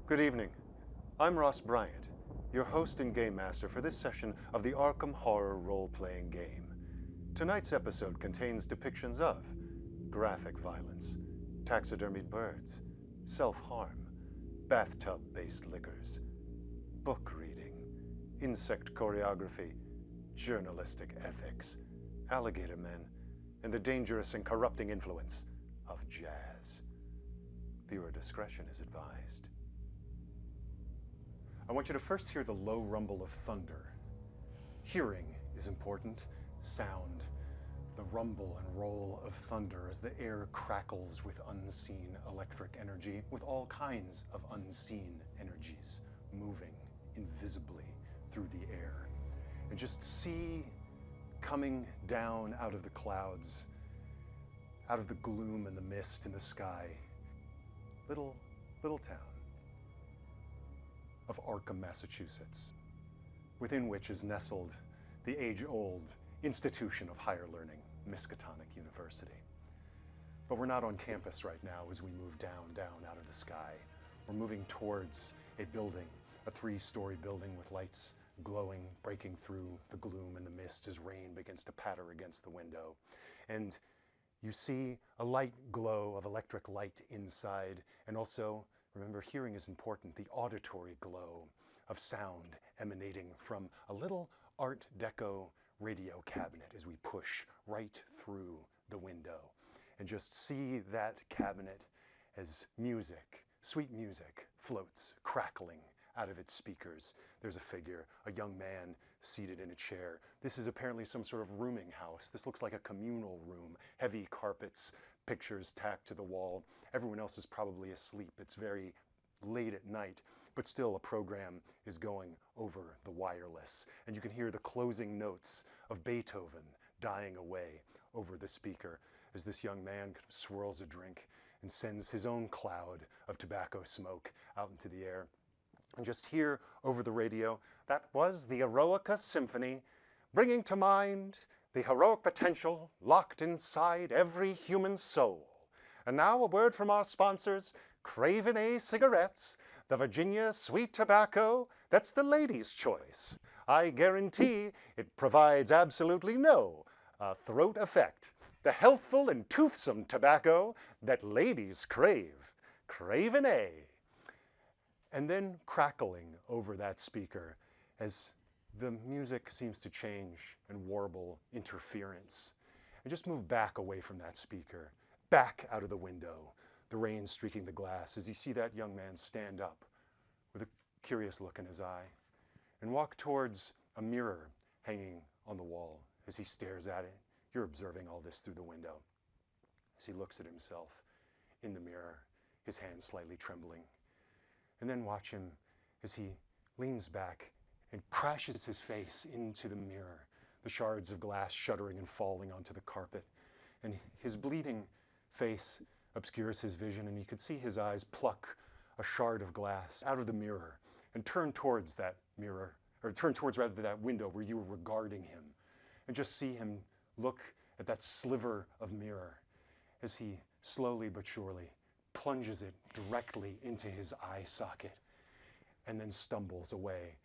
Good evening. I'm Ross Bryant, your host and game master for this session of the Arkham Horror role-playing game. Tonight's episode contains depictions of graphic violence, taxidermied birds, self-harm, bathtub-based liquors, book reading, insect choreography, journalistic ethics, alligator men, and the dangerous and corrupting influence of jazz. Viewer discretion is advised. I want you to first hear the low rumble of thunder. Hearing is important. Sound. The rumble and roll of thunder as the air crackles with unseen electric energy, with all kinds of unseen energies moving invisibly through the air. And just see coming down out of the clouds, out of the gloom and the mist in the sky, little town of Arkham, Massachusetts, within which is nestled the age-old institution of higher learning, Miskatonic University. But we're not on campus right now as we move down out of the sky. We're moving towards a building, a 3-story building with lights glowing, breaking through the gloom and the mist as rain begins to patter against the window. And you see a light glow of electric light inside, and also, remember, hearing is important, the auditory glow of sound emanating from a little Art Deco radio cabinet as we push right through the window. And just see that cabinet as music, sweet music, floats, crackling out of its speakers. There's a figure, a young man seated in a chair. This is apparently some sort of rooming house. This looks like a communal room. Heavy carpets, pictures tacked to the wall. Everyone else is probably asleep. It's very late at night, but still a program is going over the wireless. And you can hear the closing notes of Beethoven dying away over the speaker as this young man kind of swirls a drink and sends his own cloud of tobacco smoke out into the air. And just hear over the radio, that was the Eroica Symphony, bringing to mind the heroic potential locked inside every human soul. And now a word from our sponsors, Craven A Cigarettes, the Virginia sweet tobacco that's the ladies' choice. I guarantee it provides absolutely no throat effect. The healthful and toothsome tobacco that ladies crave. Craven A. And then crackling over that speaker as the music seems to change and warble interference. And just move back away from that speaker, back out of the window, the rain streaking the glass as you see that young man stand up with a curious look in his eye and walk towards a mirror hanging on the wall. As he stares at it, you're observing all this through the window. As he looks at himself in the mirror, his hands slightly trembling. And then watch him as he leans back and crashes his face into the mirror, the shards of glass shuddering and falling onto the carpet. And his bleeding face obscures his vision, and you could see his eyes pluck a shard of glass out of the mirror and turn towards that mirror, or turn towards rather that window where you were regarding him, and just see him look at that sliver of mirror as he slowly but surely plunges it directly into his eye socket and then stumbles away.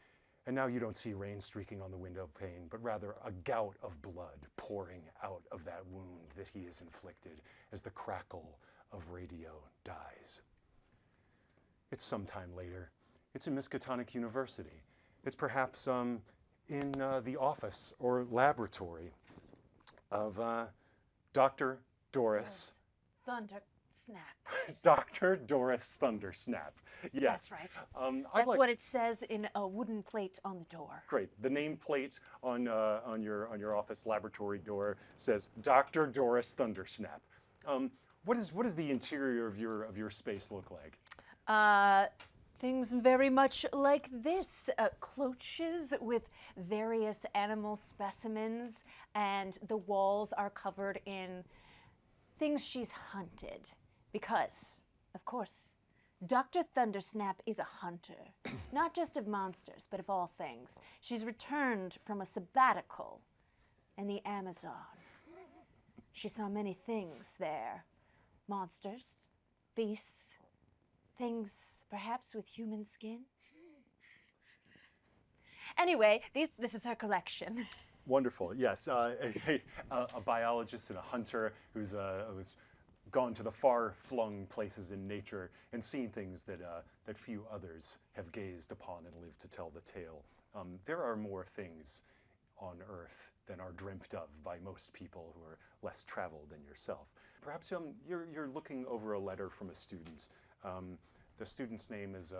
And now you don't see rain streaking on the window pane, but rather a gout of blood pouring out of that wound that he has inflicted as the crackle of radio dies. It's sometime later. It's in Miskatonic University. It's perhaps in the office or laboratory of Dr. Doris. Thunder Snap. Dr. Doris Thundersnap. Yes. That's right. That's what it says in a wooden plate on the door. Great. The nameplate on your office laboratory door says Dr. Doris Thundersnap. What is the interior of your space look like? Things very much like this. Cloches with various animal specimens, and the walls are covered in things she's hunted. Because, of course, Dr. Thundersnap is a hunter, not just of monsters, but of all things. She's returned from a sabbatical in the Amazon. She saw many things there. Monsters, beasts, things perhaps with human skin. Anyway, this is her collection. Wonderful. Yes, a biologist and a hunter who's gone to the far-flung places in nature and seen things that few others have gazed upon and lived to tell the tale. There are more things on Earth than are dreamt of by most people who are less traveled than yourself. Perhaps you're looking over a letter from a student. The student's name is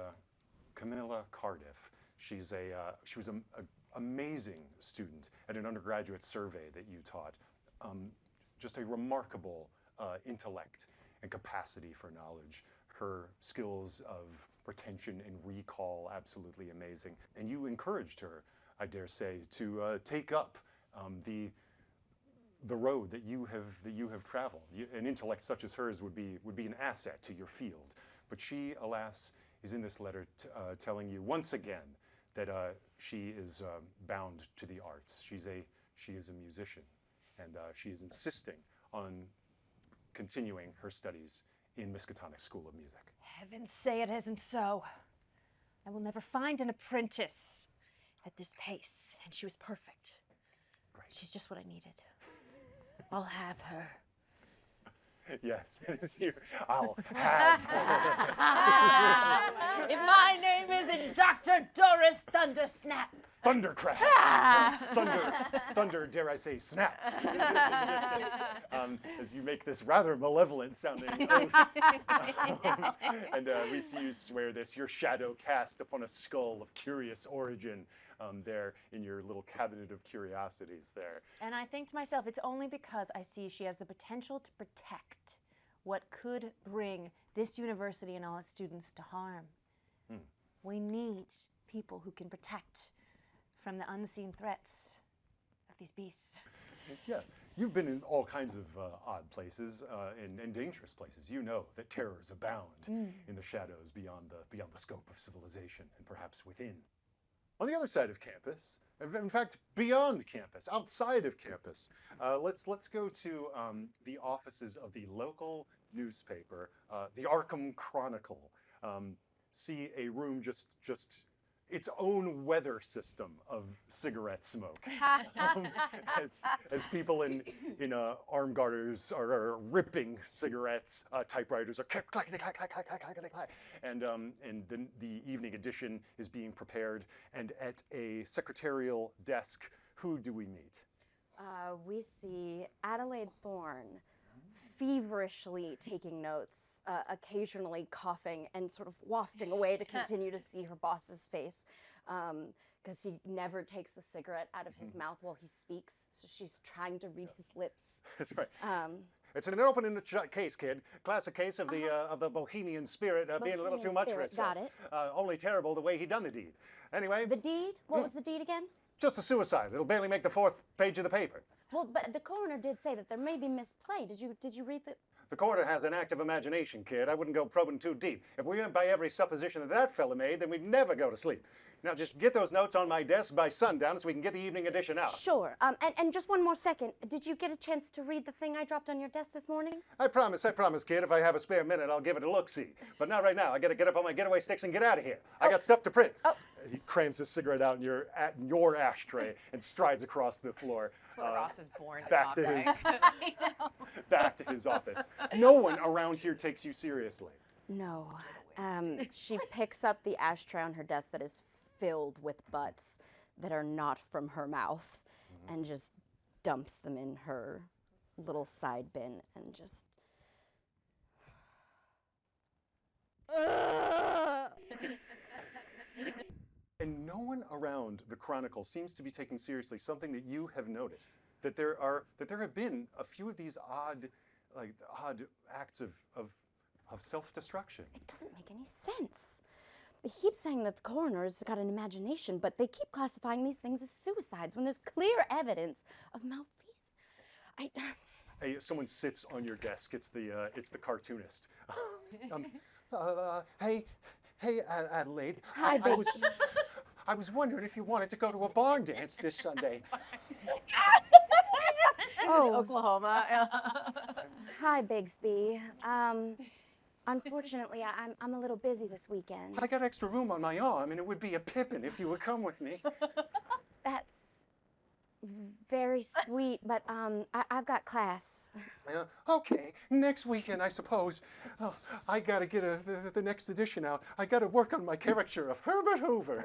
Camila Cardiff. She was an amazing student at an undergraduate survey that you taught. Just a remarkable intellect and capacity for knowledge. Her skills of retention and recall, absolutely amazing. And you encouraged her, I dare say, to take up the road that you have traveled. An intellect such as hers would be an asset to your field. But she, alas, is in this letter telling you once again that she is bound to the arts. She is a musician, and she is insisting on continuing her studies in Miskatonic School of Music. Heavens say it isn't so. I will never find an apprentice at this pace, and she was perfect. Great. She's just what I needed. I'll have her. Yes, it's here. I'll have her. If my name isn't Dr. Doris Thundersnap. Thundercraps. Thunder, dare I say, snaps in the distance, as you make this rather malevolent sounding oath. And we see you swear this, your shadow cast upon a skull of curious origin there in your little cabinet of curiosities there. And I think to myself, it's only because I see she has the potential to protect what could bring this university and all its students to harm. We need people who can protect from the unseen threats of these beasts. Yeah, you've been in all kinds of odd places and dangerous places. You know that terrors abound in the shadows beyond the scope of civilization and perhaps within. On the other side of campus, in fact, beyond campus, outside of campus, let's go to the offices of the local newspaper, the Arkham Chronicle. See a room just its own weather system of cigarette smoke. As people in arm garters are ripping cigarettes, typewriters are click, clack, clack, clack, clack, clack, clack, clack. And the evening edition is being prepared. And at a secretarial desk, who do we meet? We see Adelaide Thorne feverishly taking notes, occasionally coughing and sort of wafting away to continue to see her boss's face, because he never takes the cigarette out of his mouth while he speaks, so she's trying to read his lips. That's right. It's an open in the case, kid. Classic case of the bohemian spirit being a little too much for itself. Got it. Only terrible the way he done the deed. Anyway. The deed? What was the deed again? Just a suicide. It'll barely make the 4th page of the paper. Well, but the coroner did say that there may be misplay. Did you read the... The coroner has an active imagination, kid. I wouldn't go probing too deep. If we went by every supposition that fella made, then we'd never go to sleep. Now, just get those notes on my desk by sundown so we can get the evening edition out. Sure. And just one more second. Did you get a chance to read the thing I dropped on your desk this morning? I promise, kid. If I have a spare minute, I'll give it a look-see. But not right now. I gotta get up on my getaway sticks and get out of here. I got stuff to print. Oh. He crams his cigarette out in your ashtray and strides across the floor. Ross was born back to his office. No one around here takes you seriously. No. She picks up the ashtray on her desk that is filled with butts that are not from her mouth and just dumps them in her little side bin and just... And no one around the Chronicle seems to be taking seriously something that you have noticed. That there have been a few of these odd acts of self-destruction. It doesn't make any sense. They keep saying that the coroner's got an imagination, but they keep classifying these things as suicides when there's clear evidence of malfeasance. Hey, someone sits on your desk. It's the cartoonist. Hey, Adelaide. Hi, baby. I was wondering if you wanted to go to a barn dance this Sunday. Oh, Oklahoma. hi, Bigsby. Unfortunately, I'm a little busy this weekend. I got extra room on my arm, and it would be a pippin' if you would come with me. That's very sweet, but I've got class. Okay, next weekend, I suppose. Oh, I gotta get the next edition out. I gotta work on my caricature of Herbert Hoover.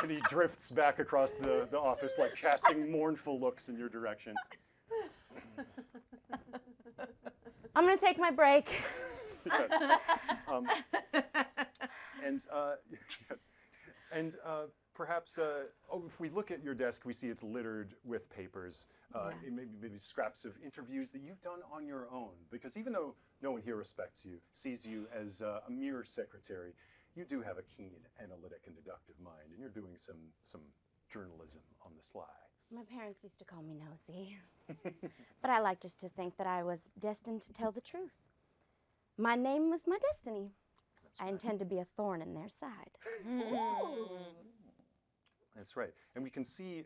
And he drifts back across the office, like casting mournful looks in your direction. I'm gonna take my break. Yes. Yes. And perhaps, if we look at your desk, we see it's littered with papers, maybe scraps of interviews that you've done on your own. Because even though no one here respects you, sees you as a mere secretary, you do have a keen analytic and deductive mind, and you're doing some journalism on the sly. My parents used to call me nosy, but I like just to think that I was destined to tell the truth. My name was my destiny. That's I right. intend to be a thorn in their side. That's right. And we can see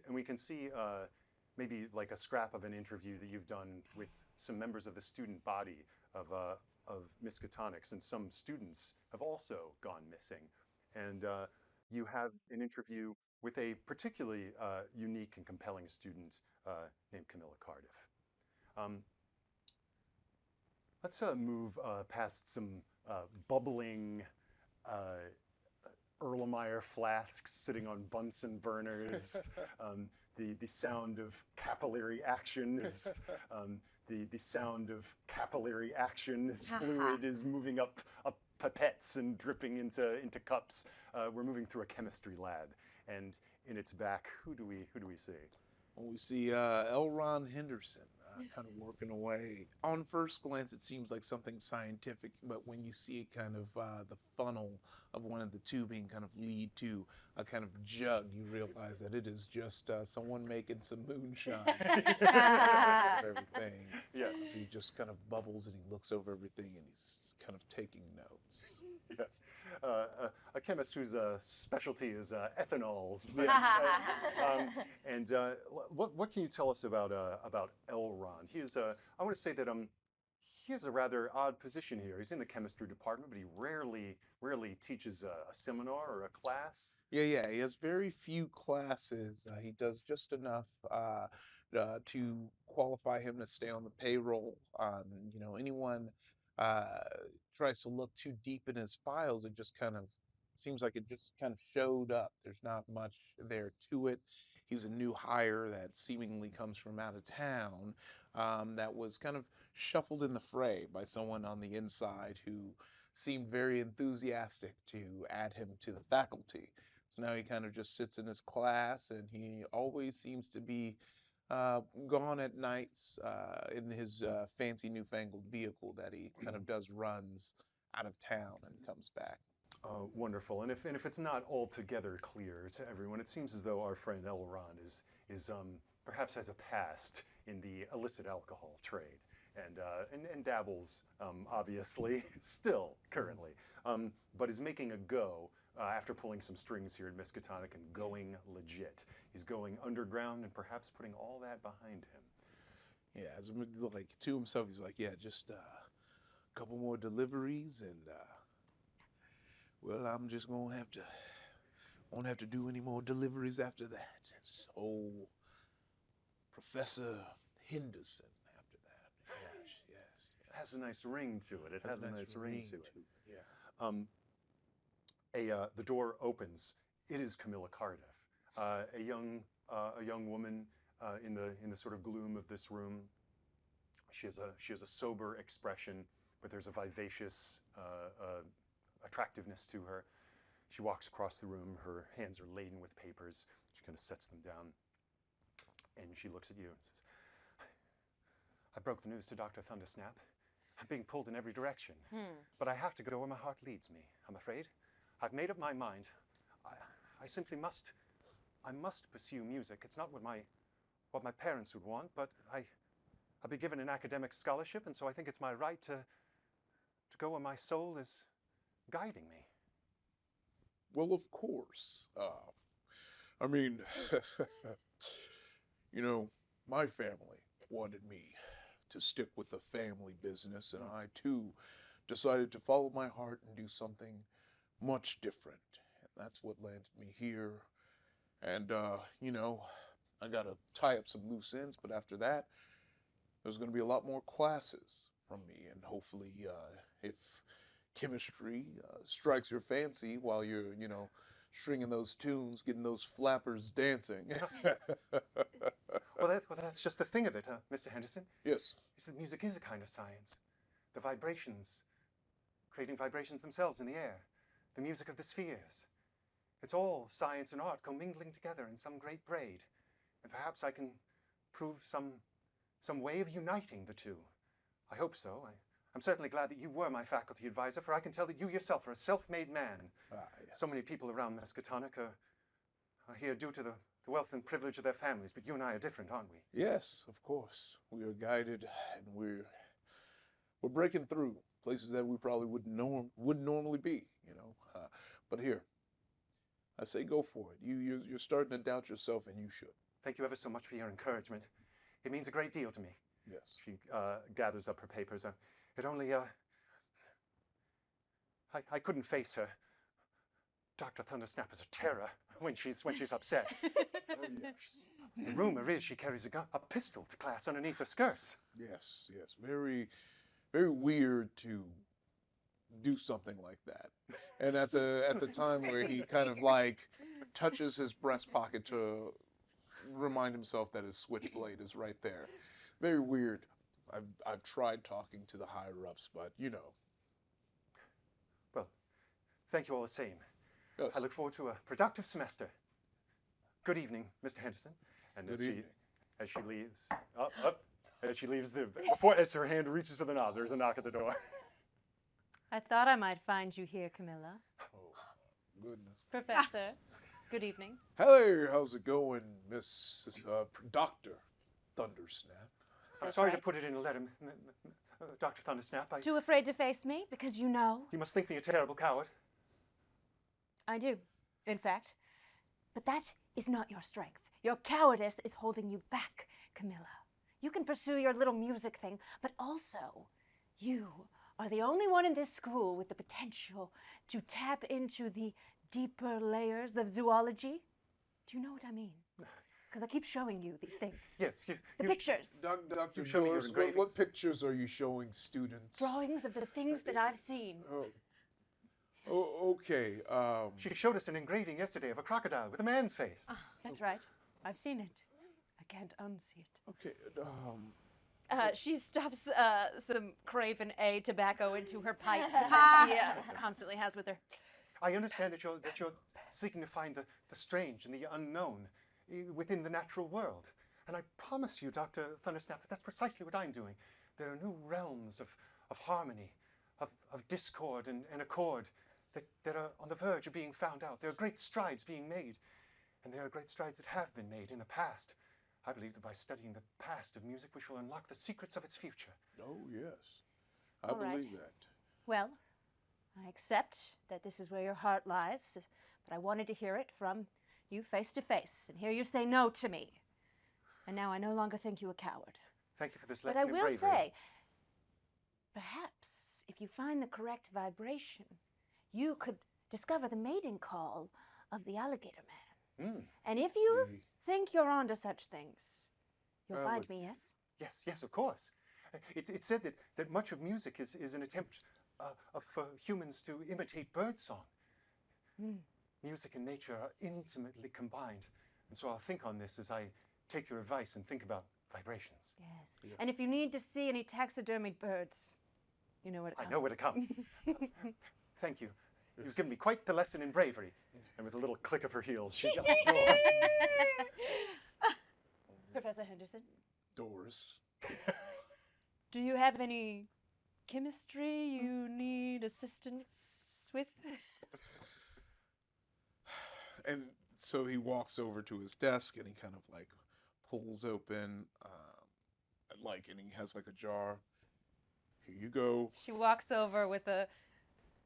maybe like a scrap of an interview that you've done with some members of the student body of Miskatonics, and some students have also gone missing. And you have an interview with a particularly unique and compelling student named Camila Cardiff. Let's move past some bubbling Erlenmeyer flasks sitting on Bunsen burners. The sound of capillary action is the sound of capillary action as fluid is moving up pipettes and dripping into cups. We're moving through a chemistry lab, and in its back, who do we see? Well, we see Elron Henderson kind of working away. On first glance, it seems like something scientific, but when you see kind of the funnel of one of the tubing kind of lead to a kind of jug, you realize that it is just someone making some moonshine. Of everything. Yes. So he just kind of bubbles and he looks over everything and he's kind of taking notes. Yes, a chemist whose specialty is ethanols. Yes. And what can you tell us about Elron? He is I want to say that he has a rather odd position here. He's in the chemistry department, but he rarely teaches a seminar or a class. Yeah, he has very few classes. He does just enough to qualify him to stay on the payroll. Anyone tries to look too deep in his files, it just kind of seems like it just kind of showed up. There's not much there to it. He's a new hire that seemingly comes from out of town, that was kind of shuffled in the fray by someone on the inside who seemed very enthusiastic to add him to the faculty. So now he kind of just sits in his class, and he always seems to be gone at nights in his fancy newfangled vehicle that he kind of does runs out of town and comes back. Wonderful. And if it's not altogether clear to everyone, it seems as though our friend Elron is perhaps has a past in the illicit alcohol trade, and dabbles obviously still currently, but is making a go after pulling some strings here at Miskatonic and going legit. He's going underground and perhaps putting all that behind him. Yeah, as like to himself, he's like, yeah, just a couple more deliveries, and well, I'm just gonna won't have to do any more deliveries after that. So, Professor Henderson after that. Yes. It has a nice ring to it. It has a nice ring to it. Yeah. The door opens. It is Camila Cardiff, a young woman in the sort of gloom of this room. She has a sober expression, but there's a vivacious attractiveness to her. She walks across the room. Her hands are laden with papers. She kind of sets them down, and she looks at you and says, "I broke the news to Dr. Thundersnap. I'm being pulled in every direction, but I have to go where my heart leads me, I'm afraid. I've made up my mind. I simply must pursue music. It's not what my parents would want, but I've been given an academic scholarship, and so I think it's my right to go where my soul is guiding me." Well, of course. I mean, my family wanted me to stick with the family business, and I too decided to follow my heart and do something much different. And that's what landed me here. And, you know, I got to tie up some loose ends, but after that, there's going to be a lot more classes from me. And hopefully, if chemistry strikes your fancy while you're, you know, stringing those tunes, getting those flappers dancing. Well, that's just the thing of it, Mr. Henderson. Yes. Is that music is a kind of science. The vibrations, creating vibrations themselves in the air. The music of the spheres. It's all science and art commingling together in some great braid. And perhaps I can prove some way of uniting the two. I hope so. I'm certainly glad that you were my faculty advisor, for I can tell that you yourself are a self-made man. Yes. So many people around Miskatonic are here due to the wealth and privilege of their families, but you and I are different, aren't we? Yes, of course. We are guided, and we're breaking through places that we probably wouldn't normally be, you know. But here, I say go for it. You're starting to doubt yourself, and you should. Thank you ever so much for your encouragement. It means a great deal to me. Yes. She gathers up her papers. It only, I couldn't face her. Dr. Thundersnap is a terror when she's upset. Oh, yes. The rumor is she carries a pistol to class underneath her skirts. Yes, yes. Very, very weird to do something like that. And at the time where he kind of like touches his breast pocket to remind himself that his switchblade is right there. Very weird. I've tried talking to the higher ups, but you know. Well, thank you all the same. Yes. I look forward to a productive semester. Good evening, Mr. Henderson. And Good evening. as she leaves, as she leaves as her hand reaches for the knob, there's a knock at the door. I thought I might find you here, Camila. Oh, goodness. Professor, good evening. Hey, how's it going, Miss Dr. Thundersnap? I'm That's sorry right. to put it in a letter, Dr. Thundersnap. Too afraid to face me? Because you know. You must think me a terrible coward. I do, in fact. But that is not your strength. Your cowardice is holding you back, Camila. You can pursue your little music thing, but also, you are the only one in this school with the potential to tap into the deeper layers of zoology. Do you know what I mean? Because I keep showing you these things. Yes, The pictures. Dr. You've shown me your Doris, engravings. what pictures are you showing students? Drawings of the things that I've seen. Oh, okay. She showed us an engraving yesterday of a crocodile with a man's face. That's right. I've seen it. I can't unsee it. Okay. She stuffs some Craven A tobacco into her pipe that she constantly has with her. I understand that you're seeking to find the strange and the unknown within the natural world. And I promise you, Dr. Thundersnap, that that's precisely what I'm doing. There are new realms of harmony, of discord and accord that are on the verge of being found out. There are great strides being made, and there are great strides that have been made in the past. I believe that by studying the past of music, we shall unlock the secrets of its future. Oh, yes. I All right. believe that. Well, I accept that this is where your heart lies, but I wanted to hear it from you face to face and hear you say no to me. And now I no longer think you a coward. Thank you for this But lesson I in will bravery. say, perhaps if you find the correct vibration, you could discover the mating call of the alligator man. And if you think you're onto such things, you'll find me, yes? Yes, of course. It's said that much of music is an attempt for humans to imitate birdsong. Music and nature are intimately combined. And so I'll think on this as I take your advice and think about vibrations. Yes. Yeah. And if you need to see any taxidermied birds, you know where to come. I know where to come. Thank you. You've given me quite the lesson in bravery. And with a little click of her heels, she's out the door. Professor Henderson, Doris. do you have any chemistry you need assistance with? And so he walks over to his desk and he kind of like pulls open, and he has like a jar. Here you go. She walks over with a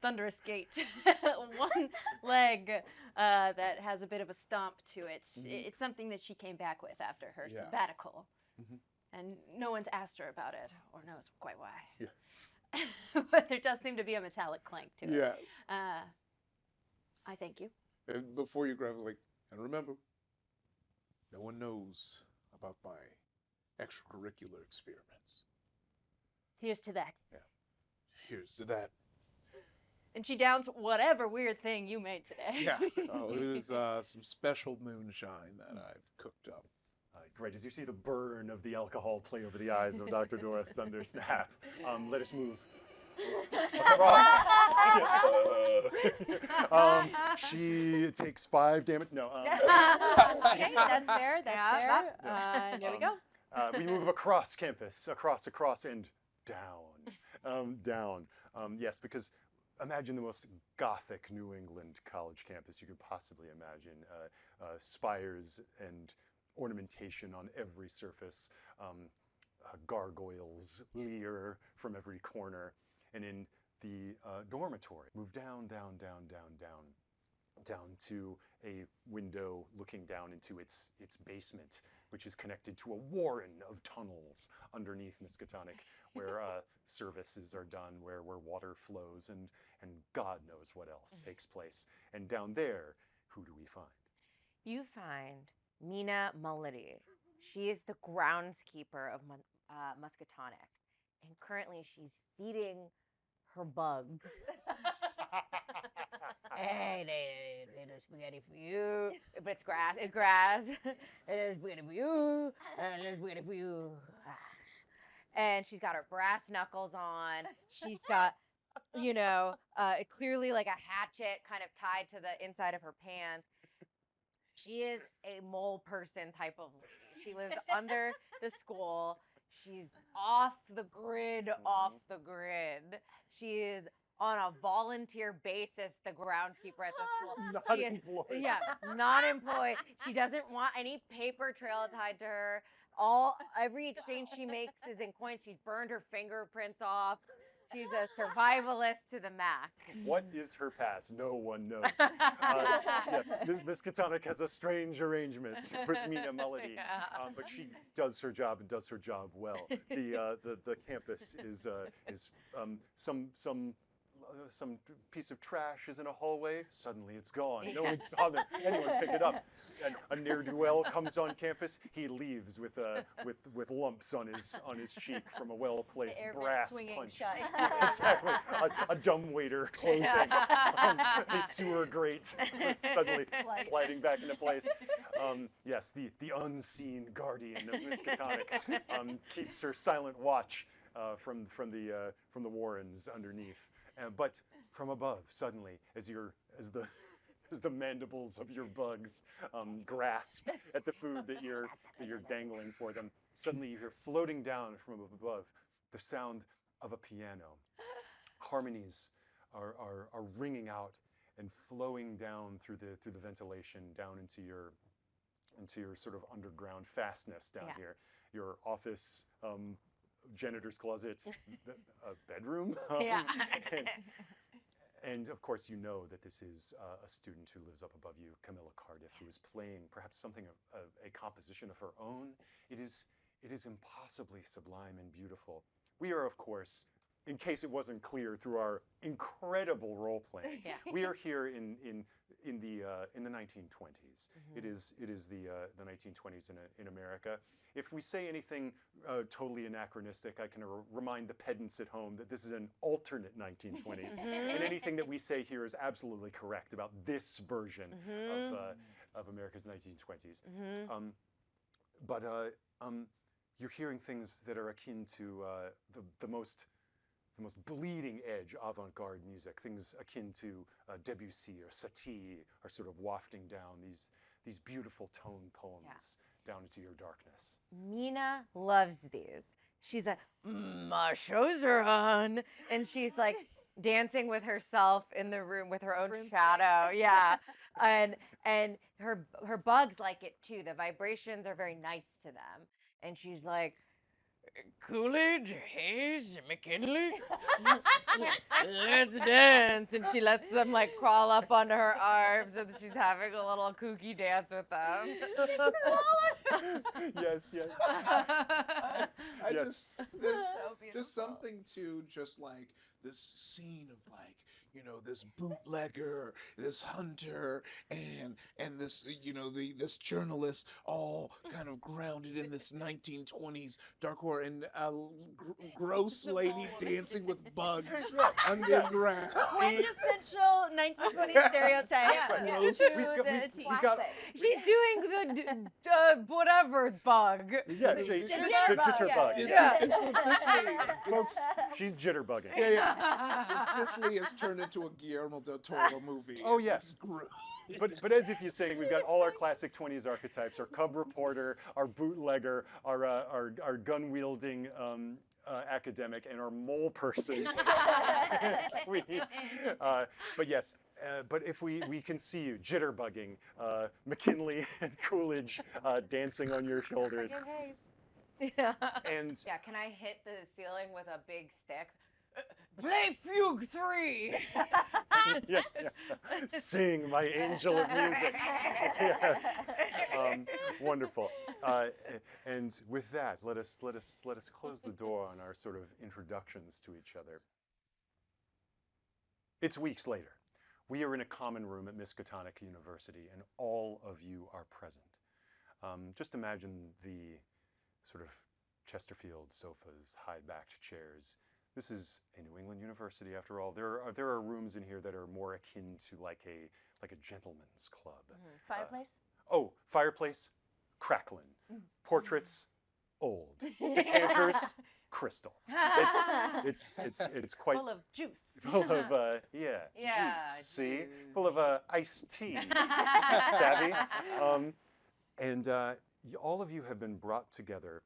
thunderous gait. One leg that has a bit of a stomp to it. It's something that she came back with after her sabbatical. and no one's asked her about it or knows quite why. Yeah. But there does seem to be a metallic clank to it. Yes. I thank you. And before you grab it, like, and remember, no one knows about my extracurricular experiments. Here's to that. Yeah. Here's to that. And she downs whatever weird thing you made today. Yeah. Oh, it was some special moonshine that I've cooked up. Great. As you see the burn of the alcohol play over the eyes of Dr. Doris Thundersnap, let us move across. She takes 5 damage. No. Okay, that's fair. That's fair. There we go. We move across campus, across, and down. Down. Yes, because imagine the most gothic New England college campus you could possibly imagine. Spires and ornamentation on every surface, gargoyles leer from every corner. And in the dormitory, move down to a window looking down into its basement, which is connected to a warren of tunnels underneath Miskatonic, where services are done, where water flows, and God knows what else takes place. And down there, who do we find? You find Mina Mullity. She is the groundskeeper of Miskatonic, and currently she's feeding her bugs. Hey, there's spaghetti for you. But it's grass. It's grass. There's spaghetti for you. There's spaghetti for you. And she's got her brass knuckles on. She's got, clearly like a hatchet kind of tied to the inside of her pants. She is a mole person type of lady. She lives under the school. She's off the grid. She is on a volunteer basis the groundskeeper at the school. Not employed. Yeah, not employed. She doesn't want any paper trail tied to her. Every exchange she makes is in coins. She's burned her fingerprints off. She's a survivalist to the max. What is her past? No one knows. Yes, Ms. Miskatonic has a strange arrangement with Mina Melody, but she does her job and does her job well. The campus is some piece of trash is in a hallway. Suddenly it's gone. No one saw anyone pick it up. And a ne'er-do-well comes on campus. He leaves with lumps on his cheek from a well-placed brass punch. Shut. Exactly. A dumbwaiter closing. A sewer grate suddenly sliding back into place. Yes, the unseen guardian of Miskatonic keeps her silent watch from the warrens underneath. But from above, suddenly, as the mandibles of your bugs grasp at the food that you're dangling for them, suddenly you hear floating down from above the sound of a piano. Harmonies are ringing out and flowing down through the ventilation down into your sort of underground fastness down here. Your office. Janitor's closet, bedroom. And of course, you know that this is a student who lives up above you, Camila Cardiff, who is playing perhaps something of a composition of her own. It is impossibly sublime and beautiful. We are, of course, in case it wasn't clear through our incredible role playing, we are here in the 1920s. It is the 1920s in America. If we say anything totally anachronistic, I can remind the pedants at home that this is an alternate 1920s, and anything that we say here is absolutely correct about this version of America's 1920s. But you're hearing things that are akin to the most bleeding edge avant-garde music, things akin to Debussy or Satie are sort of wafting down these beautiful tone poems down into your darkness. Mina loves these. She's like, my shows are on. And she's like dancing with herself in the room with her own shadow. Yeah. And her bugs like it too. The vibrations are very nice to them. And she's like, Coolidge, Hayes, McKinley, let's dance. And she lets them like crawl up onto her arms, and she's having a little kooky dance with them. Yes, yes. I Yes. there's So beautiful. just something to just like this scene of like, you know, this bootlegger, this hunter, and this, you know, this journalist, all kind of grounded in this 1920s dark horror, and a gross lady dancing with bugs underground. Quintessential 1920s stereotype. Yeah. Gross. To We've got- the we've T. got- She's doing the whatever bug. Yeah, the Jitterbug. jitterbug. It's officially, Folks, she's jitterbugging. yeah. Officially has turned into a Guillermo del Toro movie. Oh, It's yes. just gross. But as if you're saying, we've got all our classic 20s archetypes: our cub reporter, our bootlegger, our gun-wielding academic, and our mole person. But yes, but if we can see you jitterbugging, McKinley and Coolidge dancing on your shoulders, Yeah. and Yeah, can I hit the ceiling with a big stick? Play Fugue 3! yeah, sing my angel of music. Yes. Wonderful. And with that, let us close the door on our sort of introductions to each other. It's weeks later. We are in a common room at Miskatonic University, and all of you are present. Just imagine the sort of Chesterfield sofas, high-backed chairs. This is a New England university, after all. There are rooms in here that are more akin to like a gentleman's club. Fireplace? Oh, fireplace, crackling. Portraits, old. Decanters, crystal. It's quite Full of juice. full of Yeah, juice. See, juice. full of iced tea. Savvy. And all of you have been brought together.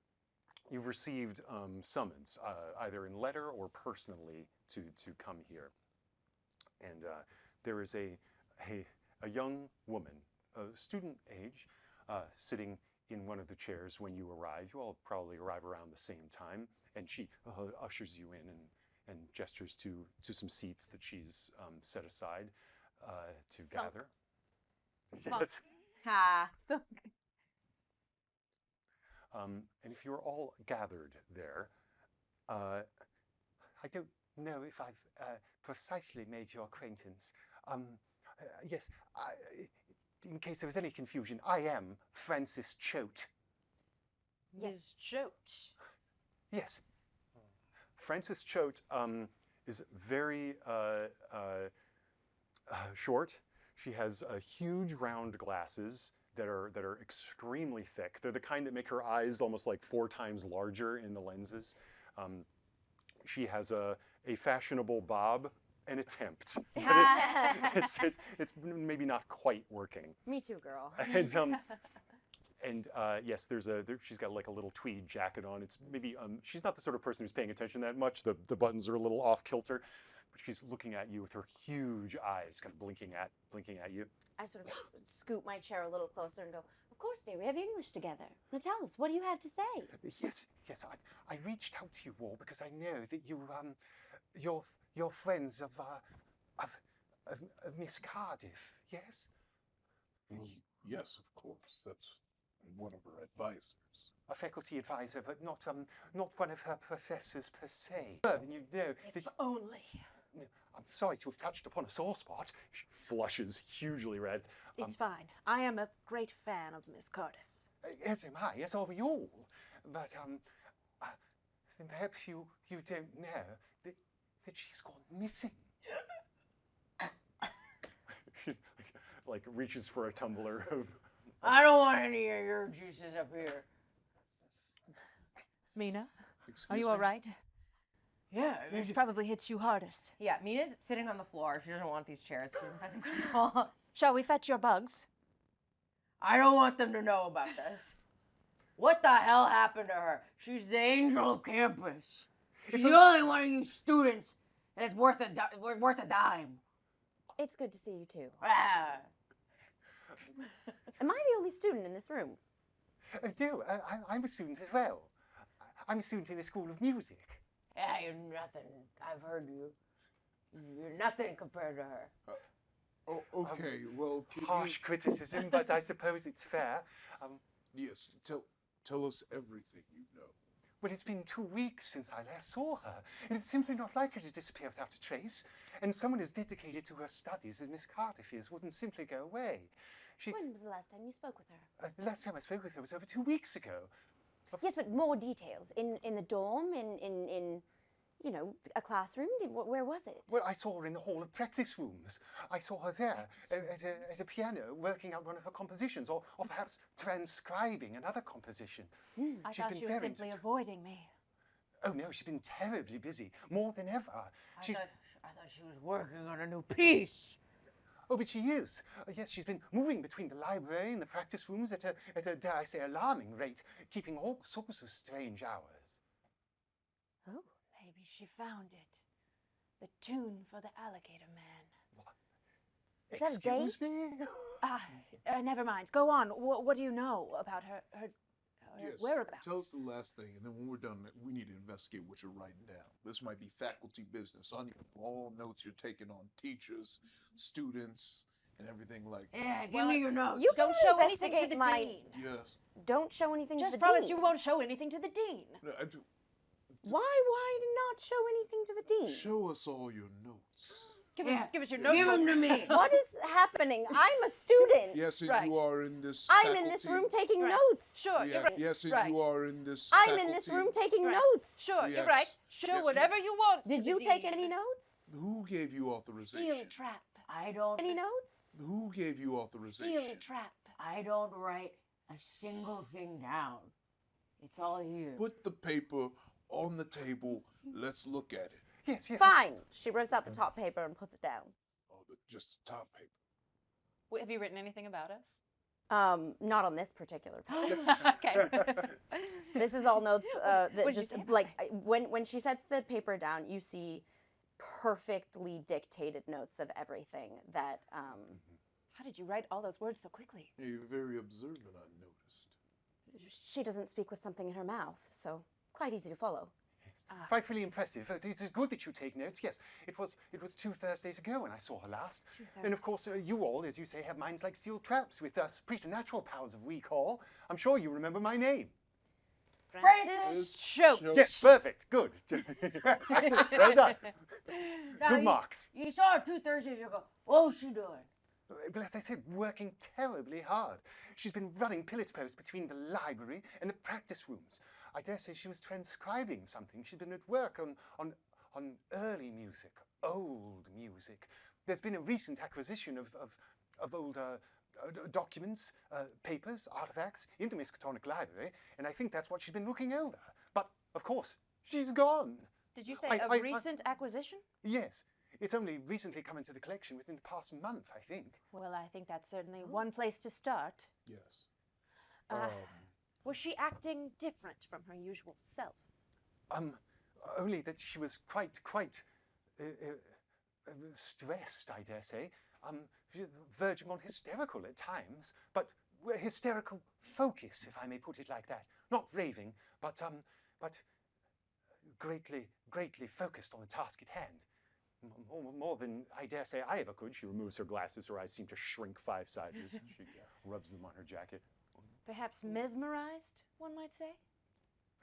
You've received summons, either in letter or personally, to come here. And there is a young woman, student age, sitting in one of the chairs when you arrive. You all probably arrive around the same time, and she ushers you in and gestures to some seats that she's set aside to gather. Yes. Ha. And if you're all gathered there, I don't know if I've precisely made your acquaintance. Yes, in case there was any confusion, I am Francis Choate. Yes, Choate. Yes. Francis Choate is very short. She has huge round glasses that are extremely thick. They're the kind that make her eyes almost like 4 times larger in the lenses. She has a fashionable bob, an attempt, but it's maybe not quite working. Me too, girl. And yes, she's got like a little tweed jacket on. It's maybe she's not the sort of person who's paying attention that much. The buttons are a little off kilter, but she's looking at you with her huge eyes, kind of blinking at you. I sort of scoot my chair a little closer and go, "Of course, dear, we have English together. Now tell us, what do you have to say?" Yes. I reached out to you all because I know that you're friends of Miss Cardiff. Yes. Yes, of course. That's one of her advisors. A faculty advisor, but not one of her professors per se. You know, If only. I'm sorry to have touched upon a sore spot. She flushes hugely red. It's fine. I am a great fan of Miss Cardiff. As am I, as are we all. But then perhaps you don't know that she's gone missing. She like reaches for a tumbler of. I don't want any of your juices up here. Mina, Excuse are you me? all right? Yeah. This probably hits you hardest. Yeah, Mina's sitting on the floor. She doesn't want these chairs. She doesn't find them comfortable. Shall we fetch your bugs? I don't want them to know about this. What the hell happened to her? She's the angel of campus. She's the only one of you students, and it's worth a dime. It's good to see you too. Ah. Am I the only student in this room? No, I'm a student as well. I'm a student in the School of Music. Yeah, you're nothing. I've heard you. You're nothing compared to her. Oh, okay. Well, can Harsh criticism, but I suppose it's fair. Yes. Tell us everything you know. Well, it's been 2 weeks since I last saw her, and it's simply not like her to disappear without a trace. And someone as dedicated to her studies as Miss Cardiff is wouldn't simply go away. When was the last time you spoke with her? The last time I spoke with her was over 2 weeks ago. Yes, but more details. In the dorm, in you know, a classroom? Where was it? Well, I saw her in the hall of practice rooms. I saw her there at a piano working out one of her compositions, or perhaps transcribing another composition. I She's thought been she was very simply avoiding me. Oh no, she's been terribly busy, more than ever. I thought she was working on a new piece. Oh, but she is. Yes, she's been moving between the library and the practice rooms at a, dare I say, alarming rate, keeping all sorts of strange hours. Oh. Maybe she found it. The tune for the alligator man. Is that a date? Excuse me? Never mind. Go on. What do you know about her Yes. whereabouts? Tell us the last thing, and then when we're done, we need to investigate what you're writing down. This might be faculty business. On all notes you're taking on teachers, students, and everything like that. Yeah, give me your notes. You Don't can show anything to investigate the my. dean. Yes. Don't show anything to Just the promise dean. you won't show anything to the dean. No, Why not show anything to the dean? show us all your notes. Give us your Give notebook. them to me. What is happening? I'm a student. Yes, and Right. you are in this. I'm in this room taking Right. notes. Sure, Yeah. you're right. Yes, and right. you are in this. I'm in this room taking Right. notes. Sure, Yes. you're right. Show Yes. whatever you want. Did to the you take dean. any notes? Who gave you authorization? Steel trap. I don't. Any notes? Who gave you authorization? Steel trap. I don't write a single thing down. It's all here. Put the paper on the table. Let's look at it. Yes, yes. Fine. She rips out the top paper and puts it down. Oh, just the top paper. Wait, have you written anything about us? Not on this particular page. Okay. This is all notes that What'd you just say? like when she sets the paper down, you see perfectly dictated notes of everything that How did you write all those words so quickly? Yeah, you're very observant, I noticed. she doesn't speak with something in her mouth, so quite easy to follow. Frightfully impressive. It is good that you take notes. Yes, it was 2 Thursdays ago when I saw her last. And of course, you all, as you say, have minds like steel traps with preternatural powers of recall. I'm sure you remember my name. Francis Choate. Yes, perfect. Good. Excellent. Well done. Now, Good marks. You saw her 2 Thursdays ago. What was she doing? But as I said, working terribly hard. She's been running pilot posts between the library and the practice rooms. I dare say she was transcribing something. She'd been at work on early music, old music. There's been a recent acquisition of old documents, papers, artifacts in the Miskatonic Library, and I think that's what she's been looking over. But, of course, she's gone. Did you say I- a recent acquisition? Yes, it's only recently come into the collection within the past month, I think. Well, I think that's certainly one place to start. Yes. Was she acting different from her usual self? Only that she was quite stressed, I dare say, verging on hysterical at times, but hysterical focus, if I may put it like that. Not raving, but greatly focused on the task at hand. More than I dare say I ever could. She removes her glasses, her eyes seem to shrink 5 sizes. She rubs them on her jacket. Perhaps mesmerized, one might say?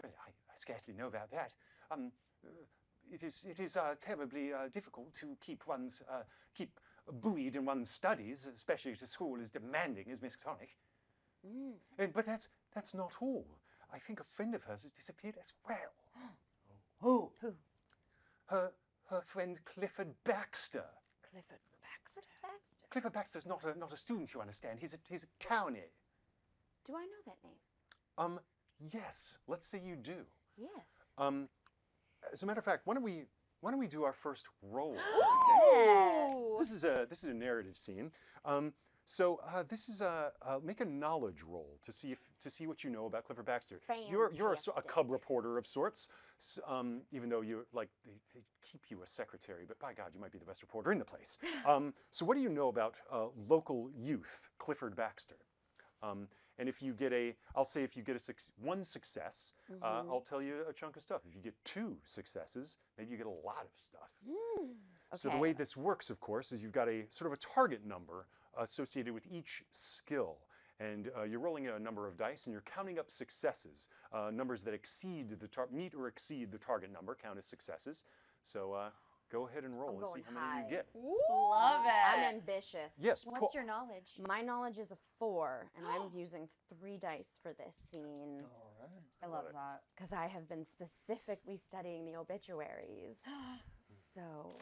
Well, I scarcely know about that. It is terribly difficult to keep buoyed in one's studies, especially at a school as demanding as Miskatonic. But that's not all. I think a friend of hers has disappeared as well. Who? Her friend Clifford Baxter. Clifford Baxter. Clifford Baxter's not a student, you understand. He's a townie. Do I know that name? Yes. Let's say you do. Yes. As a matter of fact, why don't we do our first roll? Yes. This is a narrative scene. This is make a knowledge roll to see what you know about Clifford Baxter. You're a Fantastic. cub reporter of sorts, even though you they keep you a secretary. But by God, you might be the best reporter in the place. So what do you know about local youth, Clifford Baxter? And if you get I'll say if you get one success, I'll tell you a chunk of stuff. If you get 2 successes, maybe you get a lot of stuff. So the way this works, of course, is you've got a sort of a target number associated with each skill. And you're rolling a number of dice and you're counting up successes. Numbers that meet or exceed the target number count as successes. So go ahead and roll and see how many you get. Love it. I'm ambitious. Yes. What's your knowledge? My knowledge is a 4, and I'm using 3 dice for this scene. All right. I love that. Because I have been specifically studying the obituaries. So.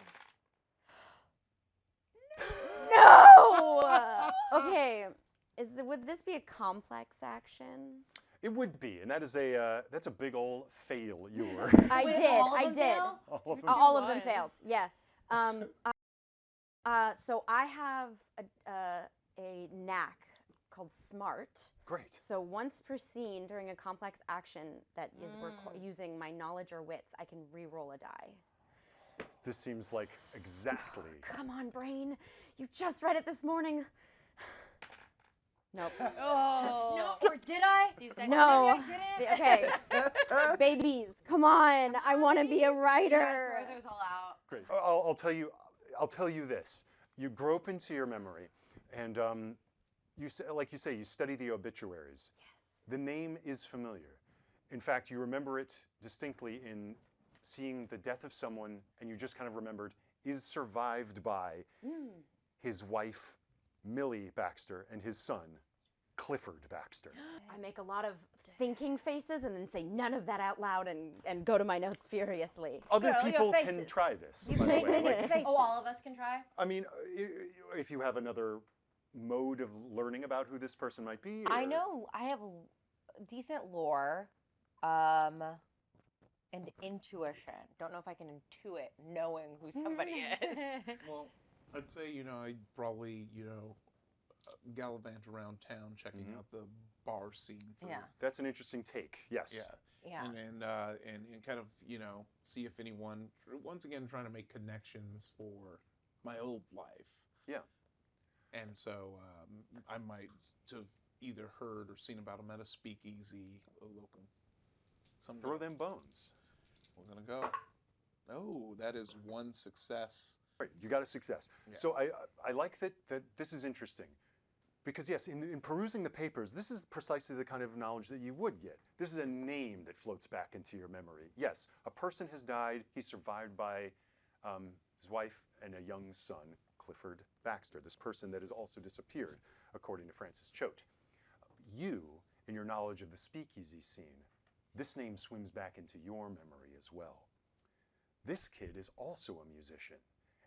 No! Okay. Would this be a complex action? It would be, and that's a big old failure. I Wait, did. all of I them did. fail? All of them failed. Yeah. So I have a knack called smart. Great. So once per scene during a complex action that is using my knowledge or wits, I can re-roll a die. This seems like exactly. Come on, brain. You just read it this morning. Nope. Oh. No, or did I? These dice No. maybe I didn't. Okay. Babies, come on. I want to be a You writer. gotta throw those all out. Great. I'll tell you this. You grope into your memory, and you study the obituaries. Yes. The name is familiar. In fact, you remember it distinctly in seeing the death of someone, and you just kind of remembered is survived by his wife, Millie Baxter, and his son, Clifford Baxter. I make a lot of thinking faces and then say none of that out loud and go to my notes furiously. Other Girl, your people can faces. try this, You by the make way. it faces. Oh, all of us can try? I mean, if you have another mode of learning about who this person might be. I or- know I have decent lore and intuition. Don't know if I can intuit knowing who somebody is. Well, I'd say, I'd probably, gallivant around town checking out the bar scene for Yeah. That's an interesting take. Yes. Yeah. and kind of see if anyone, once again, trying to make connections for my old life. Yeah. And so I might have either heard or seen about them at a speakeasy, a local. Throw them bones. We're gonna go. Oh, that is 1 success. Right, you got a success. Yeah. So I like that this is interesting. Because yes, in perusing the papers, this is precisely the kind of knowledge that you would get. This is a name that floats back into your memory. Yes, a person has died. He's survived by his wife and a young son, Clifford Baxter, this person that has also disappeared, according to Francis Choate. You, in your knowledge of the speakeasy scene, this name swims back into your memory as well. This kid is also a musician,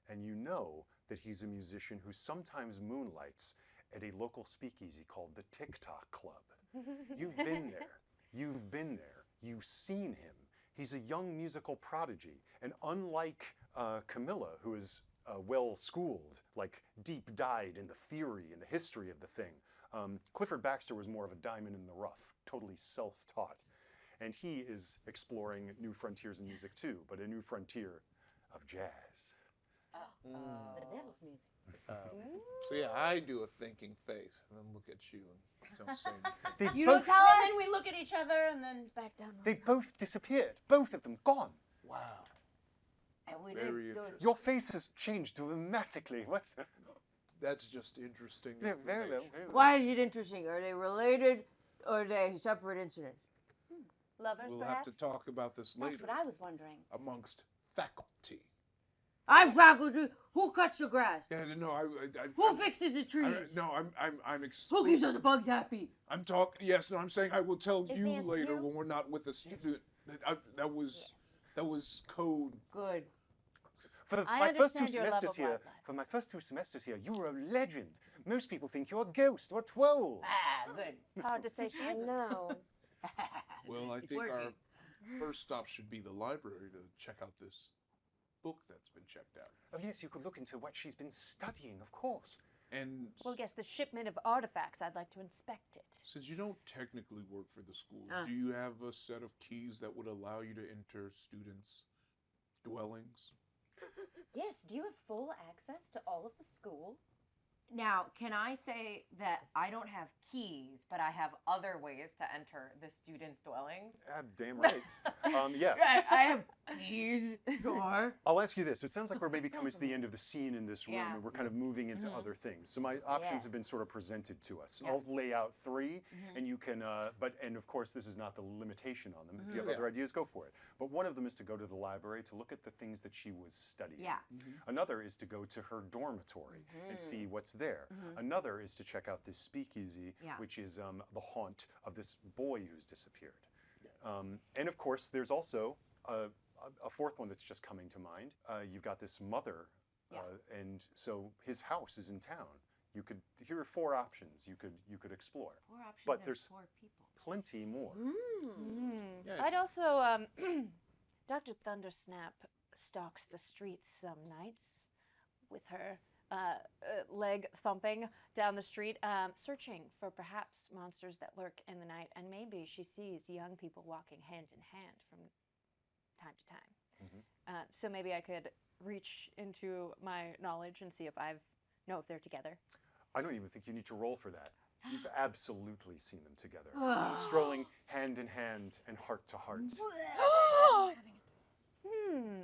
and you know that he's a musician who sometimes moonlights at a local speakeasy called the TikTok Club. You've been there. You've been there. You've seen him. He's a young musical prodigy, and unlike Camila, who is well-schooled, like deep-dyed in the theory and the history of the thing, Clifford Baxter was more of a diamond in the rough, totally self-taught. And he is exploring new frontiers in music too, but a new frontier of jazz. The devil's music. So yeah, I do a thinking face and then look at you and don't say anything. They You both, don't tell us. And then we look at each other and then back down. they both disappeared. Both of them gone. Wow. And we Very didn't do it. interesting. Your face has changed dramatically. What's That's just interesting. yeah, very well, information. very well. Why is it interesting? Are they related or are they separate incidents? Lovers, We'll perhaps? have to talk about this That's later what I was wondering. amongst faculty. I'm faculty. Who cuts the grass? Yeah, no, Who fixes the trees? no, I'm Who keeps explaining. all the bugs happy? I'm talking. Yes, no, I'm saying I will tell Is you the answer later no? when we're not with a student. That was Yes. that was code. Good. For I my first two understand your love semesters of here, wildlife. for my first 2 semesters here, you were a legend. Most people think you're a ghost or a troll. Ah, good. Hard to say she I isn't. know. Well, I It's think our working. first stop should be the library to check out this book that's been checked out. Oh yes, you could look into what she's been studying, of course. And Well, yes, the shipment of artifacts. I'd like to inspect it. since you don't technically work for the school, Ah. do you have a set of keys that would allow you to enter students' dwellings? Yes, do you have full access to all of the school? Now, can I say that I don't have keys, but I have other ways to enter the students' dwellings? Damn right. Yeah. I have keys, sure. I'll ask you this. It sounds like we're maybe coming to the end of the scene in this room, Yeah. and we're kind of moving into other things. So my options have been sort of presented to us. I'll lay out 3, and you can, and of course, this is not the limitation on them. If you have other ideas, go for it. But one of them is to go to the library to look at the things that she was studying. Yeah. Another is to go to her dormitory and see what's there. Another is to check out this speakeasy, which is the haunt of this boy who's disappeared. And of course, there's also a fourth one that's just coming to mind. You've got this mother, and so his house is in town. You could, here are 4 options you could explore. 4 options But and there's 4 people. plenty more. Yeah. I'd also, Dr. Thundersnap stalks the streets some nights with her leg thumping down the street, searching for perhaps monsters that lurk in the night, and maybe she sees young people walking hand in hand from time to time. So maybe I could reach into my knowledge and see if know if they're together. I don't even think you need to roll for that. You've absolutely seen them together, strolling hand in hand and heart to heart.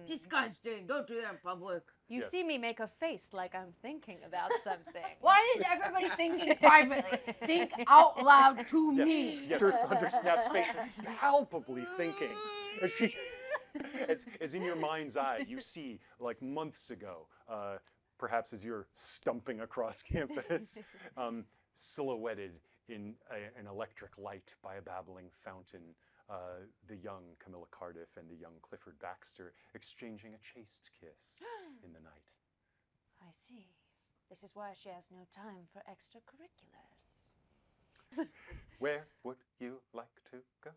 Disgusting. Don't do that in public. You Yes. see me make a face like I'm thinking about something. Why is everybody thinking privately? Think out loud to me. Yes, Dr. Thundersnap's face is palpably thinking. As, she, as in your mind's eye, you see, like months ago, perhaps as you're stumping across campus, silhouetted in an electric light by a babbling fountain, the young Camila Cardiff and the young Clifford Baxter exchanging a chaste kiss in the night. I see. This is why she has no time for extracurriculars. Where would you like to go?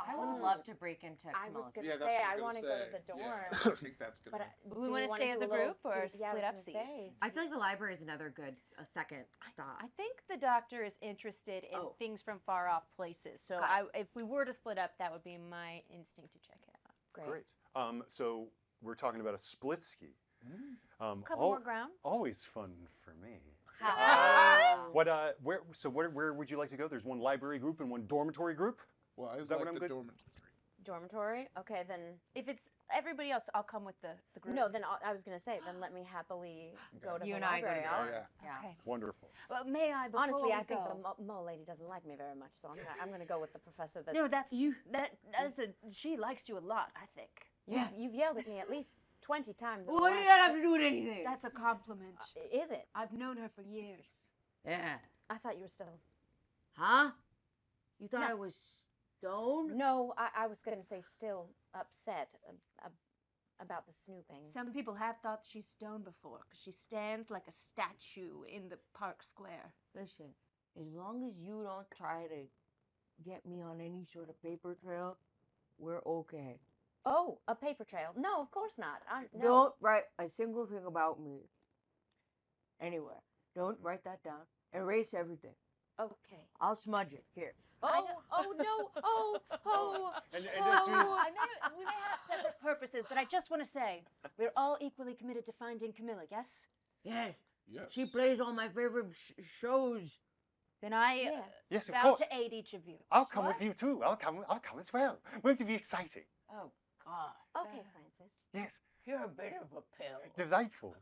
I would love to break into I was Camilla's. gonna say I want to go to the dorm. Yeah, I think that's gonna. But We do wanna wanna stay do as a a little- group or yeah, I was split gonna upsies? say. I feel like the library is another good second stop. I think the doctor is interested in things from far off places. So if we were to split up, that would be my instinct to check it out. Great. So we're talking about a split ski. Cover more ground. Always fun for me. Ah. Where would you like to go? There's one library group and one dormitory group. Well, I Is that what like I'm the good? dormitory. Dormitory? Okay, then. If it's everybody else, I'll come with the group. No, then I was gonna say, then let me happily go to You the and I go library. together. Yeah. Yeah. Okay. Wonderful. Well, may I? Before Honestly, we I think go- the mole lady doesn't like me very much, so I'm gonna go with the professor. That's, No, that's you. That's a. She likes you a lot, I think. You've yelled at me at least 20 times. in the What did last that have to do with anything? That's a compliment. Is it? I've known her for years. Yeah. I thought you were still. Huh? You thought No. I was stoned? No, I was gonna say still upset about the snooping. Some people have thought she's stoned before because she stands like a statue in the park square. Listen, as long as you don't try to get me on any sort of paper trail, we're okay. Oh, a paper trail? No, of course not. No. Don't write a single thing about me anywhere. Don't write that down. Erase everything. Okay. I'll smudge it. Here. Oh no! Oh! And I may, we may have separate purposes, but I just want to say we're all equally committed to finding Camilla. Yes. Yes. Yes. She plays all my favorite shows. Then I Yes. Yes, of vow course. to aid each of you. I'll come with you too. I'll come as well. Won't it be exciting? Oh, God. Okay, Francis. Yes, You're a bit of a pill. delightful.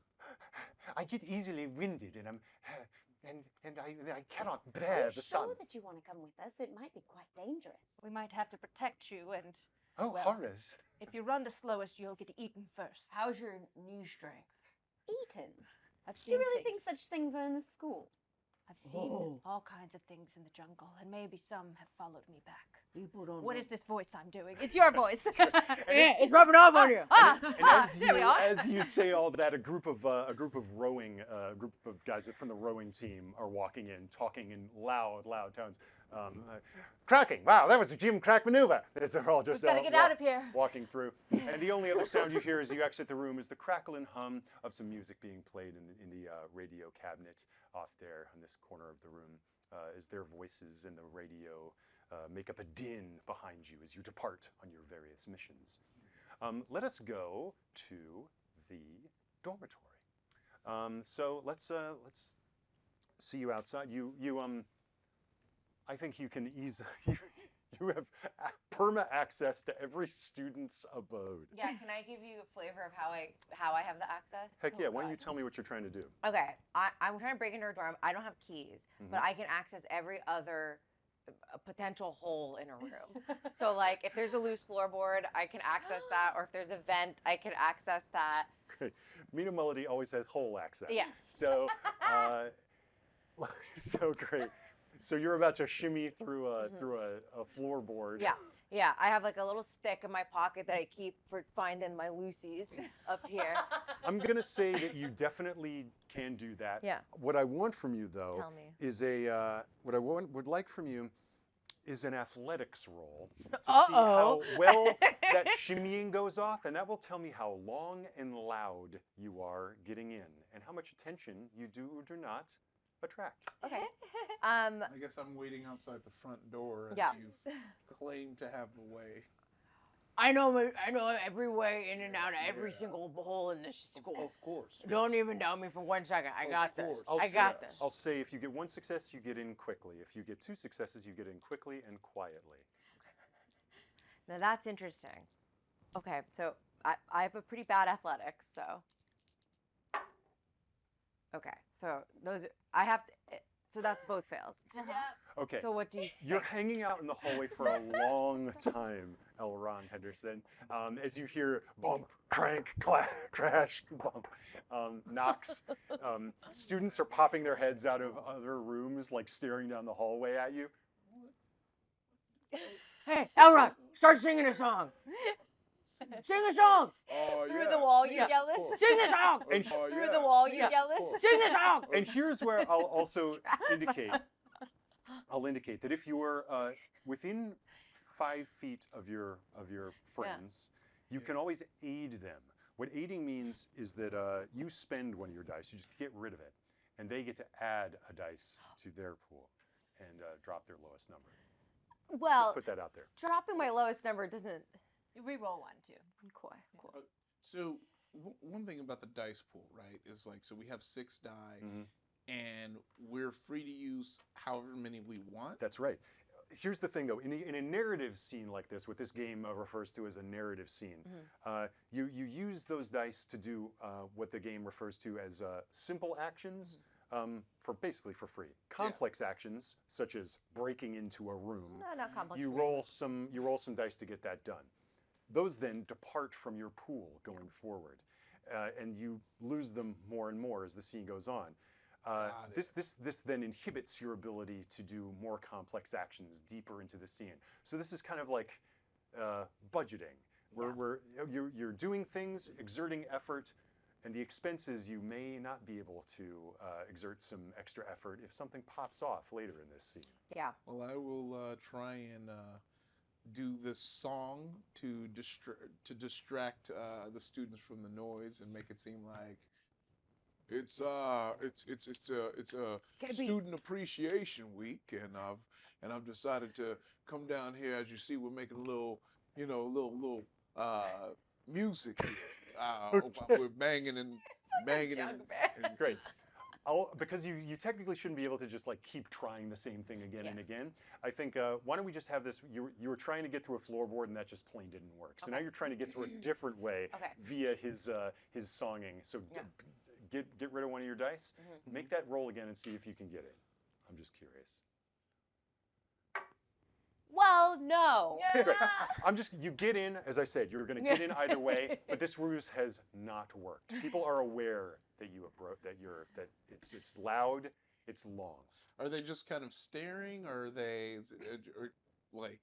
I get easily winded, and I cannot bear Are you the sun. sure that you want to come with us? It might be quite dangerous. We might have to protect you, and Oh, well, horrors! if you run the slowest, you'll get eaten first. How's your knee strength? Eaten. I've Do seen you really think things. such things are in the school? I've seen Oh. all kinds of things in the jungle, and maybe some have followed me back. People don't What know. is this voice I'm doing? It's your voice. Yeah, it's rubbing off on you. And there we are. as you say all that, a group of guys from the rowing team are walking in, talking in loud tones. Cracking! Wow, that was a Jim Crack maneuver. As they're all just We've gotta get out of here. walking through. And the only other sound you hear as you exit the room is the crackle and hum of some music being played in the radio cabinet off there in this corner of the room, as their voices and the radio make up a din behind you as you depart on your various missions. Let us go to the dormitory. So let's see you outside. I think you can easily. You have perma access to every student's abode. Yeah, can I give you a flavor of how I have the access? Heck yeah! Why don't you tell me what you're trying to do? Okay, I'm trying to break into her dorm. I don't have keys, but I can access every other potential hole in a room. So like if there's a loose floorboard, I can access that, or if there's a vent, I can access that. Great. Mina Melody always has hole access. Yeah. So, so great. So you're about to shimmy through a floorboard. Yeah. Yeah, I have like a little stick in my pocket that I keep for finding my loosies up here. I'm gonna say that you definitely can do that. Yeah. What I want from you, though, Tell me. is what I would like from you is an athletics roll to see how well that shimmying goes off, and that will tell me how long and loud you are getting in, and how much attention you do or do not attract. Okay. I guess I'm waiting outside the front door as Yeah. you've claimed to have the way. I know every way in and out of every single hole in this school. Of course. Don't even doubt me for 1 second. I got this. course. I got this. I'll say if you get 1 success, you get in quickly. If you get 2 successes, you get in quickly and quietly. Now that's interesting. Okay, so I have a pretty bad athletics, so. Okay, so I have to, so that's both fails. Okay. So what do you You're think? hanging out in the hallway for a long time, Elron Henderson, as you hear bump, crank, crash, bump, knocks. Students are popping their heads out of other rooms, like staring down the hallway at you. Hey, Elron, start singing a song. Sing a song. Oh, Through the wall, you yes, yell of this? course. Sing the song. And, Through the wall, you yes, yell of this? course. Sing the song. and here's where I'll also indicate. I'll indicate that if you are within 5 feet of your friends, you can always aid them. What aiding means is that you spend one of your dice, you just get rid of it, and they get to add a dice to their pool and drop their lowest number. Well, Just put that out there. dropping my lowest number doesn't. Reroll one too. Cool. So one thing about the dice pool, right, is like, so we have 6 die, and we're free to use however many we want. That's right. Here's the thing, though. In a narrative scene like this, what this game refers to as a narrative scene, you use those dice to do what the game refers to as simple actions for free. Complex actions, such as breaking into a room, No, not complex. you roll some dice to get that done. Those then depart from your pool going forward, and you lose them more and more as the scene goes on. This then inhibits your ability to do more complex actions deeper into the scene. So this is kind of like budgeting, where you're doing things, exerting effort, and the expenses you may not be able to exert some extra effort if something pops off later in this scene. Yeah. Well, I will try and do this song to distract the students from the noise and make it seem like it's a student appreciation week, and I've decided to come down here. As you see, we're making a little music. We're banging and Great. Because you technically shouldn't be able to just like keep trying the same thing again and again. I think why don't we just have this? You were trying to get through a floorboard and that just plain didn't work. So now you're trying to get through a different way via his songing. So get rid of one of your dice, make that roll again, and see if you can get it. I'm just curious. Well, no. You get in, as I said, you're going to get in either way, but this ruse has not worked. People are aware that it's loud, it's long. Are they just kind of staring, or are they like?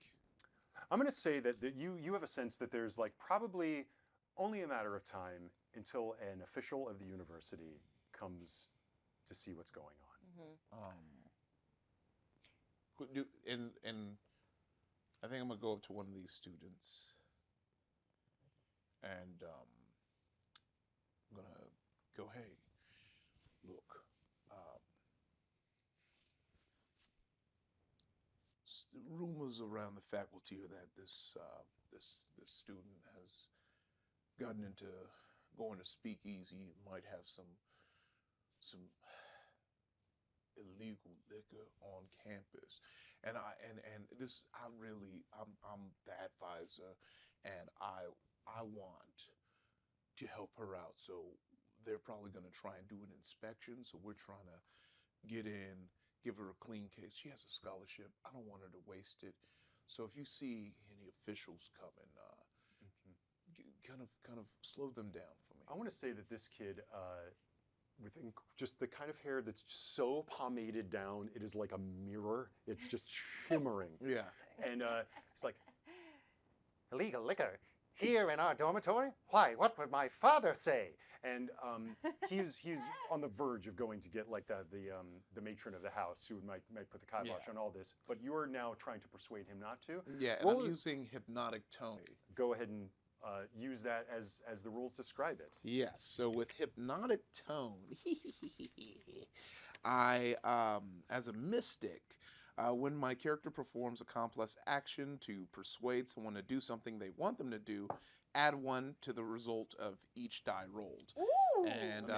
I'm going to say that you have a sense that there's like probably only a matter of time until an official of the university comes to see what's going on. And I think I'm gonna go up to one of these students, and I'm gonna go, hey, look, rumors around the faculty are that this student has gotten into going to speakeasy, might have some some illegal liquor on campus, and I'm the advisor, and I want to help her out. So they're probably going to try and do an inspection. So we're trying to get in, give her a clean case. She has a scholarship. I don't want her to waste it. So if you see any officials coming, kind of slow them down for me. I want to say that this kid, with just the kind of hair that's so pomaded down, it is like a mirror. It's just shimmering. Yeah. And it's like, illegal liquor here in our dormitory? Why? What would my father say? And he's on the verge of going to get like the matron of the house who might put the kibosh on all this. But you are now trying to persuade him not to. Yeah, and I'm using hypnotic tone. Go ahead and use that as the rules describe it. Yes, so with hypnotic tone, I, as a mystic, when my character performs a complex action to persuade someone to do something they want them to do, add 1 to the result of each die rolled. Ooh. And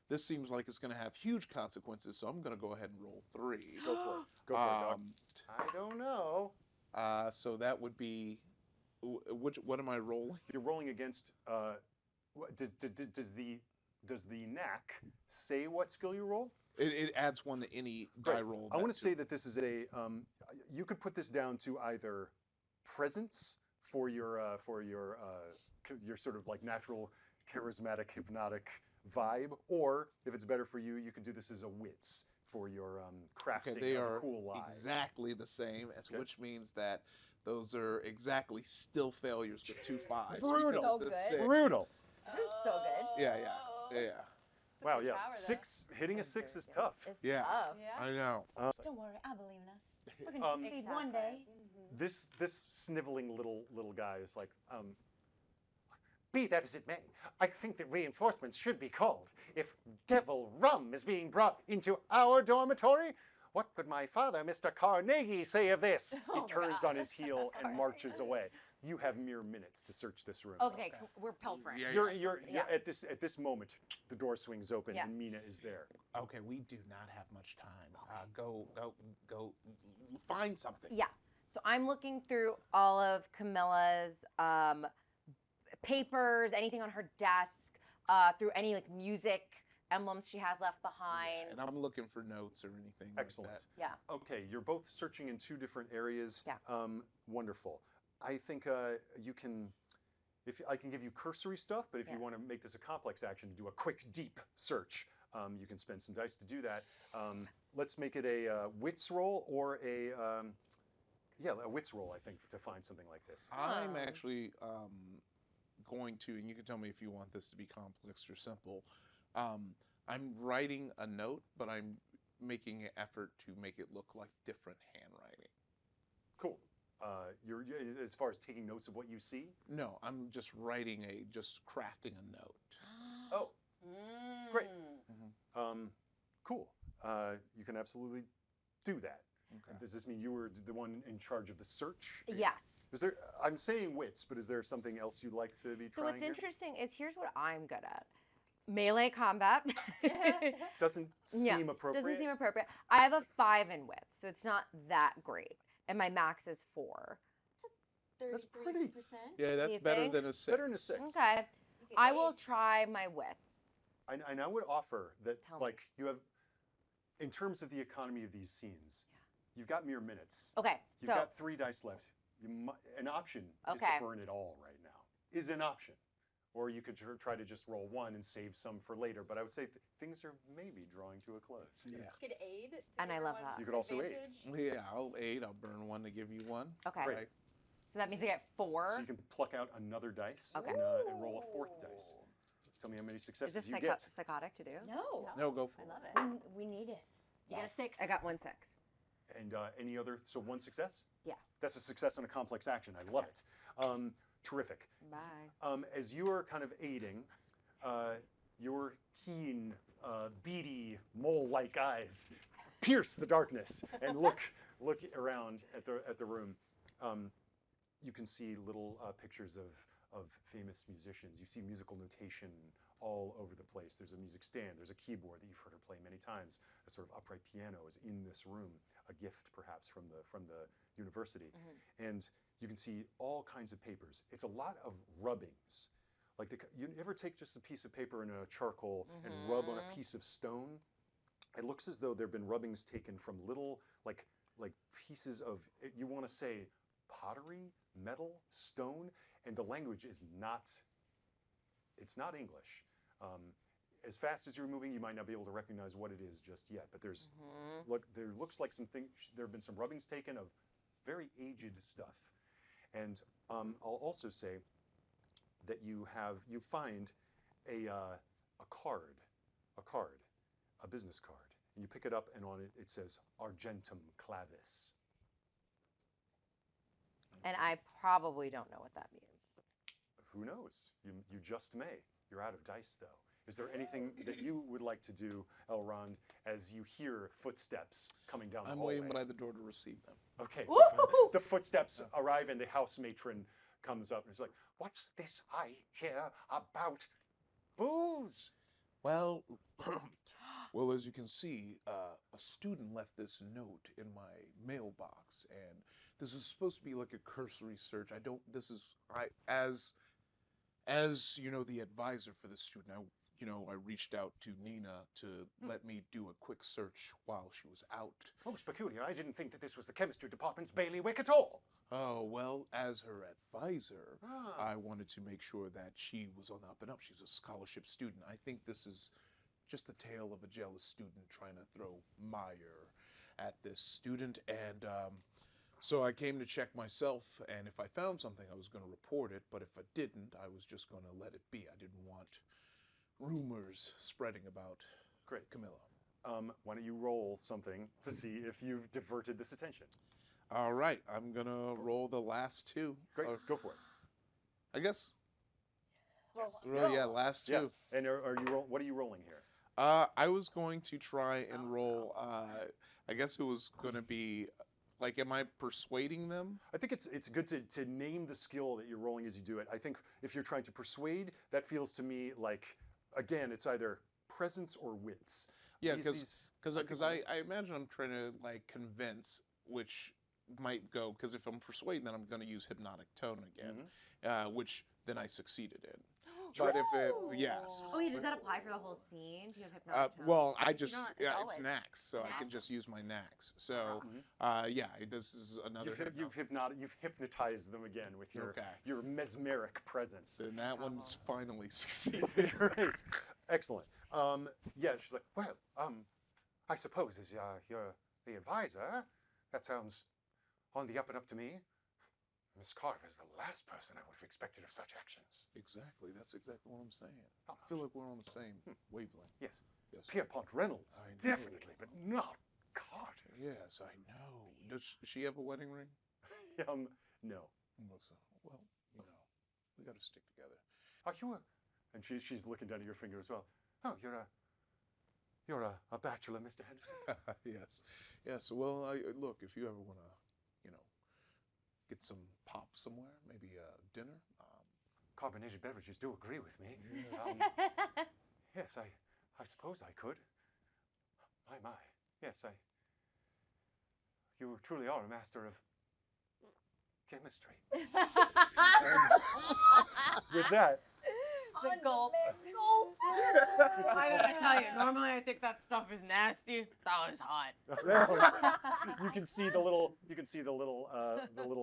this seems like it's going to have huge consequences, so I'm going to go ahead and roll 3. Go for it. Go for it, dog. I don't know. So that would be, what am I rolling? You're rolling against. Does the knack say what skill you roll? It adds 1 to any die roll. I want to say that this is a. You could put this down to either presence for your sort of like natural, charismatic, hypnotic vibe, or if it's better for you, you could do this as a wits for your crafting. Okay, they of a are cool lie. exactly the same, Okay. which means that those are exactly still failures with 2 5s. Brutal. So Because it's a good. 6. Brutal. This is so good. Yeah. Wow. Yeah. power, though. 6 hitting a 6 is tough. It's Yeah. tough. Yeah. I know. Don't worry, I believe in us. We're gonna succeed one day. This sniveling little guy is like, be that as it may, I think that reinforcements should be called. If devil rum is being brought into our dormitory, what would my father, Mr. Carnegie, say of this? He turns on his heel and marches away. You have mere minutes to search this room. Okay, we're pilfering. Yeah, You're at this moment, the door swings open Yeah. and Mina is there. Okay, we do not have much time. Go find something. Yeah. So I'm looking through all of Camilla's papers, anything on her desk, through any like music emblems she has left behind. And I'm looking for notes or anything Excellent. like that. Yeah. Okay, you're both searching in 2 different areas. Yeah. Wonderful. I think you can, if I can give you cursory stuff, but if you Yeah. want to make this a complex action, do a quick, deep search. You can spend some dice to do that. Let's make it a wits roll or a wits roll, I think, to find something like this. I'm actually going to, and you can tell me if you want this to be complex or simple. I'm writing a note, but I'm making an effort to make it look like different handwriting. Cool. You're as far as taking notes of what you see. No, I'm just just crafting a note. Oh, great. Mm. Cool. You can absolutely do that. Okay. Does this mean you were the one in charge of the search? Yes. Is there? I'm saying wits, but is there something else you'd like to be So trying what's here? interesting is here's what I'm good at. Melee combat. Doesn't seem appropriate. Doesn't seem appropriate. I have a 5 in wits, so it's not that great. And my max is 4. That's pretty. Yeah, that's You better think? than a 6. Better than a 6. Okay. I will try my wits. And I would offer that, Tell me. like, you have, in terms of the economy of these scenes, you've got mere minutes. Okay. You've got 3 dice left. An option is to Okay. burn it all right now. Is an option. Or you could try to just roll 1 and save some for later. But I would say things are maybe drawing to a close. Yeah. Could aid. to And I give love everyone that. You could also aid. advantage. Yeah, I'll aid. I'll burn 1 to give you 1. Okay. Great. Right. So that means I get 4. So you can pluck out another dice Okay. and roll a 4th dice. Tell me how many Is successes this you get. psychotic to do? No. No, go for I it. love it. We need it. You got a 6. I got 1 6. And any other, so 1 success? Yeah. That's a success on a complex action. I love it. Terrific. Bye. As you are kind of aiding, your keen, beady, mole-like eyes pierce the darkness and look around at the room. You can see little pictures of famous musicians. You see musical notation all over the place. There's a music stand, there's a keyboard that you've heard her play many times. A sort of upright piano is in this room, a gift perhaps from the university. And you can see all kinds of papers. It's a lot of rubbings. Like you ever take just a piece of paper and a charcoal and rub on a piece of stone? It looks as though there have been rubbings taken from little like pieces of, you want to say pottery, metal, stone, and the language is not, it's not English. As fast as you're moving, you might not be able to recognize what it is just yet, but there's, there looks like there have been some rubbings taken of very aged stuff. And I'll also say that you find a business card, and you pick it up, and on it it says Argentum Clavis. And I probably don't know what that means. Who knows? You just may. You're out of dice, though. Is there anything that you would like to do, Elron, as you hear footsteps coming down the hallway? I'm waiting by the door to receive them. Okay. The footsteps arrive, and the house matron comes up and is like, "What's this I hear about booze?" Well, well, as you can see, a student left this note in my mailbox, and this is supposed to be like a cursory search. As you know, the advisor for the student, I reached out to Nina to let me do a quick search while she was out. Most peculiar. I didn't think that this was the chemistry department's bailiwick at all. Oh, well, as her advisor, I wanted to make sure that she was on the up and up. She's a scholarship student. I think this is just the tale of a jealous student trying to throw mire at this student. And so I came to check myself, and if I found something, I was going to report it. But if I didn't, I was just going to let it be. I didn't want rumors spreading about Camila. Why don't you roll something to see if you've diverted this attention? All right, I'm going to roll the last two. Great, go for it. I guess. Yes. Yeah, last two. Yeah. And what are you rolling here? I was going to try and roll, I guess it was going to be, like, am I persuading them? I think it's good to name the skill that you're rolling as you do it. I think if you're trying to persuade, that feels to me like, again, it's either presence or wits. Yeah, because I imagine I'm trying to, like, convince, which might go, because if I'm persuading, then I'm going to use hypnotic tone again, which then I succeeded in. But if it, yes. Oh, wait, does that apply for the whole scene? Do you have hypnotic tone? Well, I just, It's it's always Nax, so I can just use my Nax. So, yeah, this is another. You've hypnotized them again with your mesmeric presence. And that one's finally succeeded. Right. Excellent. Yeah, she's like, well, I suppose as you're the advisor, that sounds on the up and up to me. Miss Carter is the last person I would have expected of such actions. Exactly. That's exactly what I'm saying. I feel like we're on the same wavelength. Yes. Yes. Pierpont Reynolds, I know. definitely, but not Carter. Yes, I know. Does she have a wedding ring? No. Well, we got to stick together. Are you and she's looking down at your finger as well. Oh, you're a bachelor, Mr. Henderson. Yes. Yes. Well, look, if you ever want to, get some pop somewhere, maybe dinner. Carbonated beverages do agree with me. Yes, I suppose I could. My. Yes, you truly are a master of chemistry. With that, The gulp. I gotta tell you, normally I think that stuff is nasty. That was hot. you can see the little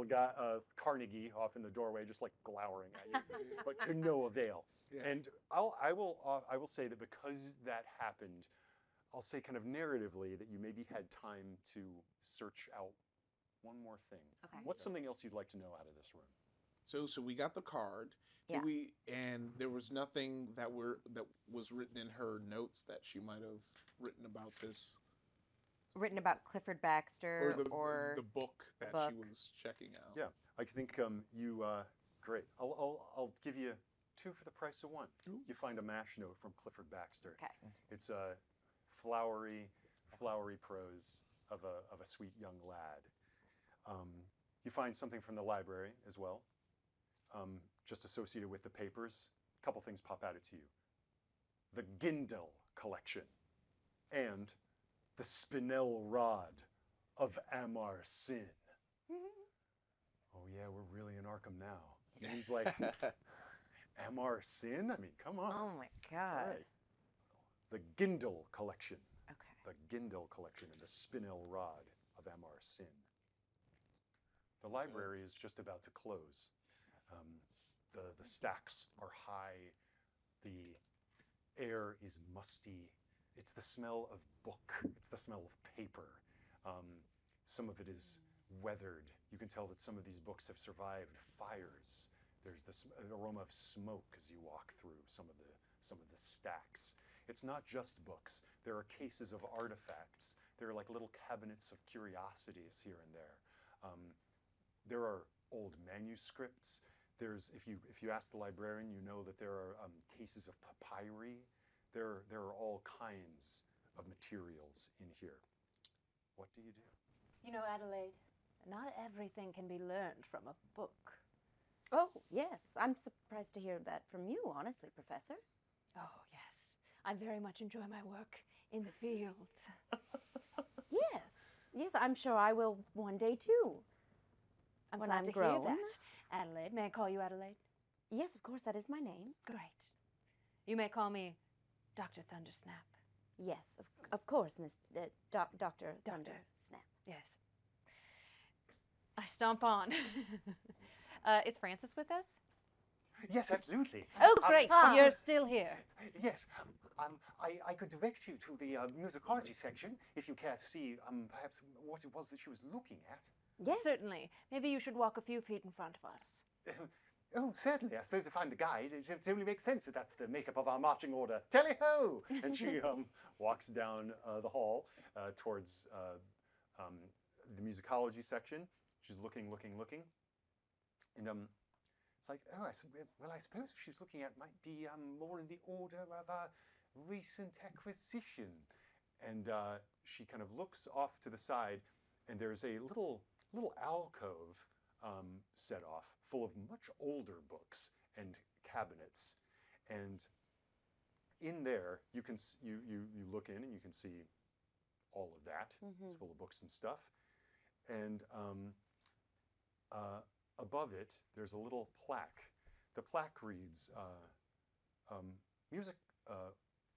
guy Carnegie off in the doorway, just like glowering at you, but to no avail. Yeah. And I will say that because that happened, I'll say kind of narratively that you maybe had time to search out one more thing. Okay. What's something else you'd like to know out of this room? So we got the card. Yeah. And there was nothing that was written in her notes that she might have written about this. Written about Clifford Baxter or the book that she was checking out. Yeah, I think great. I'll give you 2 for the price of 1. Ooh. You find a MASH note from Clifford Baxter. Okay. It's a flowery prose of a sweet young lad. You find something from the library as well. Just associated with the papers, a couple things pop out to you. the Gindel collection, and the Spinel Rod of Amar Sin. Oh yeah, we're really in Arkham now. He's like, Amar Sin? I mean, come on. Oh my All god. right. The Gindel collection. Okay. The Gindel collection and the Spinel Rod of Amar Sin. The library is just about to close. The stacks are high. The air is musty. It's the smell of book. It's the smell of paper. Some of it is weathered. You can tell that some of these books have survived fires. There's this aroma of smoke as you walk through some of the stacks. It's not just books. There are cases of artifacts. There are like little cabinets of curiosities here and there. There are old manuscripts. If you ask the librarian, you know that there are cases of papyri. There are all kinds of materials in here. What do you do? You know, Adelaide, not everything can be learned from a book. Oh, yes. I'm surprised to hear that from you, honestly, Professor. Oh, yes. I very much enjoy my work in the field. Yes. Yes, I'm sure I will one day too. I'm When glad I'm to grown. hear that. Adelaide, may I call you Adelaide? Yes, of course, that is my name. Great. You may call me Dr. Thundersnap. Yes, of course, Miss Dr. Thundersnap. Yes. I stomp on. Is Francis with us? Yes, absolutely. Oh, great. You're still here. Yes. I could direct you to the musicology section if you care to see perhaps what it was that she was looking at. Yes. Certainly. Maybe you should walk a few feet in front of us. Oh, certainly. I suppose if I'm the guide, it only makes sense that that's the makeup of our marching order. Tally-ho! And she walks down the hall towards the musicology section. She's looking. And it's like, oh, I suppose if she's looking at it might be more in the order of a recent acquisition. And she kind of looks off to the side, and there's a little alcove set off full of much older books and cabinets. And in there, you look in and you can see all of that. It's full of books and stuff. And above it, there's a little plaque. The plaque reads,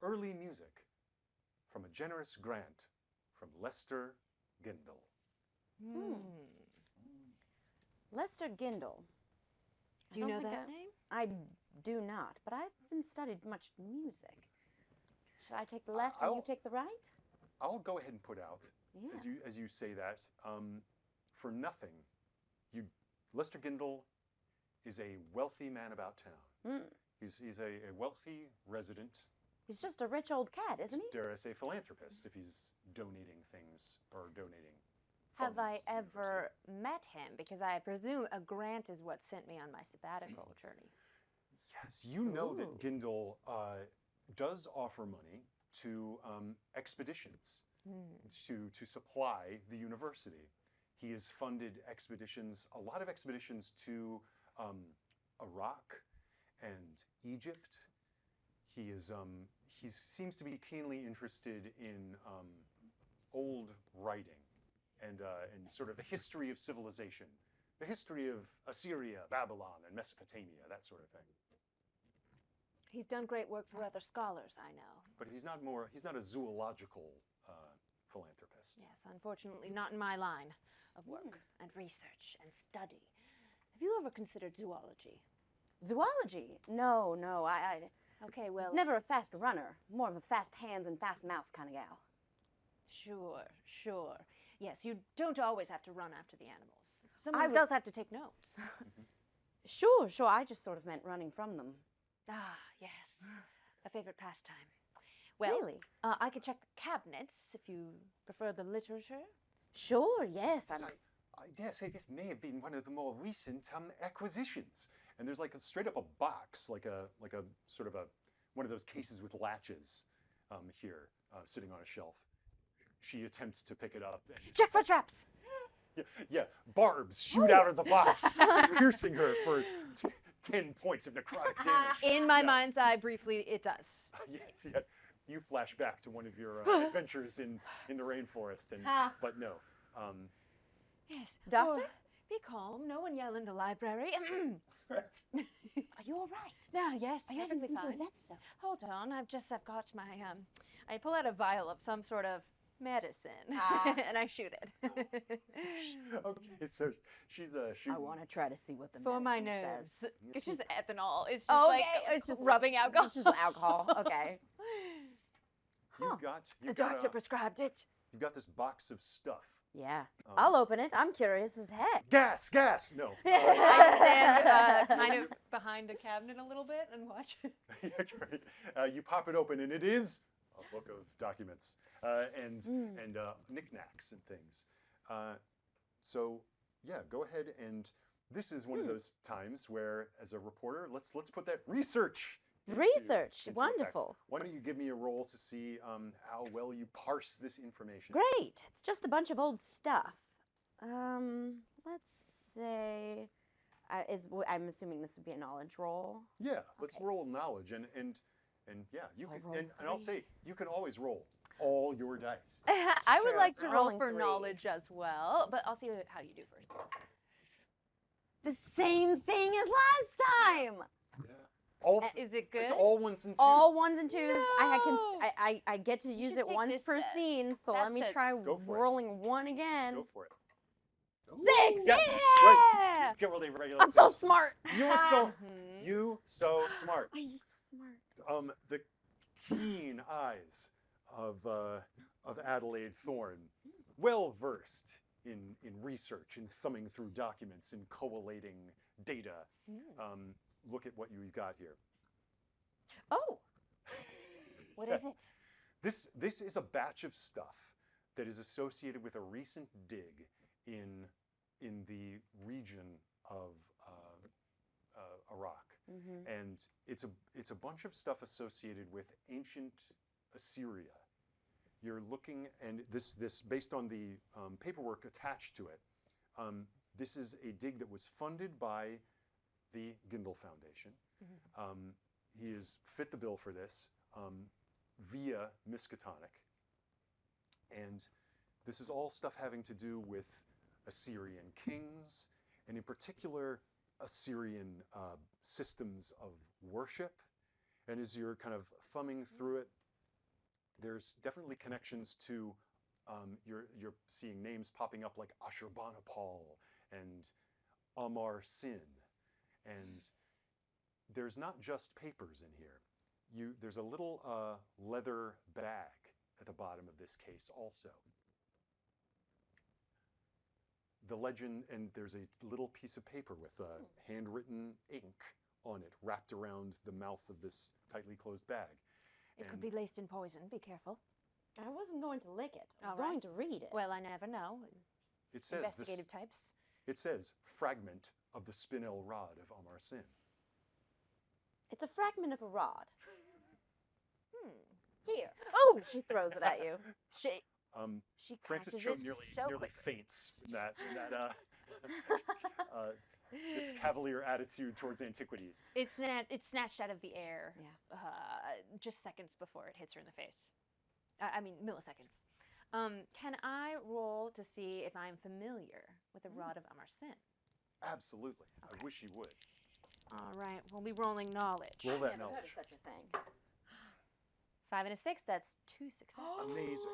early music from a generous grant from Lester Gindel. Lester Gindel. Do you I know don't think that name? I do not, but I haven't studied much music. Should I take the left and you take the right? I'll go ahead and put out, Yes. as you say that, for nothing, Lester Gindel is a wealthy man about town. He's a wealthy resident. He's just a rich old cat, isn't he? Dare I say philanthropist if he's donating things or donating Have I funds to the ever met him? Because I presume a grant is what sent me on my sabbatical journey. Yes, you know that Gindel does offer money to expeditions to supply the university. He has funded expeditions, a lot of expeditions to Iraq and Egypt. He seems to be keenly interested in old writing and sort of the history of civilization, the history of Assyria, Babylon, and Mesopotamia, that sort of thing. He's done great work for other scholars, I know. But he's not a zoological philanthropist. Yes, unfortunately, not in my line of work and research and study. Have you ever considered zoology? Zoology? No. I Okay, well, was never a fast runner. More of a fast hands and fast mouth kind of gal. Sure. Yes, you don't always have to run after the animals. I Someone was- does have to take notes. Sure. I just sort of meant running from them. Ah, yes. A favorite pastime. Well, Really? I could check the cabinets if you prefer the literature. Sure, yes. Yes, I dare say this may have been one of the more recent acquisitions. And there's like straight up a box, like a sort of one of those cases with latches here, sitting on a shelf. She attempts to pick it up. And Check for traps! yeah, barbs shoot out of the box, piercing her for 10 points of necrotic damage. In my Yeah. mind's eye, briefly, it does. Yes, yes. You flash back to one of your adventures in the rainforest, and but no. Yes. Doctor? Oh, be calm. No one yell in the library. Are you all right? No, yes, Are you having perfectly some sort of fine. episode? Hold on, I've got my I pull out a vial of some sort of medicine and I shoot it. Okay, so she's shooting. I want to try to see what the For my medicine nose. says. It's just ethanol. It's just Oh, like okay, it's just rubbing alcohol. It's just alcohol. Okay. You've got The doctor prescribed it. you've got this box of stuff. Yeah. I'll open it. I'm curious as heck. Gas, gas. No. I stand kind of behind a cabinet a little bit and watch. Yeah, great. You pop it open, and it is a book of documents and knickknacks and things. So yeah, go ahead, and this is one of those times where, as a reporter, let's put that research. Research. into Wonderful. effect. Why don't you give me a roll to see how well you parse this information? Great. It's just a bunch of old stuff. Let's say, I'm assuming this would be a knowledge roll. Yeah, let's Okay. roll knowledge, and yeah, you I'll can, roll and I'll 3. say you can always roll all your dice. I would Sure, like to I'm roll rolling for 3. knowledge as well, but I'll see how you do first. The same thing as last time. All Is it good? It's all ones and twos. All 1s and 2s. No. I get to use should it take once this per set. scene, so That let me set's- try Go for it. rolling 1 again. Go for it. 6! Yes, Yeah. great. Get rolled a regular. I'm so smart. You so smart. Are you so smart? The keen eyes of Adelaide Thorne, well versed in research, in thumbing through documents, in collating data. Look at what you've got here. Oh. What is Yes. it? This is a batch of stuff that is associated with a recent dig in the region of Iraq, and it's a bunch of stuff associated with ancient Assyria. You're looking, and this based on the paperwork attached to it. This is a dig that was funded by the Gindel Foundation. He has fit the bill for this via Miskatonic. And this is all stuff having to do with Assyrian kings, and in particular, Assyrian systems of worship. And as you're kind of thumbing through it, there's definitely connections to, you're seeing names popping up like Ashurbanipal and Amar Sin. And there's not just papers in here. There's a little leather bag at the bottom of this case also. The legend, and there's a little piece of paper with handwritten ink on it wrapped around the mouth of this tightly closed bag. It could be laced in poison. Be careful. I wasn't going to lick it. I was All right. going to read it. Well, I never know. It says Investigative types. It says fragment of the spinel rod of Amar Sin. It's a fragment of a rod. Here. Oh, she throws it at you. She Francis catches Cho it nearly so quickly. faints in that this cavalier attitude towards antiquities. It's snatched out of the air. Yeah. Just seconds before it hits her in the face. I mean milliseconds. Can I roll to see if I'm familiar with the rod of Amar Sin? Absolutely. I wish you would. All right. We'll be rolling knowledge. Roll that Never heard knowledge. of such a thing. 5 and a 6. That's 2 successes. Amazing.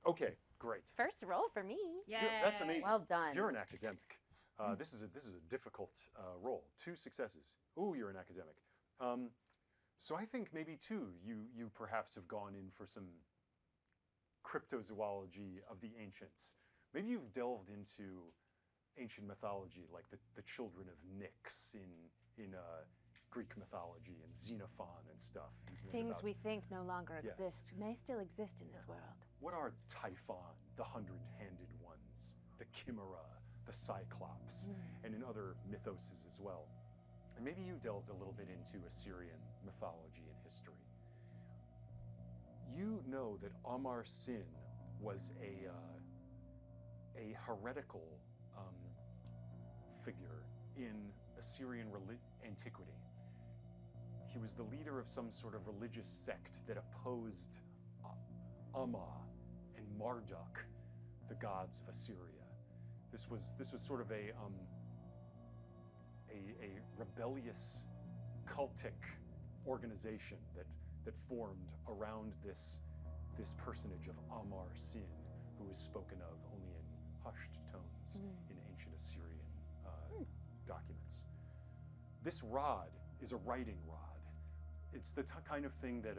Okay, great. First roll for me. That's amazing. Well done. You're an academic. This is a difficult role. 2 successes. Ooh, you're an academic. So I think maybe too you perhaps have gone in for some cryptozoology of the ancients. Maybe you've delved into ancient mythology, like the children of Nyx in Greek mythology and Xenophon and stuff. You've learned Things about- we think no longer Yes. exist may still exist in this world. What are Typhon, the hundred-handed ones, the Chimera, the Cyclops, and in other mythoses as well? And maybe you delved a little bit into Assyrian mythology and history. You know that Amar Sin was a heretical figure in Assyrian antiquity. He was the leader of some sort of religious sect that opposed Amma and Marduk, the gods of Assyria. This was sort of a rebellious, cultic organization that formed around this personage of Amar Sin, who is spoken of only in hushed tones in ancient Assyrian documents. This rod is a writing rod. It's the kind of thing that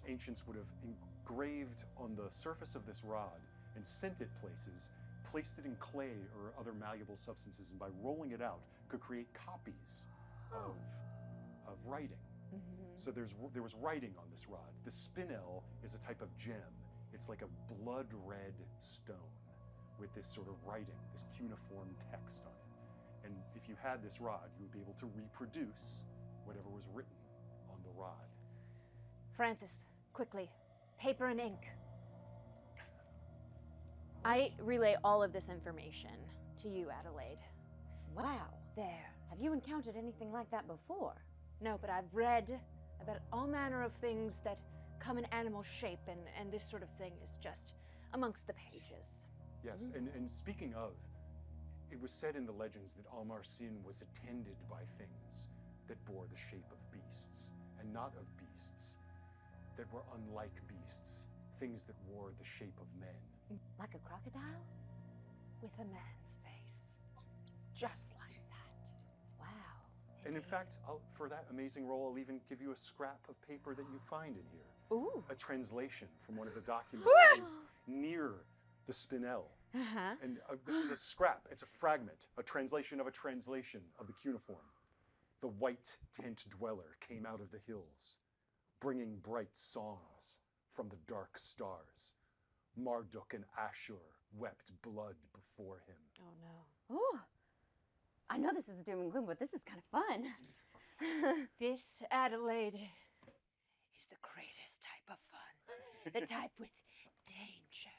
ancients would have engraved on the surface of this rod and sent it places, placed it in clay or other malleable substances, and by rolling it out could create copies of writing. So there was writing on this rod. The spinel is a type of gem. It's like a blood red stone with this sort of writing, this cuneiform text on it. And if you had this rod, you would be able to reproduce whatever was written on the rod. Francis, quickly, paper and ink. I Relay all of this information to you, Adelaide. wow. There. Have you encountered anything like that before? No, but I've read about all manner of things that come in animal shape, and this sort of thing is just amongst the pages. Yes, and speaking of, it was said in the legends that Amar Sin was attended by things that bore the shape of beasts, and not of beasts, that were unlike beasts, things that wore the shape of men. Like a crocodile? With a man's face. Just like that. Wow. And in fact, for that amazing role, I'll even give you a scrap of paper that you find in here. Ooh. A translation from one of the documents that is near the spinel. Uh-huh. And this is a scrap, it's a fragment, a translation of the cuneiform. The white tent dweller came out of the hills, bringing bright songs from the dark stars. Marduk and Ashur wept blood before him. Oh no. Ooh. I know this is doom and gloom, but this is kind of fun. This, Adelaide, is the greatest type of fun. The type with danger.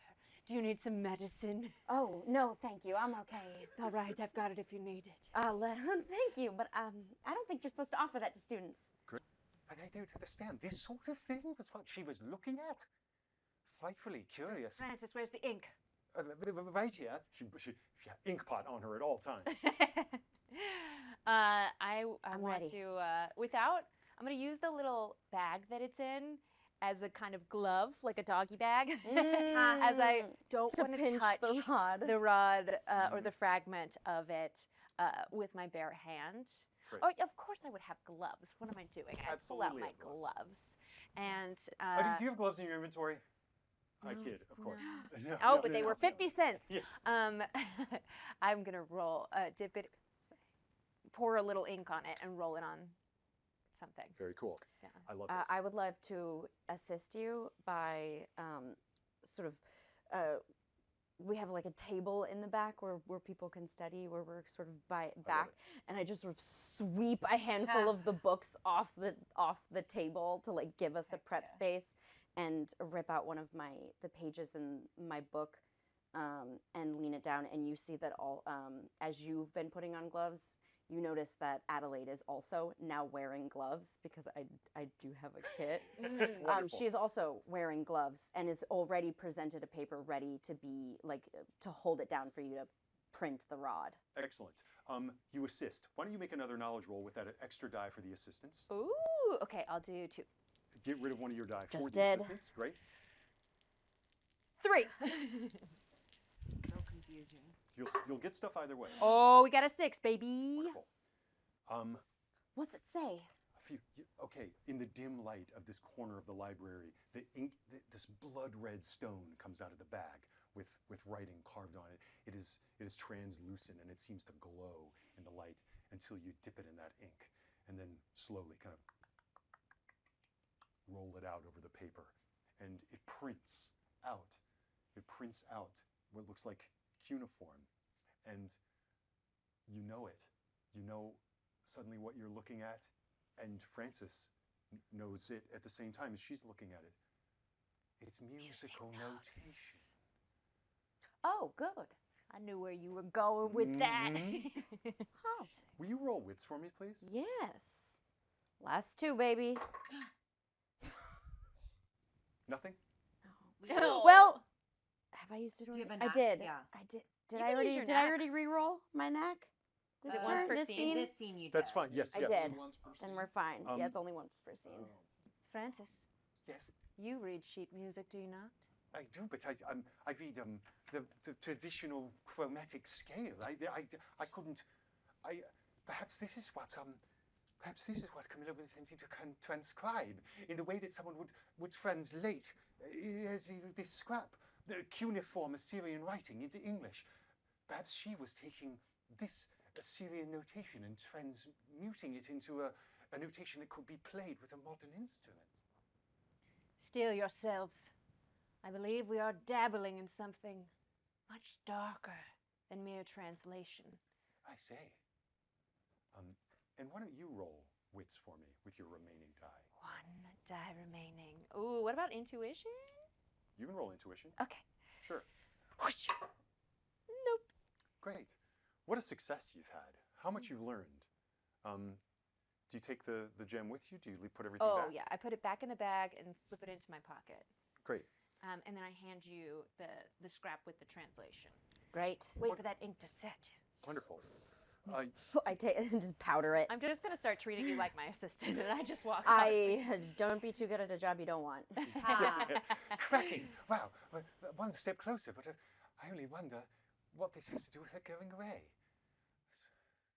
Do you need some medicine? Oh, no, thank you. I'm okay. All right, I've got it if you need it. Thank you, but I don't think you're supposed to offer that to students. But I don't understand. This sort of thing was what she was looking at. Frightfully curious. Francis, where's the ink? Right here. She had ink pot on her at all times. I want ready. to, I'm going to use the little bag that it's in as a kind of glove, like a doggy bag, as I don't To want to pinch touch the rod. or the fragment of it with my bare hand. Great. Oh, of course I would have gloves. What am I doing? I pull out Absolutely my have gloves. gloves. And, Do you have gloves in your inventory? I kid, of course. No, oh, no, but no, they no, were no. 50 cents. Yeah. I'm going to roll, dip it, pour a little ink on it and roll it on something. Very cool. Yeah. I love this. I would love to assist you by sort of, we have like a table in the back where people can study, where we're sort of back, and I just sort of sweep a handful of the books off the table to like give us a prep space, and rip out one of the pages in my book, and lean it down, and you see that all as you've been putting on gloves, you notice that Adelaide is also now wearing gloves because I do have a kit. Wonderful. She is also wearing gloves and is already presented a paper ready to be like to hold it down for you to print the rod. Excellent. You assist. Why don't you make another knowledge roll with that extra die for the assistance? Ooh, okay, I'll do 2. Get rid of one of your die for Just the did. assistance. Great. 3. So confusing. You'll get stuff either way. Oh, we got a 6, baby. Wonderful. What's it say? Okay, in the dim light of this corner of the library, this blood red stone comes out of the bag with writing carved on it. It is translucent and it seems to glow in the light until you dip it in that ink and then slowly kind of roll it out over the paper, and it prints out. It prints out what looks like cuneiform, and you know it. You know suddenly what you're looking at, and Frances knows it at the same time as she's looking at it. It's musical notation. Oh, good. I knew where you were going with that. Oh, Will you roll wits for me, please? yes. Last two, baby. Nothing? Well, have I used it you already? have a I knack? did. Yeah. I did. Did You I can use already? your Did I knack. already re-roll my knack? This Once turn, per this scene. scene. This scene you That's did. fine. Yes, I yes. did. Once per Then scene. we're fine. Um, Yeah, it's only once per scene. Francis, Yes, you read sheet music, do you not? I do, but I read the traditional chromatic scale. I couldn't. Perhaps this is what Camila was attempting to transcribe in the way that someone would translate this scrap, the cuneiform Assyrian writing into English. Perhaps she was taking this Assyrian notation and transmuting it into a notation that could be played with a modern instrument. Steel yourselves. I believe we are dabbling in something much darker than mere translation. I say. And why don't you roll wits for me with your remaining die? 1 die remaining. Ooh, what about intuition? You can roll intuition. Okay. Sure. Whoosh. Nope. Great. What a success you've had. How much you've learned. Do you take the gem with you? Do you put everything Oh, back? yeah. I put it back in the bag and slip it into my pocket. Great. And then I hand you the scrap with the translation. Great. Wait for that ink to set. Wonderful. I take and just powder it. I'm just going to start treating you like my assistant, and I just walk out. Don't be too good at a job you don't want. Cracking. Wow. One step closer, but I only wonder what this has to do with her going away.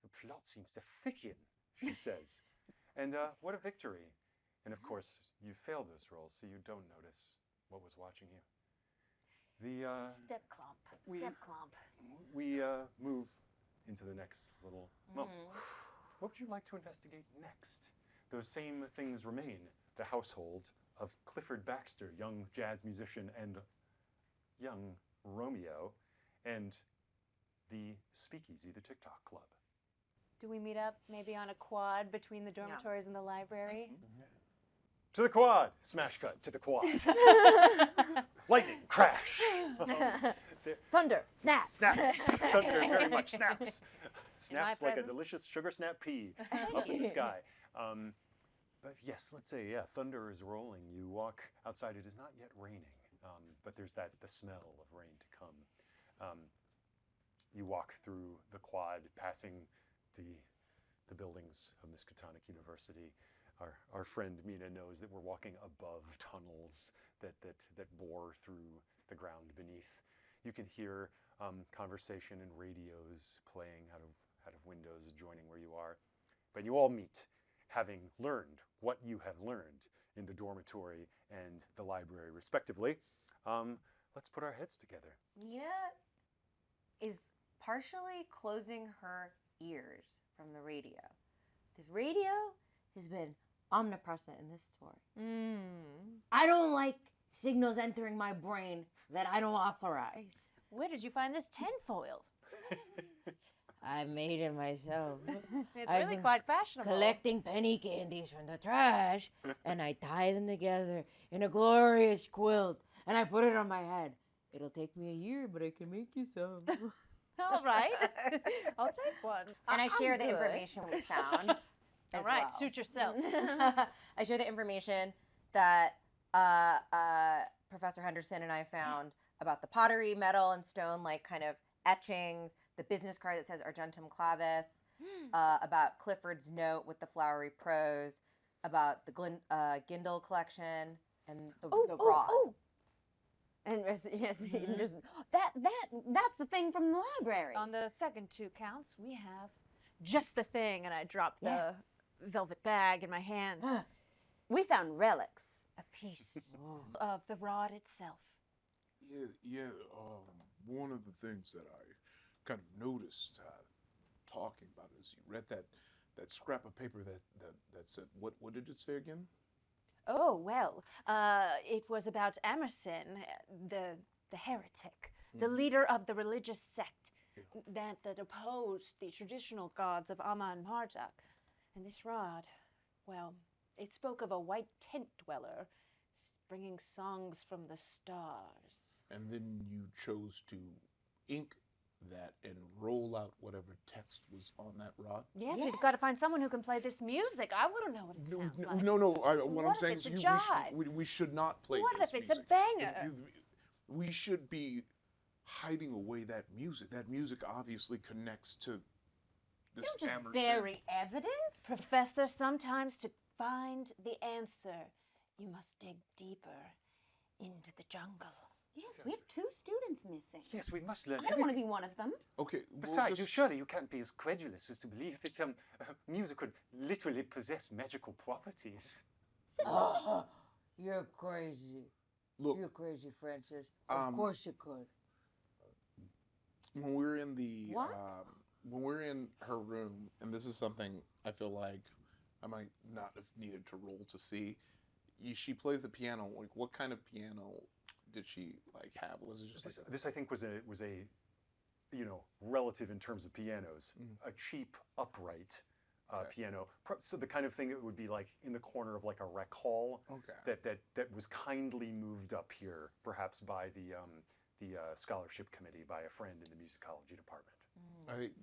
The plot seems to thicken, she says. And what a victory. And of course, you failed this roll, so you don't notice what was watching you. Step clump. we- Step clump. We move into the next little moment. What would you like to investigate next? Those same things remain. The household of Clifford Baxter, young jazz musician and young Romeo, and the speakeasy, the TikTok club. Do we meet up maybe on a quad between the dormitories and the library? To the quad! Smash cut to the quad. Lightning, crash. Thunder, snaps. Snaps. Thunder very much snaps. Snaps like a presence? delicious sugar snap pea up in the sky. But yes, let's say, yeah, thunder is rolling. You walk outside. It is not yet raining, but there's the smell of rain to come. You walk through the quad, passing the buildings of Miskatonic University. Our friend Mina knows that we're walking above tunnels that bore through the ground beneath. You can hear conversation and radios playing out of windows adjoining where you are. But you all meet, having learned what you have learned in the dormitory and the library, respectively. Let's put our heads together. Mina is partially closing her ears from the radio. This radio has been omnipresent in this story. I don't like signals entering my brain that I don't authorize. Where did you find this tinfoil? I made it myself. It's I've really been quite fashionable. Collecting penny candies from the trash, and I tie them together in a glorious quilt, and I put it on my head. It'll take me a year, but I can make you some. All right. I'll take one. And I share I'm the good. information we found. All as right, well. suit yourself. I share the information that Professor Henderson and I found about the pottery, metal, and stone, like kind of etchings, the business card that says Argentum Clavis, about Clifford's note with the flowery prose, about the Gindel collection, and the rod. And yes, just that's the thing from the library. On the second 2 counts, we have just the thing, and I dropped the velvet bag in my hand. We found relics. A piece of the rod itself. Yeah. One of the things that I kind of noticed talking about is you read that scrap of paper that said what did it say again? Oh, well, it was about Emerson, the heretic, the leader of the religious sect that opposed the traditional gods of Amma and Marduk. And this rod, well, it spoke of a white tent dweller bringing songs from the stars. And then you chose to ink that and roll out whatever text was on that rod? Yes, we've got to find someone who can play this music. I want to know what it sounds like. What I'm if saying it's is a we jive? should not play What this if it's a music. banger? We should be hiding away that music. That music obviously connects to this You just Amherst. bury evidence? Professor, sometimes to find the answer, you must dig deeper into the jungle. Yes, we have 2 students missing. Yes, we must learn I don't want to be one of them. Okay. Besides, surely you can't be as credulous as to believe that music could literally possess magical properties. You're crazy. Look, You're crazy, Francis. Of course you could. when we're in the What? when we're in her room, and this is something I feel like I might not have needed to roll to see. She plays the piano. Like, what kind of piano did she like have? Was it just like This I think was a relative in terms of pianos, a cheap upright piano. So the kind of thing that would be like in the corner of like a rec hall. Okay. That was kindly moved up here, perhaps by the scholarship committee, by a friend in the musicology department.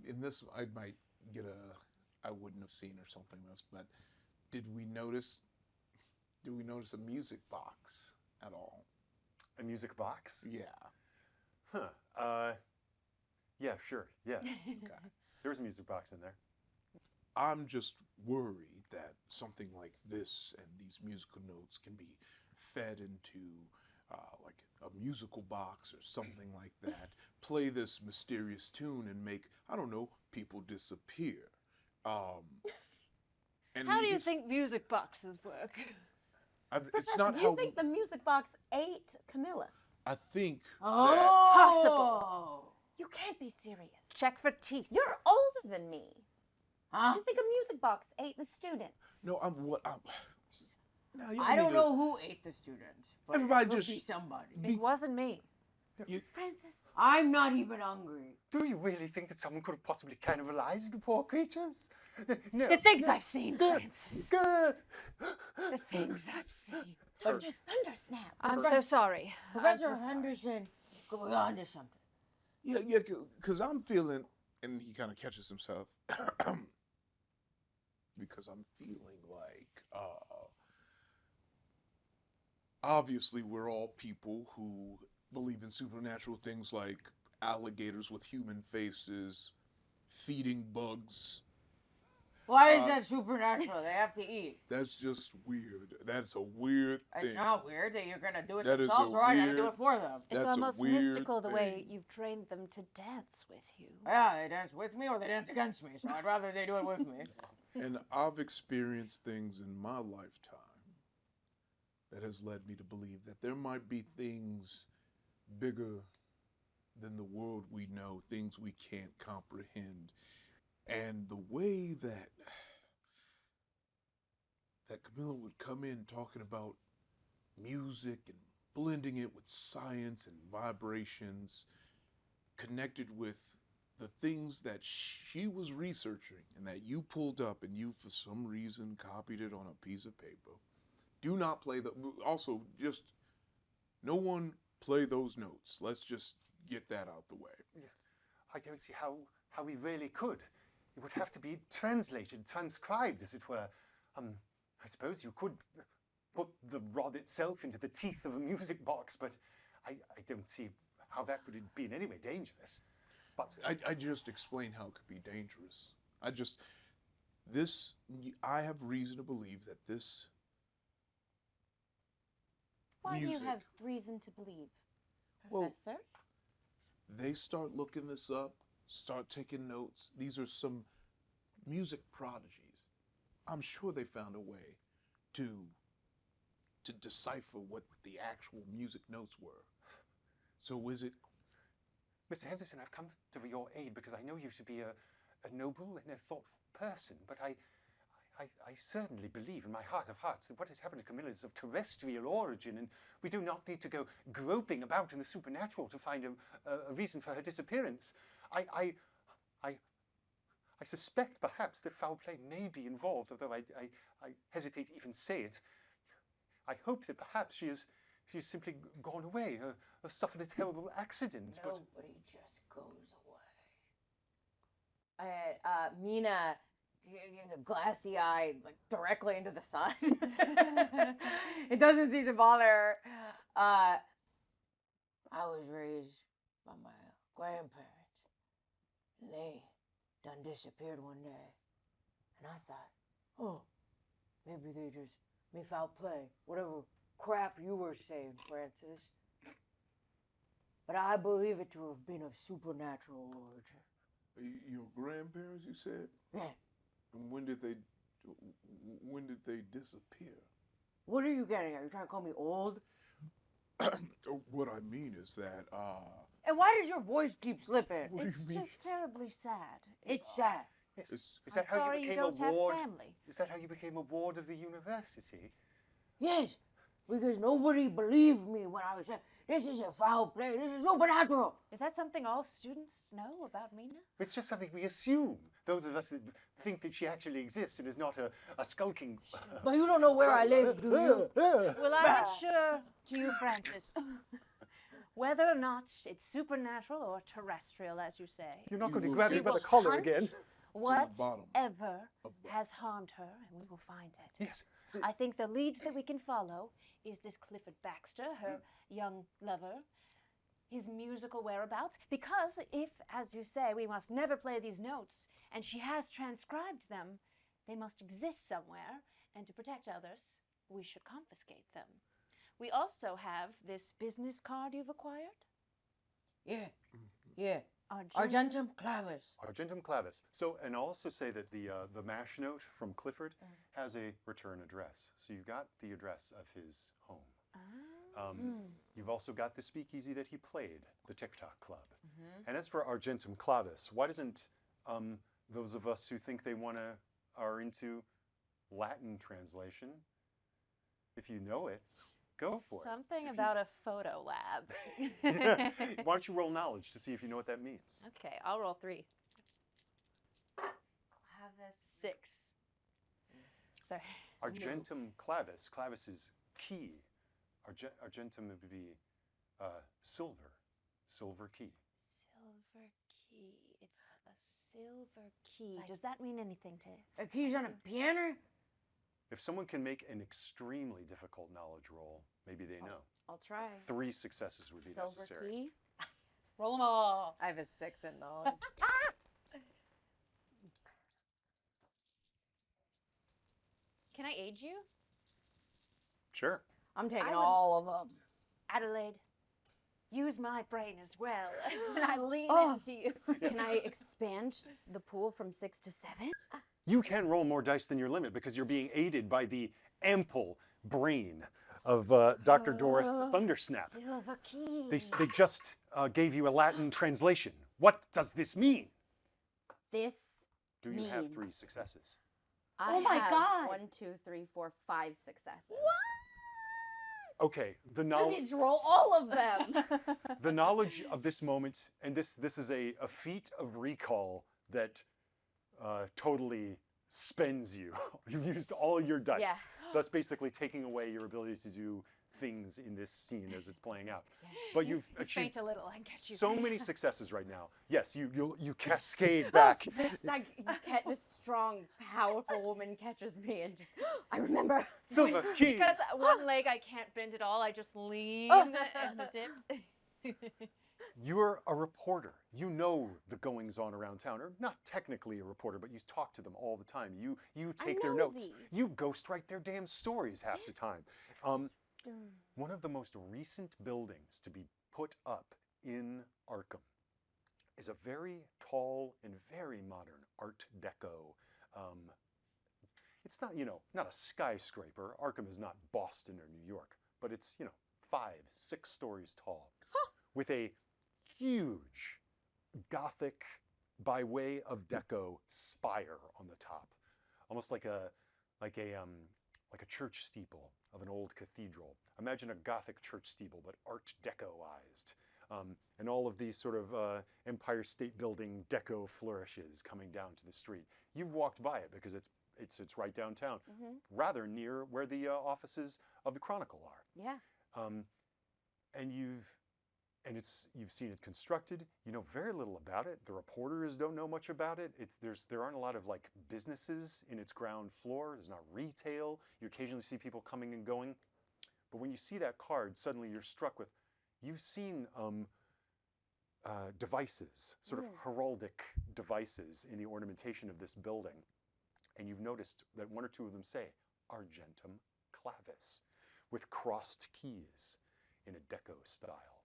In this, I might get I wouldn't have seen or something else, but did we notice a music box at all? A music box? Yeah. Huh. Yeah, sure. Yeah. Okay. There was a music box in there. I'm just worried that something like this and these musical notes can be fed into like a musical box or something like that. Play this mysterious tune and make, I don't know, people disappear. And How do you think music boxes work? it's Professor, not do how you think the music box ate Camila? I think that Possible. You can't be serious. Check for teeth. You're older than me. Huh? You think a music box ate the students? no, I'm what I'm. Now, you I need don't to- know who ate the students, but Everybody it could just- be somebody. It wasn't me. Francis. I'm not even hungry. Do you really think that someone could have possibly cannibalized the poor creatures? No. The things I've seen, Francis. Good. The things I've seen. Dr. Thundersnap. I'm so sorry. Professor Henderson, go on to something. Yeah, because I'm feeling, and he kind of catches himself, because I'm feeling like, obviously we're all people who believe in supernatural things like alligators with human faces, feeding bugs. Why is that supernatural? They have to eat. That's just weird. That's a weird It's thing. not weird that you're gonna do it That is themselves, a or I gotta do weird- it for them. It's That's a almost weird mystical the way thing. you've trained them to dance with you. Yeah, they dance with me or they dance against me, so I'd rather they do it with me. And I've experienced things in my lifetime that has led me to believe that there might be things bigger than the world we know, things we can't comprehend. And the way that Camila would come in talking about music and blending it with science and vibrations, connected with the things that she was researching and that you pulled up and you for some reason copied it on a piece of paper. Do not play also just no one play those notes. Let's just get that out the way. I don't see how we really could. It would have to be translated, transcribed, as it were. I suppose you could put the rod itself into the teeth of a music box, but I don't see how that would be in any way dangerous. But I just explained how it could be dangerous. I have reason to believe that this Why do you music, have reason to believe, Well- Professor? they start looking this up, start taking notes. These are some music prodigies. I'm sure they found a way to decipher what the actual music notes were. So is it? Mr. Henderson, I've come to your aid because I know you to be a noble and a thoughtful person, but I certainly believe in my heart of hearts that what has happened to Camila is of terrestrial origin, and we do not need to go groping about in the supernatural to find a reason for her disappearance. I suspect perhaps that foul play may be involved, although I hesitate to even say it. I hope that perhaps she has simply gone away or suffered a terrible accident. Nobody just goes away. And Mina gives a glassy eye, like directly into the sun. It doesn't seem to bother her. I was raised by my grandparents. And they done disappeared one day. And I thought, oh, maybe they just made foul play. Whatever crap you were saying, Francis. But I believe it to have been of supernatural origin. Your grandparents, you said? Yeah. And when did they disappear? What are you getting at? Are you trying to call me old? What I mean is that, And why does your voice keep slipping? what It's do you mean? just terribly sad. It's sad. Yes. It's- Is that I'm how sorry you you became don't a have ward? family. Is that how you became a ward of the university? Yes, because nobody believed me when I was saying, this is a foul play, this is supernatural. Is that something all students know about Mina? It's just something we assume. Those of us that think that she actually exists and is not a skulking. But you don't know where I live, do you? Well, I'm not sure to you, Francis, whether or not it's supernatural or terrestrial, as you say. You're not going to will grab me give by the us collar hunch again. bottom Whatever of that. has harmed her, and we will find it. Yes. I think the leads that we can follow is this Clifford Baxter, her young lover, his musical whereabouts, because if, as you say, we must never play these notes, and she has transcribed them, they must exist somewhere, and to protect others, we should confiscate them. We also have this business card you've acquired. Yeah, yeah. Argentum. Argentum clavis. Argentum clavis. So, and I'll also say that the MASH note from Clifford has a return address. So you've got the address of his home. You've also got the speakeasy that he played, the TikTok club. And as for Argentum clavis, why doesn't those of us who think they are into Latin translation, if you know it, go for Something If about a photo lab. it. Why don't you roll knowledge to see if you know what that means? Okay, I'll roll 3. Clavis 6. Sorry. Argentum clavis. Clavis is key. Argentum would be silver. Silver key. Silver key. It's a silver key. Does that mean anything to you? A key's on a piano? If someone can make an extremely difficult knowledge roll, maybe they know. I'll try. 3 successes would be Silver necessary. key. Roll them all. I have a 6 in knowledge. Can I aid you? Sure. I'm taking I would- all of them. Adelaide, use my brain as well. And I lean Oh. into you. Can I expand the pool from 6 to 7? You can roll more dice than your limit because you're being aided by the ample brain of Dr. Doris Thundersnap. Silver key. They just gave you a Latin translation. What does this mean? This Do you have 3 means- successes? I Oh my have God. 1, 2, 3, 4, 5 successes. Okay, the Just knowledge. need to roll all of them. The knowledge of this moment, and this is a feat of recall that totally spends you. You've used all your dice, Yeah. thus basically taking away your ability to do things in this scene as it's playing out. But you've achieved Faint a little, I get you. so many successes right now. Yes, you cascade back. This strong, powerful woman catches me and just, I remember. Silver key. Because one leg I can't bend at all, I just lean Oh. and dip. You're a reporter. You know the goings on around town, or not technically a reporter, but you talk to them all the time. You take their notes. nosy. You ghostwrite their damn stories half the time. One of the most recent buildings to be put up in Arkham is a very tall and very modern Art Deco. It's not, not a skyscraper. Arkham is not Boston or New York, but it's, 5, 6 stories tall, with a huge Gothic, by way of Deco, spire on the top, almost like a church steeple of an old cathedral. Imagine a Gothic church steeple, but Art Decoized. And all of these sort of Empire State Building deco flourishes coming down to the street. You've walked by it because it's right downtown, rather near where the offices of the Chronicle are. Yeah. And and you've seen it constructed. You know very little about it. The reporters don't know much about it. There aren't a lot of like businesses in its ground floor. There's not retail. You occasionally see people coming and going. But when you see that card, suddenly you're struck with, you've seen devices, sort of heraldic devices in the ornamentation of this building. And you've noticed that one or two of them say, Argentum clavis, with crossed keys in a deco style.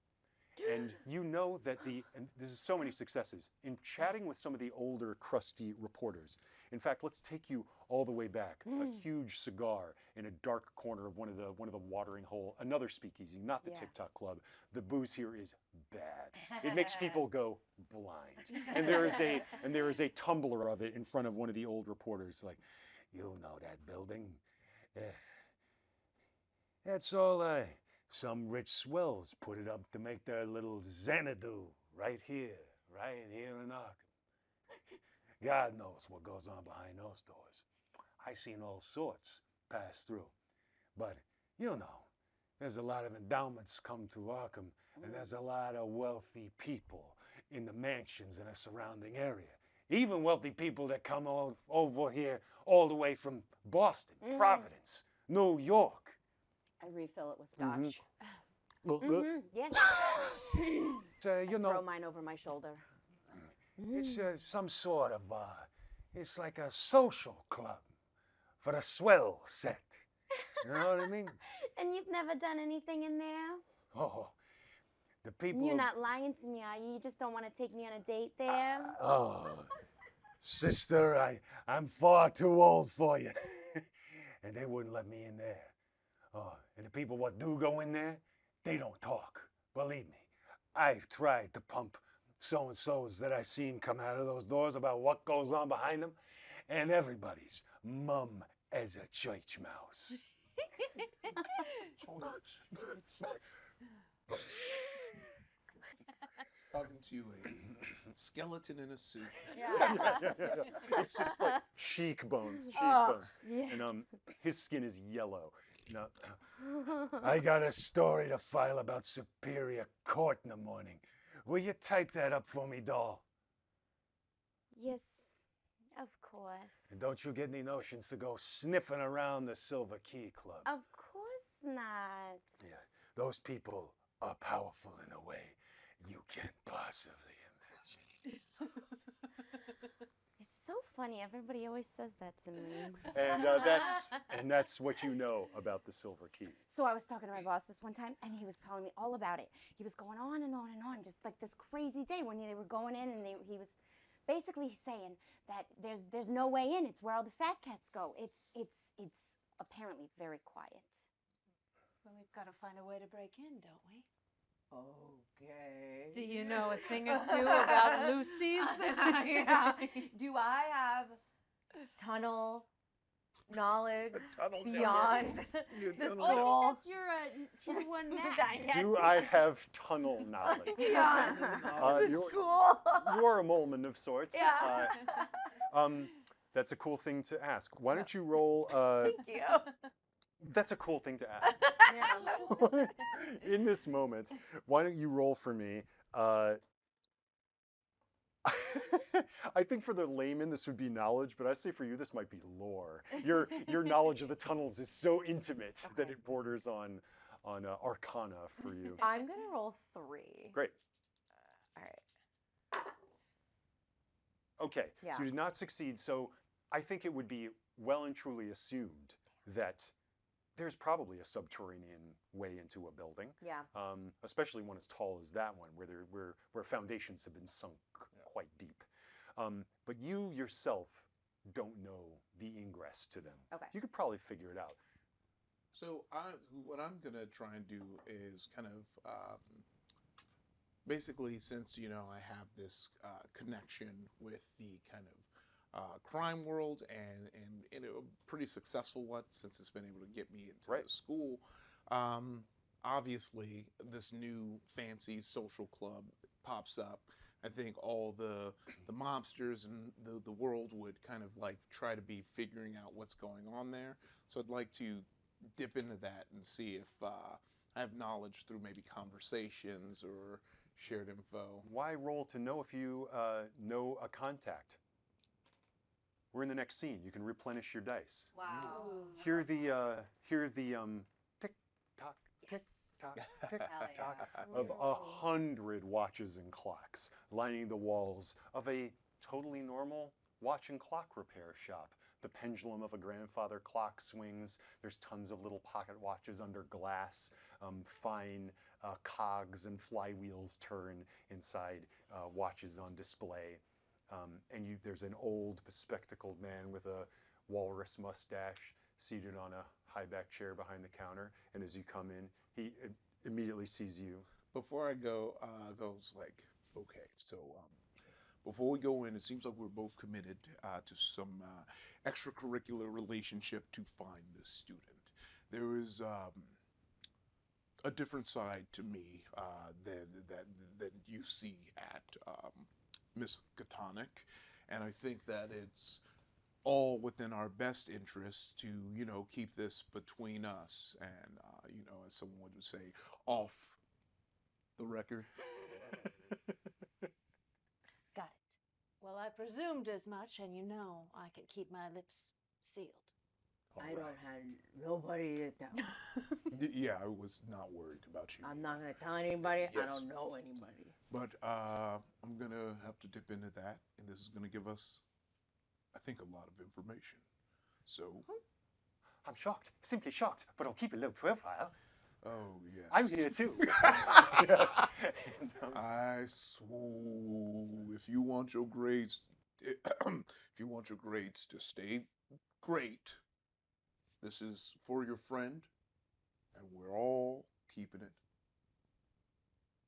And you know that and this is so many successes, in chatting with some of the older, crusty reporters. In fact, let's take you all the way back. A huge cigar in a dark corner of one of the watering hole, another speakeasy, not the TikTok club. The booze here is bad. It makes people go blind. And there is a tumbler of it in front of one of the old reporters, like, you know that building? That's all some rich swells put it up to make their little Xanadu right here in Arkham. God knows what goes on behind those doors. I seen all sorts pass through. But, you know, there's a lot of endowments come to Arkham, and there's a lot of wealthy people in the mansions in a surrounding area. Even wealthy people that come over here all the way from Boston, Providence, New York. I refill it with scotch. Yes. You know, Throw mine over my shoulder. it's some sort of, it's like a social club for the swell set. You know what I mean? And you've never done anything in there? Oh, the people... You're not lying to me, are you? You just don't want to take me on a date there? Oh, sister, I'm far too old for you. And they wouldn't let me in there. Oh, and the people what do go in there, they don't talk. Believe me, I've tried to pump so-and-sos that I've seen come out of those doors about what goes on behind them, and everybody's mum as a church mouse. Talking to a skeleton in a suit. Yeah. It's just like cheekbones. And his skin is yellow. No, I got a story to file about Superior Court in the morning. Will you type that up for me, doll? Yes, of course. And don't you get any notions to go sniffing around the Silver Key Club. Of course not. Yeah, those people are powerful in a way you can't possibly imagine. It's so funny. Everybody always says that to me. And that's what you know about the Silver Key. So I was talking to my boss this one time, and he was telling me all about it. He was going on and on and on, just like this crazy day when they were going in, and he was basically saying that there's no way in. It's where all the fat cats go. It's apparently very quiet. Well, we've got to find a way to break in, don't we? Okay. Do you know a thing or two about Lucy's? Yeah. Do I have tunnel knowledge beyond the school? Oh, that's your tier 1 math. Do I have tunnel knowledge? Yeah. You're, you're a moleman of sorts. Yeah. That's a cool thing to ask. Why don't you roll... Thank you. That's a cool thing to ask. In this moment, why don't you roll for me? I think for the layman this would be knowledge, but I say for you this might be lore. Your knowledge of the tunnels is so intimate that it borders on arcana for you. I'm gonna roll 3. Great. All right. Okay. Yeah. So you did not succeed. So I think it would be well and truly assumed that there's probably a subterranean way into a building. Yeah. Especially one as tall as that one, where foundations have been sunk quite deep. But you yourself don't know the ingress to them. Okay. You could probably figure it out. So what I'm gonna try and do is kind of basically, since I have this connection with the kind of crime world and in a pretty successful one, since it's been able to get me into the school. Obviously, this new fancy social club pops up. I think all the mobsters and the world would kind of like try to be figuring out what's going on there. So I'd like to dip into that and see if I have knowledge through maybe conversations or shared info. Why roll to know if you know a contact? We're in the next scene. You can replenish your dice. Wow. Hear the tick tock, tick tock, tick Hell tock yeah. of 100 watches and clocks lining the walls of a totally normal watch and clock repair shop. The pendulum of a grandfather clock swings. There's tons of little pocket watches under glass. Fine cogs and flywheels turn inside watches on display. And there's an old bespectacled man with a walrus mustache seated on a high-back chair behind the counter. And as you come in, he immediately sees you. Before I go, goes like, okay, so before we go in, it seems like we're both committed to some extracurricular relationship to find this student. There is a different side to me than you see at Miskatonic, and I think that it's all within our best interest to, you know, keep this between us and, you know, as someone would say, off the record. Got it. Well, I presumed as much, and you know I can keep my lips sealed. I don't have nobody to tell. Yeah, I was not worried about you. I'm not gonna tell anybody. I Yes. don't know anybody. But I'm gonna have to dip into that, and this is gonna give us, I think, a lot of information. So, I'm shocked, simply shocked, but I'll keep a low profile. oh yes, I'm here too. Yes. And, I swore, if you want your grades, if you want your grades to stay great, this is for your friend, and we're all keeping it.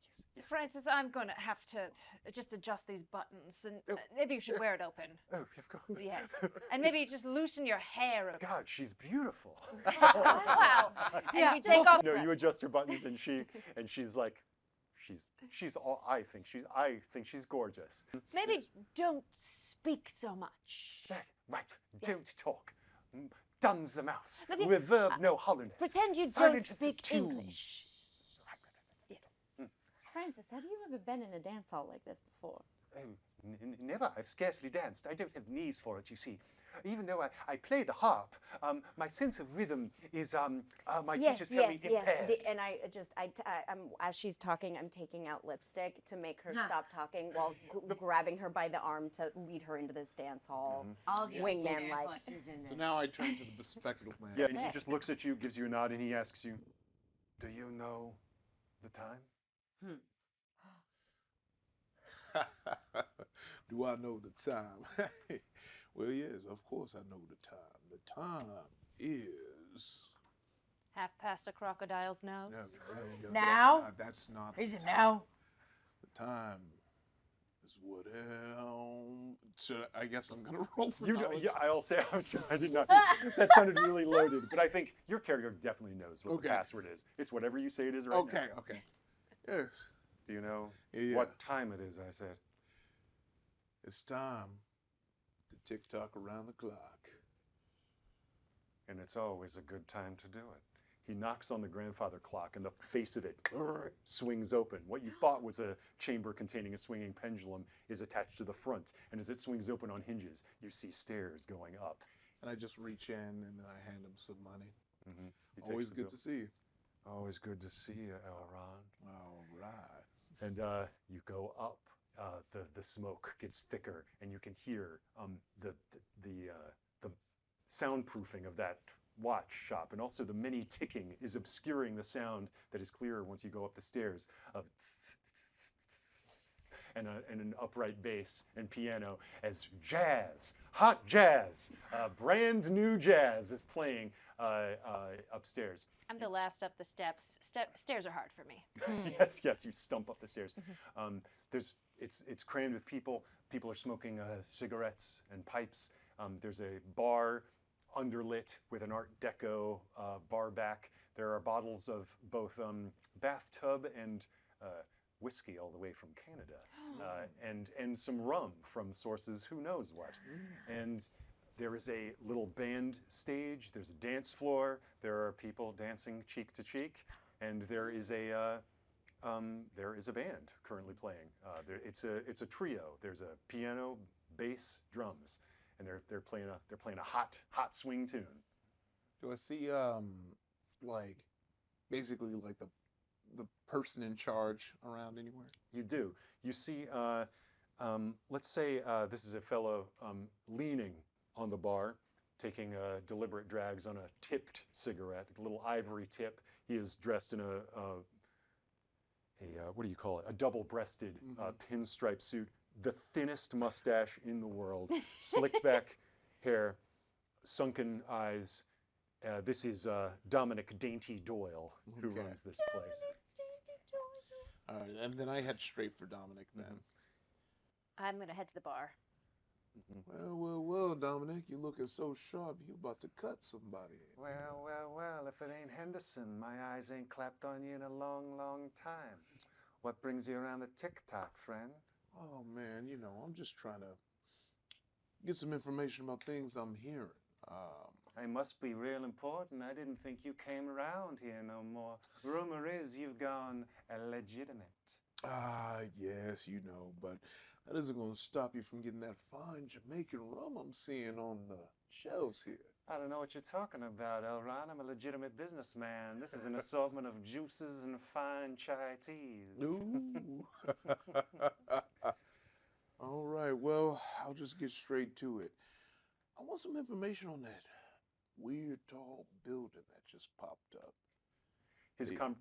yes, yes. Francis, I'm going to have to just adjust these buttons, and maybe you should wear it open. Oh, of course. Yes. And maybe just loosen your hair a bit. God, she's beautiful. Wow. Yeah. And you take off. No, you adjust her buttons, and she's like, she's all. I think she's gorgeous. Maybe don't speak so much. Yes, right. Don't talk. Duns the mouse. Maybe, Reverb no hollowness. Pretend you Silent don't as the speak tomb. English. Francis, have you ever been in a dance hall like this before? Oh, never. I've scarcely danced. I don't have knees for it, you see. Even though I play the harp, my sense of rhythm is, my teachers tell me, impaired. And I'm as she's talking, I'm taking out lipstick to make her stop talking while grabbing her by the arm to lead her into this dance hall. I'll get Wingman some like. lessons in So there. now I turn to the bespectacled man. Yeah, and he just looks at you, gives you a nod, and he asks you, "Do you know the time?" Do I know the time? Well, yes, of course I know the time. The time is... Half past a crocodile's nose. No, Now? That's not Is the it time. now? The time is what So I guess I'm gonna roll for You know, knowledge. yeah, I'll say, I'm sorry, I did not. That sounded really loaded, but I think your character definitely knows what the Okay. password is. It's whatever you say it is right Okay, now. okay. Yes, Do you know Yeah. what time it is? I said. it's time to tick-tock around the clock. And it's always a good time to do it. He knocks on the grandfather clock, and the face of it swings open. What you thought was a chamber containing a swinging pendulum is attached to the front, and as it swings open on hinges, you see stairs going up. And I just reach in and I hand him some money. Mm-hmm. He Always takes the good bill. to see you. Always good to see you, Elron. All right. And you go up. The smoke gets thicker, and you can hear the soundproofing of that watch shop, and also the mini ticking is obscuring the sound that is clearer once you go up the stairs of and an upright bass and piano as jazz, hot jazz, brand new jazz is playing upstairs. I'm the last up the steps. Stairs are hard for me. Yes, you stump up the stairs. It's crammed with people. People are smoking cigarettes and pipes. There's a bar underlit with an Art Deco bar back. There are bottles of both bathtub and whiskey all the way from Canada, and some rum from sources who knows what. And there is a little band stage. There's a dance floor. There are people dancing cheek to cheek. and there is a band currently playing. It's a trio. There's a piano, bass, drums, and they're playing a hot swing tune. Do I see like basically like the person in charge around anywhere? You do. You see, let's say this is a fellow leaning on the bar, taking deliberate drags on a tipped cigarette, a little ivory tip. He is dressed in a what do you call it? A double-breasted pinstripe suit, the thinnest mustache in the world, slicked back hair, sunken eyes. This is Dominic Dainty Doyle, who runs this place. All right, and then I head straight for Dominic then. I'm gonna head to the bar. Well, Dominic, you looking so sharp, you about to cut somebody. Well, if it ain't Henderson, my eyes ain't clapped on you in a long, long time. What brings you around the ticktock, friend? Oh, man, I'm just trying to get some information about things I'm hearing. I must be real important. I didn't think you came around here no more. Rumor is you've gone illegitimate. Yes, but that isn't going to stop you from getting that fine Jamaican rum I'm seeing on the shelves here. I don't know what you're talking about, Elron. I'm a legitimate businessman. This is an assortment of juices and fine chai teas. Ooh. All right, well, I'll just get straight to it. I want some information on that weird tall building that just popped up.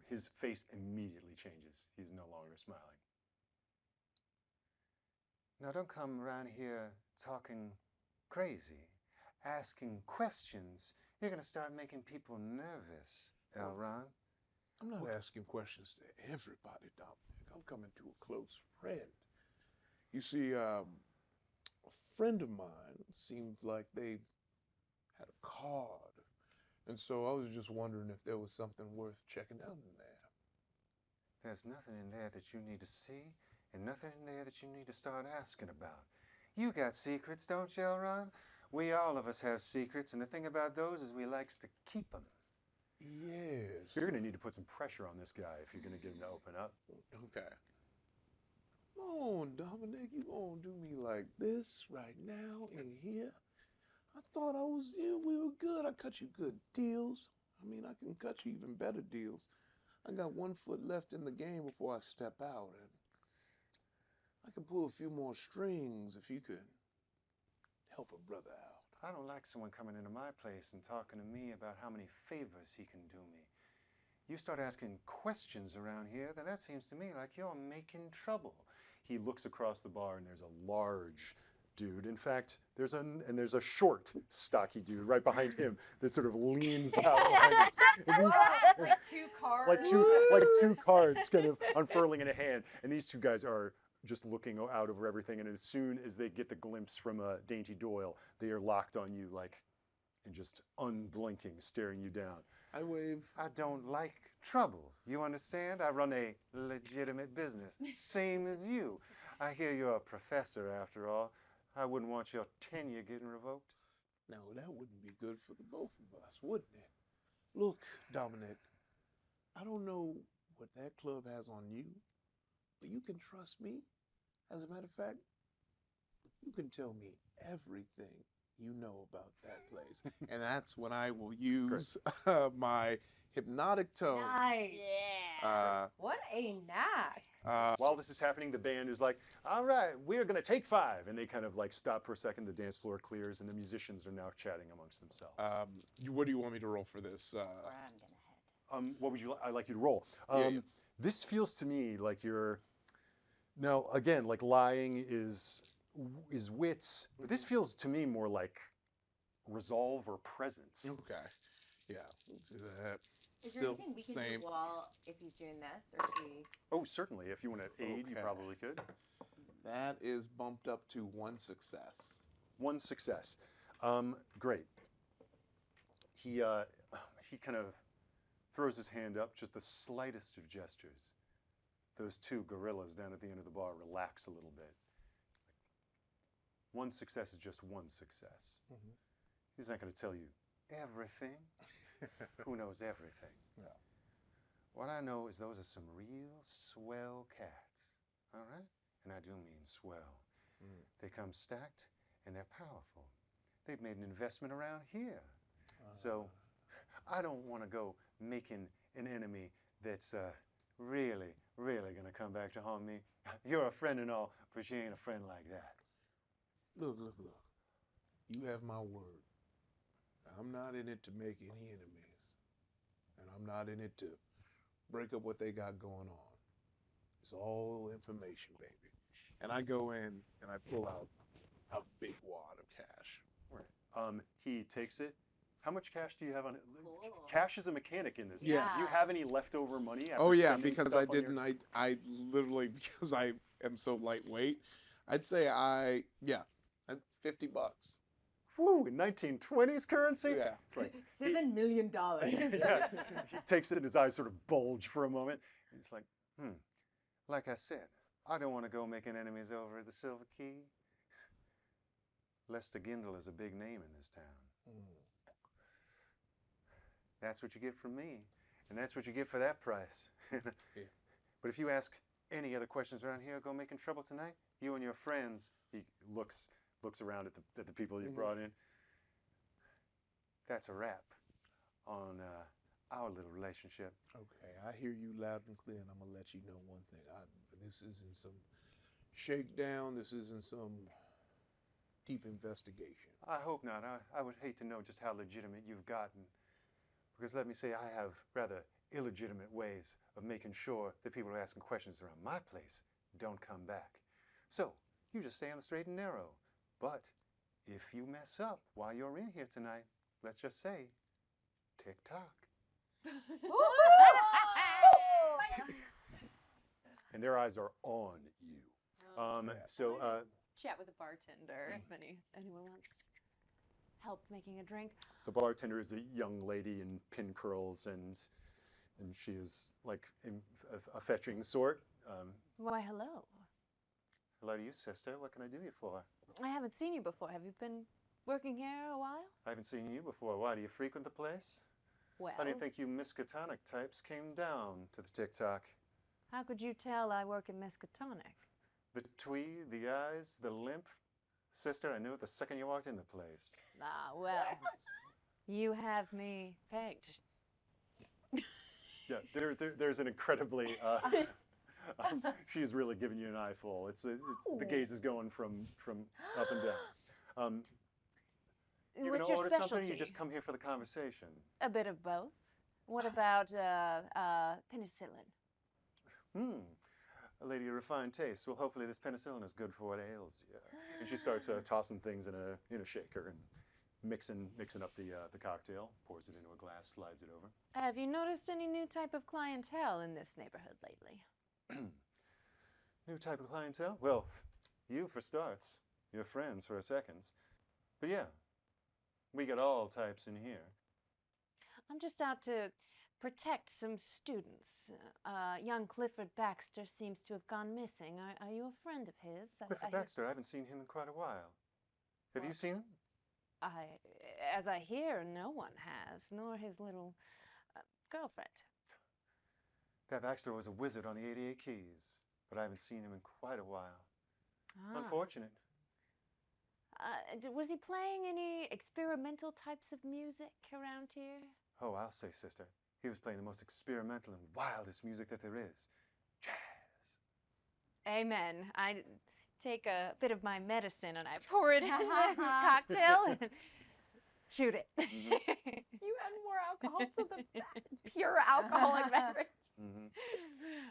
His face immediately changes. He's no longer smiling. Now, don't come around here talking crazy, asking questions. You're going to start making people nervous, Elron. I'm not asking questions to everybody, Dominic. I'm coming to a close friend. You see, a friend of mine seemed like they had a card. And so I was just wondering if there was something worth checking out in there. There's nothing in there that you need to see, and nothing in there that you need to start asking about. You got secrets, don't you, Elron? All of us have secrets, and the thing about those is we likes to keep them. Yes. You're going to need to put some pressure on this guy if you're going to get him to open up. Okay. Come on, Dominic, you gonna do me like this right now in here? I thought we were good. I cut you good deals. I mean, I can cut you even better deals. I got 1 foot left in the game before I step out, and I can pull a few more strings if you could help a brother out. I don't like someone coming into my place and talking to me about how many favors he can do me. You start asking questions around here, then that seems to me like you're making trouble. He looks across the bar and there's a large dude. In fact, there's a short, stocky dude right behind him that sort of leans out behind him. Like 2 cards. Like two cards kind of unfurling in a hand. And these two guys are just looking out over everything. And as soon as they get the glimpse from Dainty Doyle, they are locked on you and just unblinking, staring you down. I wave. I don't like trouble. You understand? I run a legitimate business, same as you. I hear you're a professor after all. I wouldn't want your tenure getting revoked. Now, that wouldn't be good for the both of us, wouldn't it? Look, Dominic, I don't know what that club has on you, but you can trust me. As a matter of fact, you can tell me everything you know about that place. And that's when I will use my hypnotic tone. Nice. Yeah. What a knack. While this is happening, the band is like, all right, we're going to take 5. And they kind of stop for a second. The dance floor clears and the musicians are now chatting amongst themselves. What do you want me to roll for this? Where I'm gonna head. What would you I'd like you to roll. Yeah. This feels to me like you're, now again, like lying is wits, but this feels to me more like resolve or presence. Okay. Yeah, we'll do that. Is there Still anything we can same. do while if he's doing this, or should we? Oh, certainly. If you want to aid, you Okay. probably could. That is bumped up to 1 success. 1 success. Great. He kind of throws his hand up, just the slightest of gestures. Those 2 gorillas down at the end of the bar relax a little bit. 1 success is just 1 success. Mhm. He's not going to tell you everything. Who knows everything? Yeah. What I know is those are some real swell cats, all right? And I do mean swell. They come stacked and they're powerful. They've made an investment around here. So I don't want to go making an enemy that's really, really going to come back to haunt me. You're a friend and all, but you ain't a friend like that. Look. You have my word. I'm not in it to make any enemies. And I'm not in it to break up what they got going on. It's all information, baby. And I go in and I pull out a big wad of cash. He takes it. How much cash do you have on it? Cash is a mechanic in this. Yes. Do you have any leftover money? After Oh yeah, spending because stuff I on your- didn't. I literally, because I am so lightweight. I'd say $50. Woo, in 1920s currency? Yeah. It's like, $7 million. yeah. He takes it and his eyes sort of bulge for a moment. And he's like, like I said, I don't want to go making enemies over at the Silver Key. Lester Gindle is a big name in this town. That's what you get from me. And that's what you get for that price. But if you ask any other questions around here, go making trouble tonight, you and your friends, he looks around at the people you brought in. That's a wrap on our little relationship. Okay, I hear you loud and clear, and I'm gonna let you know one thing. This isn't some shakedown. This isn't some deep investigation. I hope not. I would hate to know just how legitimate you've gotten. Because let me say, I have rather illegitimate ways of making sure that people who are asking questions around my place don't come back. So, you just stay on the straight and narrow. But if you mess up while you're in here tonight, let's just say, tick-tock. And their eyes are on you. Chat with the bartender if anyone wants help making a drink. The bartender is a young lady in pin curls, and she is like a fetching sort. Why, hello. Hello to you, sister. What can I do you for? I haven't seen you before. Have you been working here a while? I haven't seen you before. Why, do you frequent the place? Well, I didn't think you Miskatonic types came down to the tick-tock. how could you tell I work in Miskatonic? The twee, the eyes, the limp. Sister, I knew it the second you walked in the place. Ah, well, you have me pegged. Yeah, there's an incredibly... she's really giving you an eyeful. It's the gaze is going from up and down. You What's gonna your order specialty? something? You just come here for the conversation. A bit of both. What about penicillin? A lady of refined taste. Well, hopefully this penicillin is good for what ails you. And she starts tossing things in a shaker and mixing up the cocktail. Pours it into a glass, slides it over. Have you noticed any new type of clientele in this neighborhood lately? New type of clientele? Well, you for starts. Your friends for a seconds. But yeah, we got all types in here. I'm just out to protect some students. Young Clifford Baxter seems to have gone missing. Are you a friend of his? Clifford Baxter, I haven't seen him in quite a while. Have you seen him? As I hear, no one has, nor his little girlfriend. That Baxter was a wizard on the 88 Keys, but I haven't seen him in quite a while. Ah. Unfortunate. Was he playing any experimental types of music around here? Oh, I'll say, sister. He was playing the most experimental and wildest music that there is. Jazz. Amen. I take a bit of my medicine and I pour it in the cocktail and shoot it. You add more alcohol to the pure alcoholic beverage.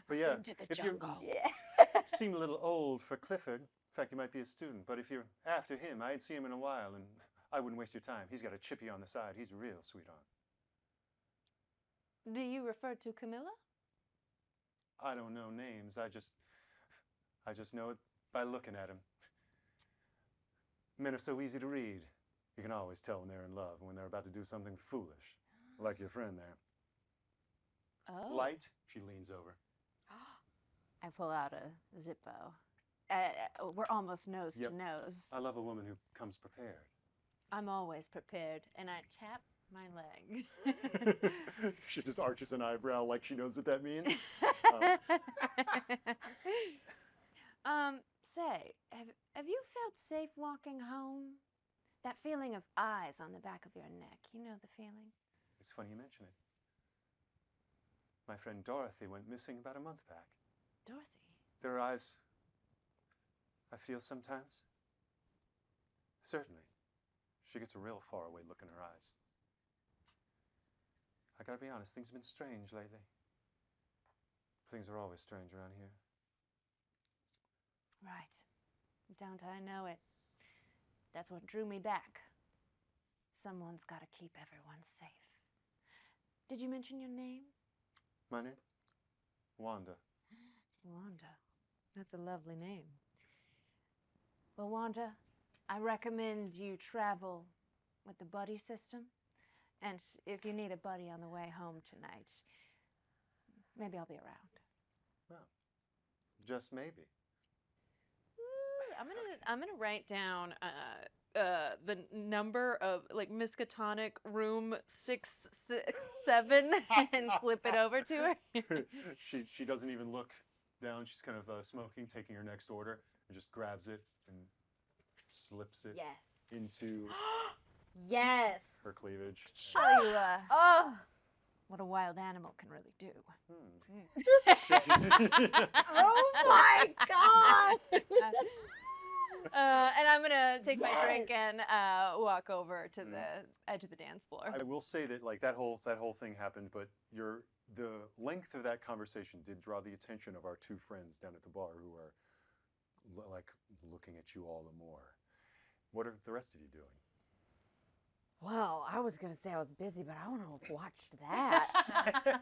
But yeah, Into the if you jungle. seem a little old for Clifford, in fact, you might be a student, but if you're after him, I'd see him in a while, and I wouldn't waste your time. He's got a chippy on the side. He's a real sweetheart. Do you refer to Camila? I don't know names. I just know it by looking at him. Men are so easy to read. You can always tell when they're in love and when they're about to do something foolish, like your friend there. Oh. Light, she leans over. I pull out a Zippo. We're almost nose Yep. to nose. I love a woman who comes prepared. I'm always prepared, and I tap my leg. She just arches an eyebrow like she knows what that means. Say, have you felt safe walking home? That feeling of eyes on the back of your neck, you know the feeling? It's funny you mention it. My friend Dorothy went missing about a month back. Dorothy? There are eyes I feel sometimes. Certainly. She gets a real faraway look in her eyes. I gotta be honest, things have been strange lately. Things are always strange around here. Right. Don't I know it? That's what drew me back. Someone's got to keep everyone safe. Did you mention your name? My name? Wanda. Wanda. That's a lovely name. Well, Wanda, I recommend you travel with the buddy system. And if you need a buddy on the way home tonight, maybe I'll be around. Well, just maybe. I'm gonna write down the number of like Miskatonic room 667 and slip it over to her. She doesn't even look down. She's kind of smoking, taking her next order, and just grabs it and slips it Yes. into Yes. her cleavage. Show you Oh. what a wild animal can really do. Oh my God. And I'm gonna take my drink and walk over to the edge of the dance floor. I will say that like that whole thing happened, but the length of that conversation did draw the attention of our two friends down at the bar who are like looking at you all the more. What are the rest of you doing? Well, I was gonna say I was busy, but I want to watch that.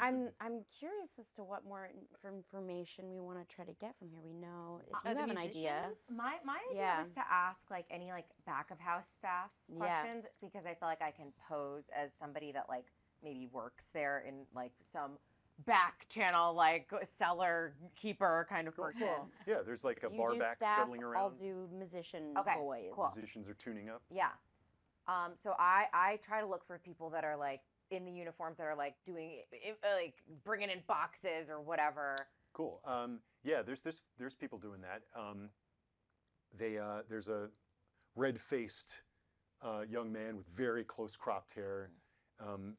I'm curious as to what more information we want to try to get from here. We know if you have an idea. My idea Yeah. was to ask like any like back of house staff Yeah. questions because I feel like I can pose as somebody that like maybe works there in like some back channel like cellar keeper kind of person. Yeah, there's like a You bar do back staff, scuttling around. I'll do musician Okay, boys. cool. Musicians are tuning up. Yeah. So I try to look for people that are like in the uniforms that are like doing like bringing in boxes or whatever. Cool. Yeah, there's people doing that. There's a red-faced young man with very close cropped hair,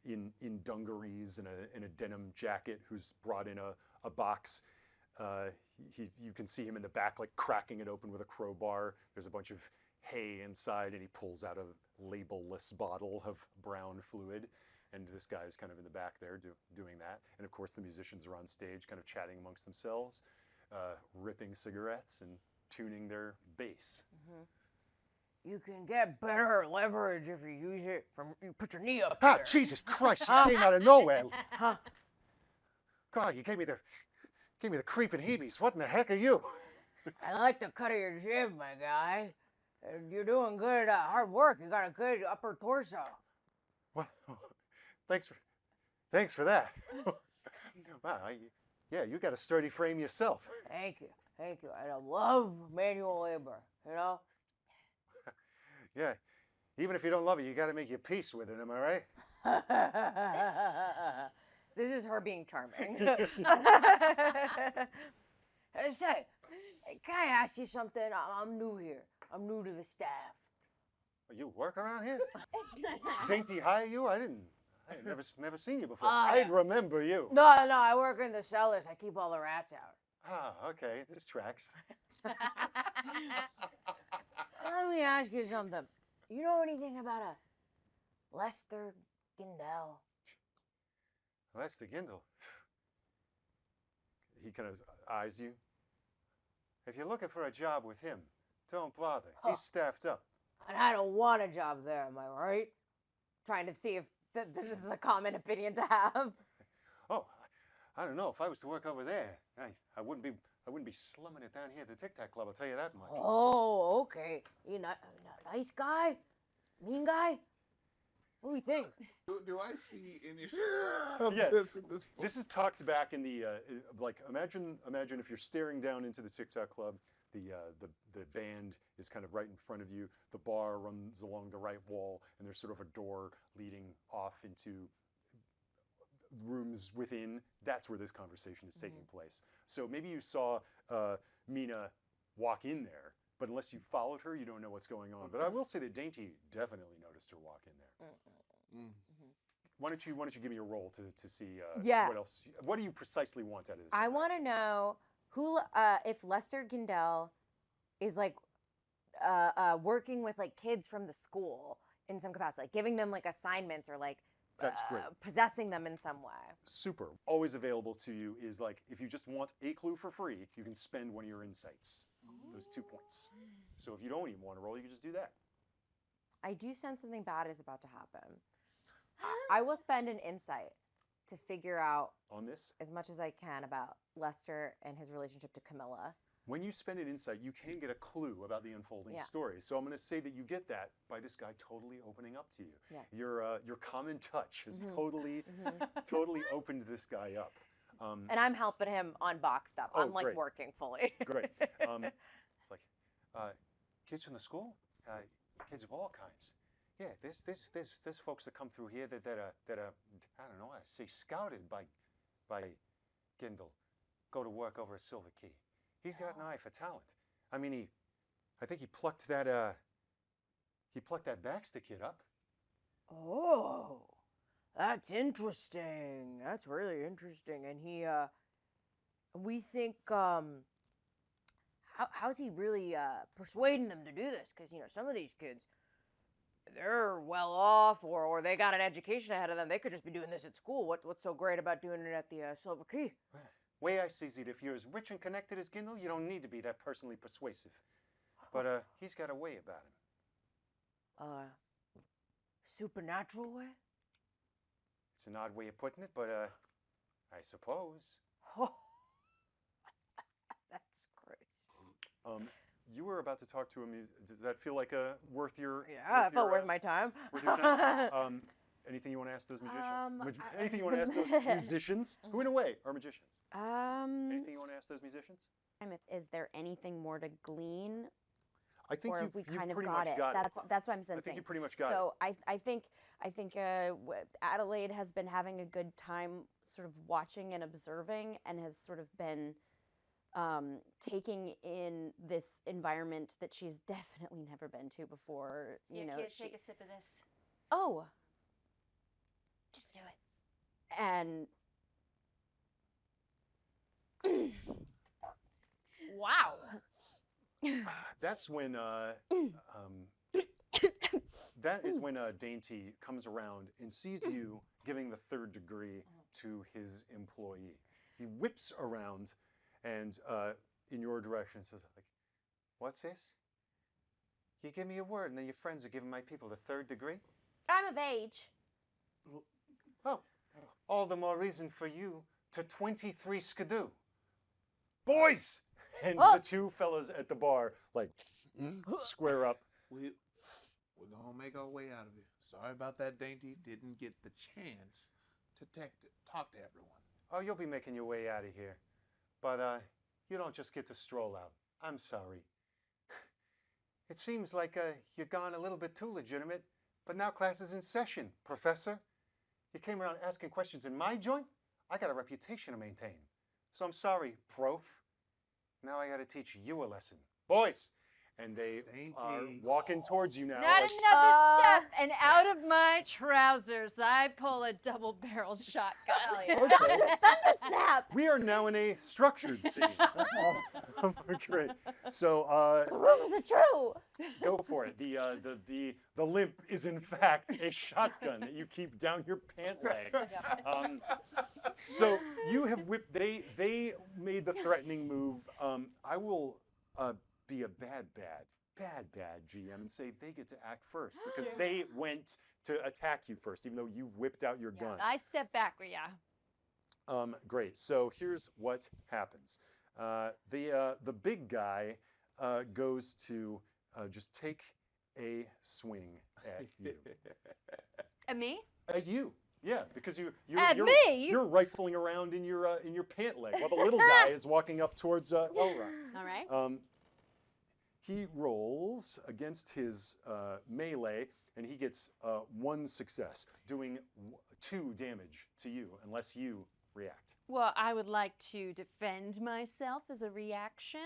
in dungarees and a denim jacket, who's brought in a box. You can see him in the back, like cracking it open with a crowbar. There's a bunch of hay inside, and he pulls out a label-less bottle of brown fluid. And this guy's kind of in the back there doing that. And of course, the musicians are on stage, kind of chatting amongst themselves, ripping cigarettes and tuning their bass. You can get better leverage if you use it from. You put your knee up Ah, here. Jesus Christ! You came out of nowhere. Huh? God, you gave me the creeping heebies. What in the heck are you? I like the cut of your jib, my guy. You're doing good hard work. You got a good upper torso. What? Thanks for that. Wow, yeah, you got a sturdy frame yourself. Thank you. Thank you. I love manual labor, you know? Yeah, even if you don't love it, you got to make your peace with it. Am I right? This is her being charming. Hey, say, can I ask you something? I'm new here. I'm new to the staff. You work around here? Dainty hire you? I never seen you before. Yeah. I'd remember you. No, I work in the cellars. I keep all the rats out. Ah, okay, this tracks. Let me ask you something. You know anything about a Lester Gindel? That's the Gindel. He kind of eyes you. If you're looking for a job with him, don't bother. He's staffed up. And I don't want a job there, am I right? Trying to see if this is a common opinion to have. Oh, I don't know. If I was to work over there, I wouldn't be slumming it down here at the Tic Tac Club. I'll tell you that much. Oh, okay. You nice guy? Mean guy? What do you think? Do I see any of Yeah. this in this book? This is tucked back in the like. Imagine if you're staring down into the Tic Tac Club. the band is kind of right in front of you. The bar runs along the right wall, and there's sort of a door leading off into rooms within. That's where this conversation is taking place. So maybe you saw Mina walk in there, but unless you followed her, you don't know what's going on. But I will say that Dainty definitely noticed her walk in there. Why don't you give me a roll to see Yeah. what else? What do you precisely want out of this? I want to know who, if Lester Gindel is like working with like kids from the school in some capacity, like giving them like assignments or like That's great. possessing them in some way. Super. Always available to you is like, if you just want a clue for free, you can spend one of your insights. Those 2 points. So if you don't even want to roll, you can just do that. I do sense something bad is about to happen. I will spend an insight to figure out On this, as much as I can about Lester and his relationship to Camila. when you spend an insight, you can get a clue about the unfolding Yeah. story. So I'm going to say that you get that by this guy totally opening up to you. Yeah. Your common touch has totally opened this guy up. And I'm helping him unbox stuff. Oh, I'm like great. working fully. Great. It's like kids from the school, kids of all kinds. Yeah, there's folks that come through here that are I don't know, I say scouted by Gindel, go to work over at Silver Key. He's got an eye for talent. I mean, I think he plucked that Baxter kid up. Oh, that's interesting. That's really interesting. And he, we think, how's he really persuading them to do this? Because, you know, some of these kids, they're well off or they got an education ahead of them. They could just be doing this at school. What's so great about doing it at the Silver Key? Way I sees it, if you're as rich and connected as Gindel, you don't need to be that personally persuasive. But he's got a way about him. Supernatural way? It's an odd way of putting it, but I suppose. Oh, that's crazy. You were about to talk to him. Does that feel like worth your? Yeah, it felt worth my time. Worth your time? Anything you want to ask those magicians? Anything you want to ask those musicians? Who, in a way, are magicians? Anything you want to ask those musicians? Is there anything more to glean? I think Or you've, if we you've kind of pretty got much it. got it. That's what I'm I sensing. think you pretty much got it. So I think Adelaide has been having a good time sort of watching and observing and has sort of been taking in this environment that she's definitely never been to before. You know, kids, take a sip of this. oh, Just do it. and Wow. That's when that is when Dainty comes around and sees you giving the 3rd degree to his employee. He whips around and in your direction says, like, "What's this? You give me a word, and then your friends are giving my people the 3rd degree? I'm of age. Oh, all the more reason for you to 23 skidoo. Boys!" And the 2 fellas at the bar, like, square up. We're gonna make our way out of here. Sorry about that, Dainty. Didn't get the chance to talk to everyone. Oh, you'll be making your way out of here. But you don't just get to stroll out. I'm sorry. It seems like you've gone a little bit too legitimate, but now class is in session, Professor. You came around asking questions in my joint? I got a reputation to maintain. So I'm sorry, Prof. Now I got to teach you a lesson. Boys! And they are walking towards you now. Not like, another step, and out of my trousers, I pull a double-barreled shotgun. Thunder snap! we are now in a structured scene. Great. So The rumors are true. go for it. The limp is in fact a shotgun that you keep down your pant leg. So you have whipped. They made the threatening move. I will be a bad GM and say they get to act first because they went to attack you first, even though you've whipped out your gun. I step back, yeah. Great. So here's what happens. The big guy goes to just take a swing at you. And me? At you. Yeah, because you're me? You're rifling around in your pant leg while the little guy is walking up towards Elron. All right. he rolls against his melee, and he gets 1 success, doing 2 damage to you unless you react. Well, I would like to defend myself as a reaction.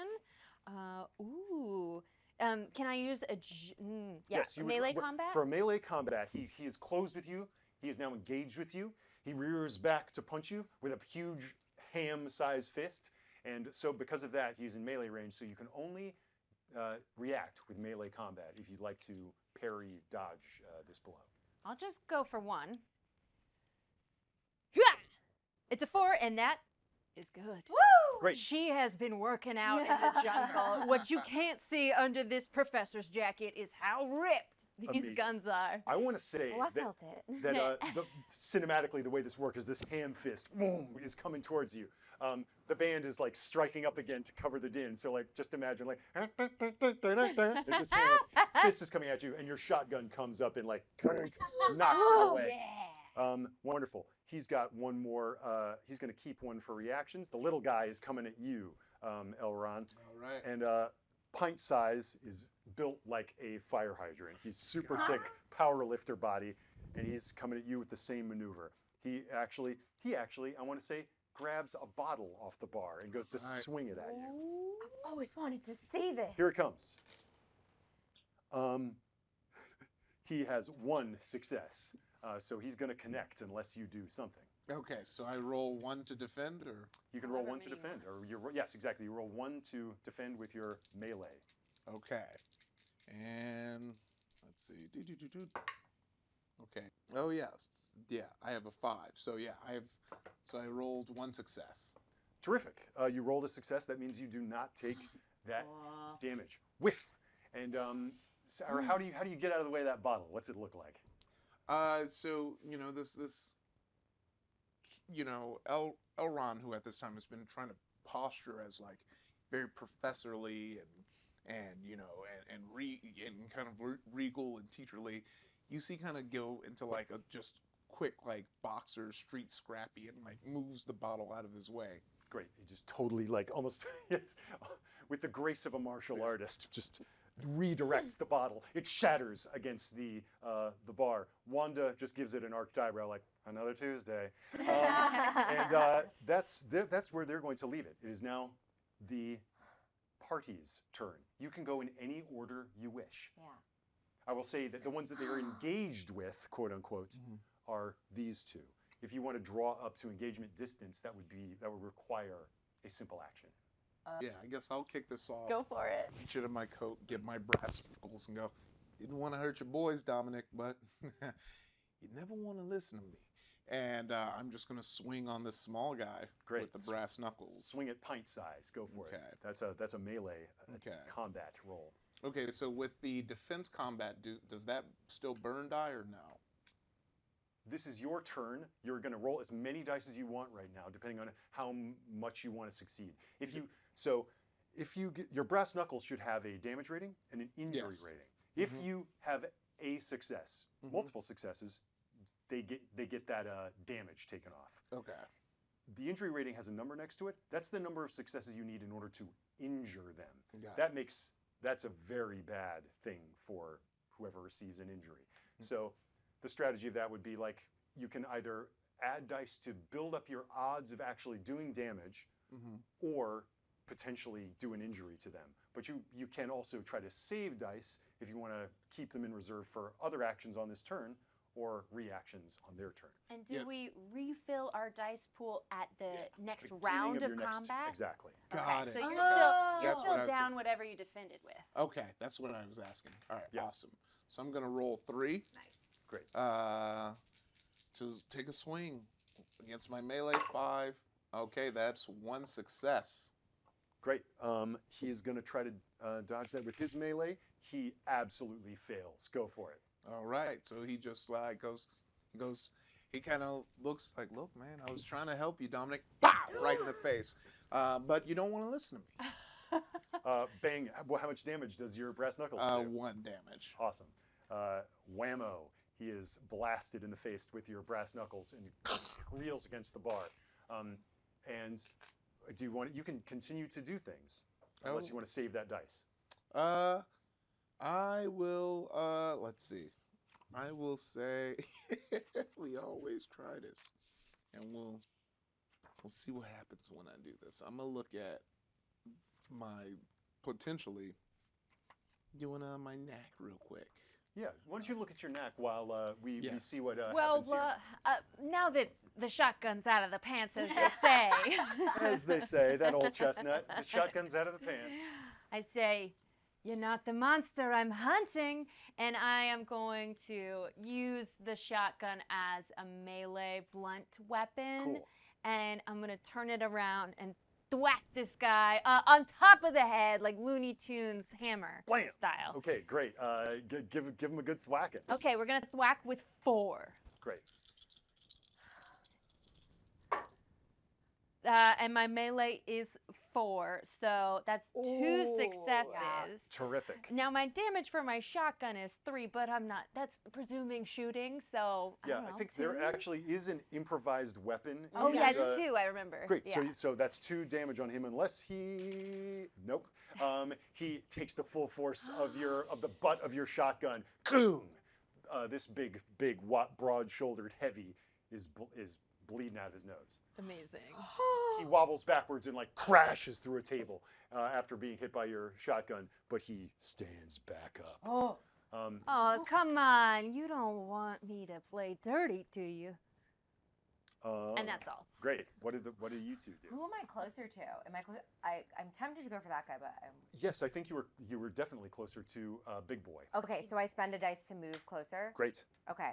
Can I use Yes, you would- melee combat? For a melee combat, he is closed with you. He is now engaged with you. He rears back to punch you with a huge ham-sized fist. And so because of that, he's in melee range, so you can only react with melee combat if you'd like to parry, dodge this blow. I'll just go for 1. It's a 4, and that is good. Woo! Great. She has been working out in the jungle. What you can't see under this professor's jacket is how ripped these Amazing. guns are. I want to say Oh, I that, felt it. that cinematically, the way this works is this ham fist, boom, is coming towards you. The band is like striking up again to cover the din. So like, just imagine like, as this ham fist is coming at you, and your shotgun comes up and like knocks it away. Wonderful. He's got 1 more. He's going to keep 1 for reactions. The little guy is coming at you, Elron. All right. And pint size is built like a fire hydrant. He's super thick, power lifter body, and he's coming at you with the same maneuver. He actually, I want to say, grabs a bottle off the bar and goes to swing it at you. I've always wanted to see this. Here it comes. He has 1 success, so he's going to connect unless you do something. Okay, so I roll 1 to defend, or You can roll 1 to defend, or yes, exactly. You roll 1 to defend with your melee. okay, and let's see. Okay. Oh yes, yeah. I have a 5. So yeah, I rolled 1 success. Terrific. You rolled a success. That means you do not take that damage. Whiff. And Sarah, how do you get out of the way of that bottle? What's it look like? So this Elron, who at this time has been trying to posture as like very professorly and kind of regal and teacherly, you see kind of go into like a just quick like boxer street scrappy and like moves the bottle out of his way. Great. He just totally like almost yes, with the grace of a martial artist, just redirects the bottle. It shatters against the bar. Wanda just gives it an arched eyebrow, like another Tuesday, and that's where they're going to leave it. It is now the party's turn. You can go in any order you wish. Yeah. I will say that the ones that they are engaged with, quote unquote, are these 2. If you want to draw up to engagement distance, that would require a simple action. Yeah, I guess I'll kick this off. Go for it. Reach into my coat, get my brass knuckles, and go. Didn't want to hurt your boys, Dominic, but you never want to listen to me. And I'm just gonna swing on this small guy with the brass knuckles. Swing at pint size. Go for it. That's a melee combat roll. Okay, so with the defense combat, does that still burn die or no? This is your turn. You're going to roll as many dice as you want right now, depending on how much you want to succeed. If you get, your brass knuckles should have a damage rating and an injury rating. If you have a success, multiple successes, they get that damage taken off. Okay. The injury rating has a number next to it. That's the number of successes you need in order to injure them. Got it. That's a very bad thing for whoever receives an injury. So the strategy of that would be like, you can either add dice to build up your odds of actually doing damage, or potentially do an injury to them. But you can also try to save dice if you want to keep them in reserve for other actions on this turn or reactions on their turn. And do we refill our dice pool at the next Beginning round your of next- combat? Exactly. Got it. So you're That's what I still was down whatever you defended with. Okay, that's what I was asking. All right, awesome. So I'm gonna roll 3. Nice. Great. To take a swing against my melee 5. Okay, that's 1 success. Great. He's going to try to dodge that with his melee. He absolutely fails. Go for it. All right, so he just like goes, he kind of looks like, look, man, I was trying to help you, Dominic. Pow! Right in the face. But you don't want to listen to me. Bang. Well, how much damage does your brass knuckles do? 1 damage. Awesome. Whammo. He is blasted in the face with your brass knuckles and reels against the bar. And do you want? You can continue to do things unless you want to save that dice. I will. Let's see. I will say we always try this, and we'll see what happens when I do this. I'm gonna look at my potentially doing my knack real quick. Yeah. Why don't you look at your knack while we Yes. see what Well, happens here. now that the shotgun's out of the pants, as they say, As they say, that old chestnut, the shotgun's out of the pants. I say, "You're not the monster I'm hunting," and I am going to use the shotgun as a melee blunt weapon. Cool. And I'm going to turn it around and thwack this guy on top of the head like Looney Tunes hammer Blam. style. Okay, great. Give him a good thwacking. Okay, we're going to thwack with 4. Great. And my melee is 4, so that's 2 successes. Terrific. Now my damage for my shotgun is 3, but that's presuming shooting, so Yeah, I don't know, I think 2? there actually is an improvised weapon. Oh in yeah, the- it's 2, I remember. Great. Yeah. So that's 2 damage on him, unless he. Nope. He takes the full force of the butt of your shotgun. Boom. This big, broad-shouldered heavy is bleeding out of his nose. Amazing. He wobbles backwards and like crashes through a table after being hit by your shotgun, but he stands back up. Oh, Oh, come on. You don't want me to play dirty, do you? And that's all. Great. What do you two do? Who am I closer to? Am I close? I'm tempted to go for that guy, but Yes, I think you were definitely closer to Big Boy. okay. So I spend a dice to move closer. Great. Okay,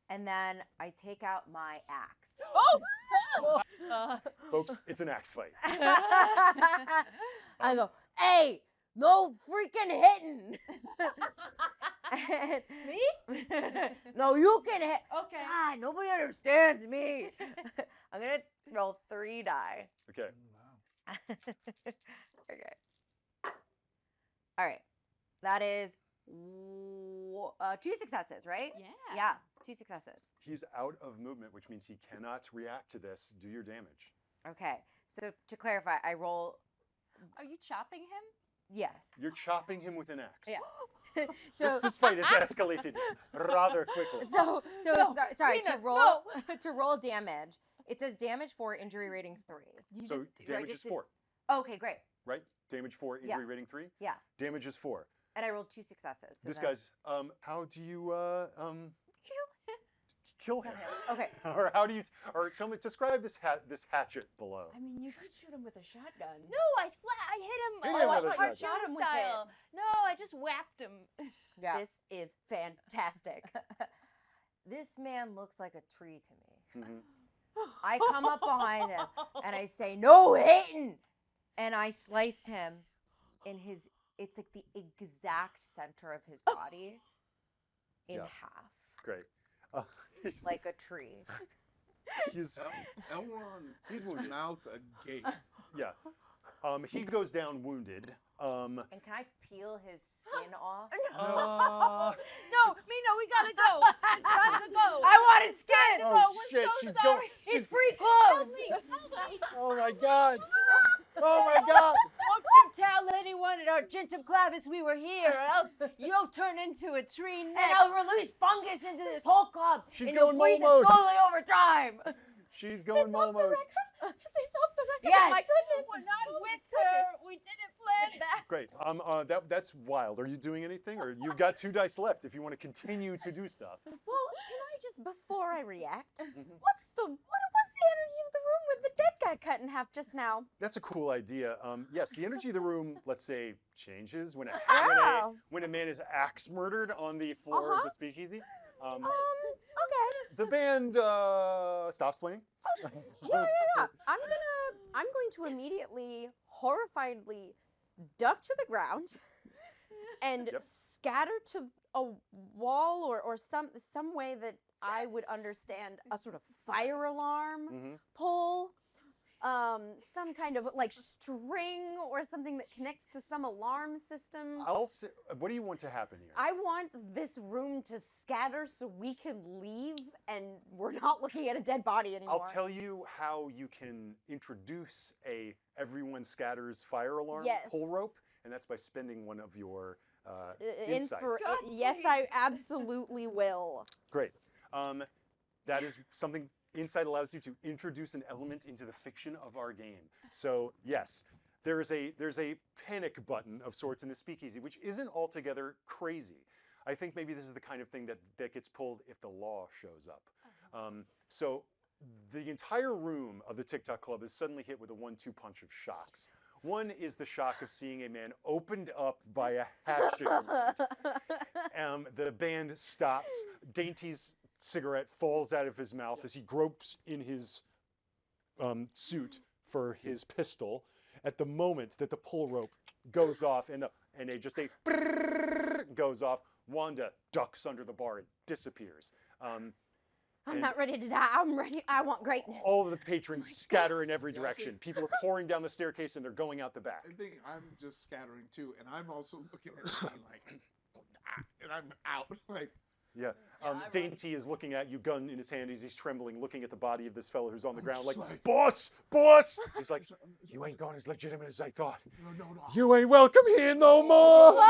and then I take out my axe. Folks, it's an axe fight. I go, hey, no freaking hitting. Me? No, you can hit. Okay. God, nobody understands me. I'm gonna roll 3 die. Okay. Okay. All right. That is 2 successes, right? Yeah. Yeah, 2 successes. He's out of movement, which means he cannot react to this. Do your damage. Okay. So to clarify, I roll. Are you chopping him? Yes. You're chopping him with an axe. Yeah. This fight has escalated rather quickly. So No, sorry Mina, to roll to roll damage. It says damage 4, injury rating 3. So damage is 4, Okay, great. right? Damage 4, Yeah. injury rating 3. Yeah. Damage is 4. And I rolled 2 successes. So This then- guy's. How do you kill him? Okay. Or how do you? Or tell me. Describe this hatchet below. I mean, you could shoot him with a shotgun. No, I hit him Hit him with a cartoon shotgun. Shot him with style. No, I just whacked him. Yeah. This is fantastic. This man looks like a tree to me. Mhm. I come up behind him and I say, "No hitting," and I slice him in his. It's like the exact center of his body in Yeah. half, Great. He's, like a tree. he's Elron, He's his wounded. mouth agape. yeah. He goes down wounded. And can I peel his skin off? No, Mina, we gotta go. It's time to go. I wanted skin. go. Oh We're shit! so She's sorry. going. She's Free clothes. Oh my god! Oh my god! Don't you tell anyone at Argentum Clavis we were here, or else you'll turn into a tree And next. I'll release fungus into this whole cup. She's and you'll going breathe mole it mode. slowly over time. She's going mole mode. Is this off the record? Yes. Oh my goodness. We're not with her. We didn't plan that. Great. That's wild. Are you doing anything, or you've got 2 dice left if you want to continue to do stuff? Well, can I just, before I react, Mm-hmm. what was the energy of the room with the dead guy cut in half just now? That's a cool idea. Yes, the energy of the room, let's say, changes when Oh. when a man is axe murdered on the floor of Uh-huh. the speakeasy. Okay. The band stops playing. Yeah. I'm going to immediately, horrifiedly duck to the ground and Yep. scatter to a wall or some way that I would understand a sort of fire alarm Mhm. pull. Some kind of like string or something that connects to some alarm system. What do you want to happen here? I want this room to scatter so we can leave and we're not looking at a dead body anymore. I'll tell you how you can introduce a everyone scatters fire alarm Yes. pull rope, and that's by spending one of your insights. Yes, I absolutely will. Great. That is something insight allows you to introduce an element into the fiction of our game. So yes, there's a panic button of sorts in the speakeasy, which isn't altogether crazy. I think maybe this is the kind of thing that gets pulled if the law shows up. So the entire room of the TikTok club is suddenly hit with a 1-2 punch of shocks. One is the shock of seeing a man opened up by a hatchet. The band stops. Dainty's cigarette falls out of his mouth as he gropes in his suit for his pistol. At the moment that the pull rope goes off and just a goes off, Wanda ducks under the bar and disappears. I'm not ready to die. I'm ready. I want greatness. All of the patrons scatter in every direction. People are pouring down the staircase and they're going out the back. I think I'm just scattering too, and I'm also looking at me like, and I'm out. Like, yeah. Dainty is looking at you, gun in his hand as he's trembling, looking at the body of this fellow who's on the ground, like, boss! He's like, you ain't gone as legitimate as I thought. no. You ain't welcome here no more!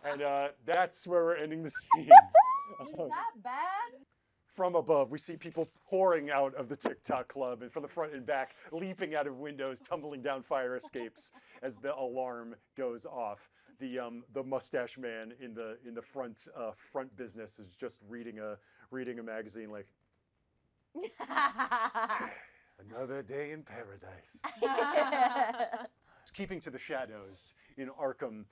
And that's where we're ending the scene. Is that bad? From above, we see people pouring out of the TikTok club, and from the front and back, leaping out of windows, tumbling down fire escapes as the alarm goes off. The mustache man in the front business is just reading a magazine, like, another day in paradise. Keeping to the shadows in Arkham,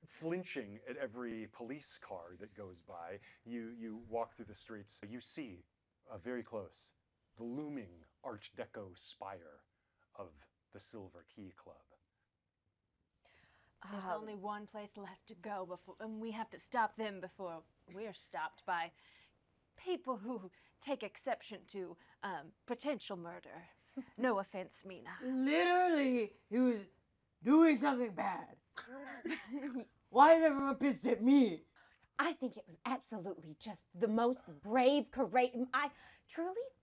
flinching at every police car that goes by, you walk through the streets. You see, very close, the looming Art Deco spire of the Silver Key Club. There's only one place left to go before, and we have to stop them before we're stopped by people who take exception to potential murder. No offense, Mina. Literally, he was doing something bad. Why is everyone pissed at me? I think it was absolutely just the most brave, courageous. I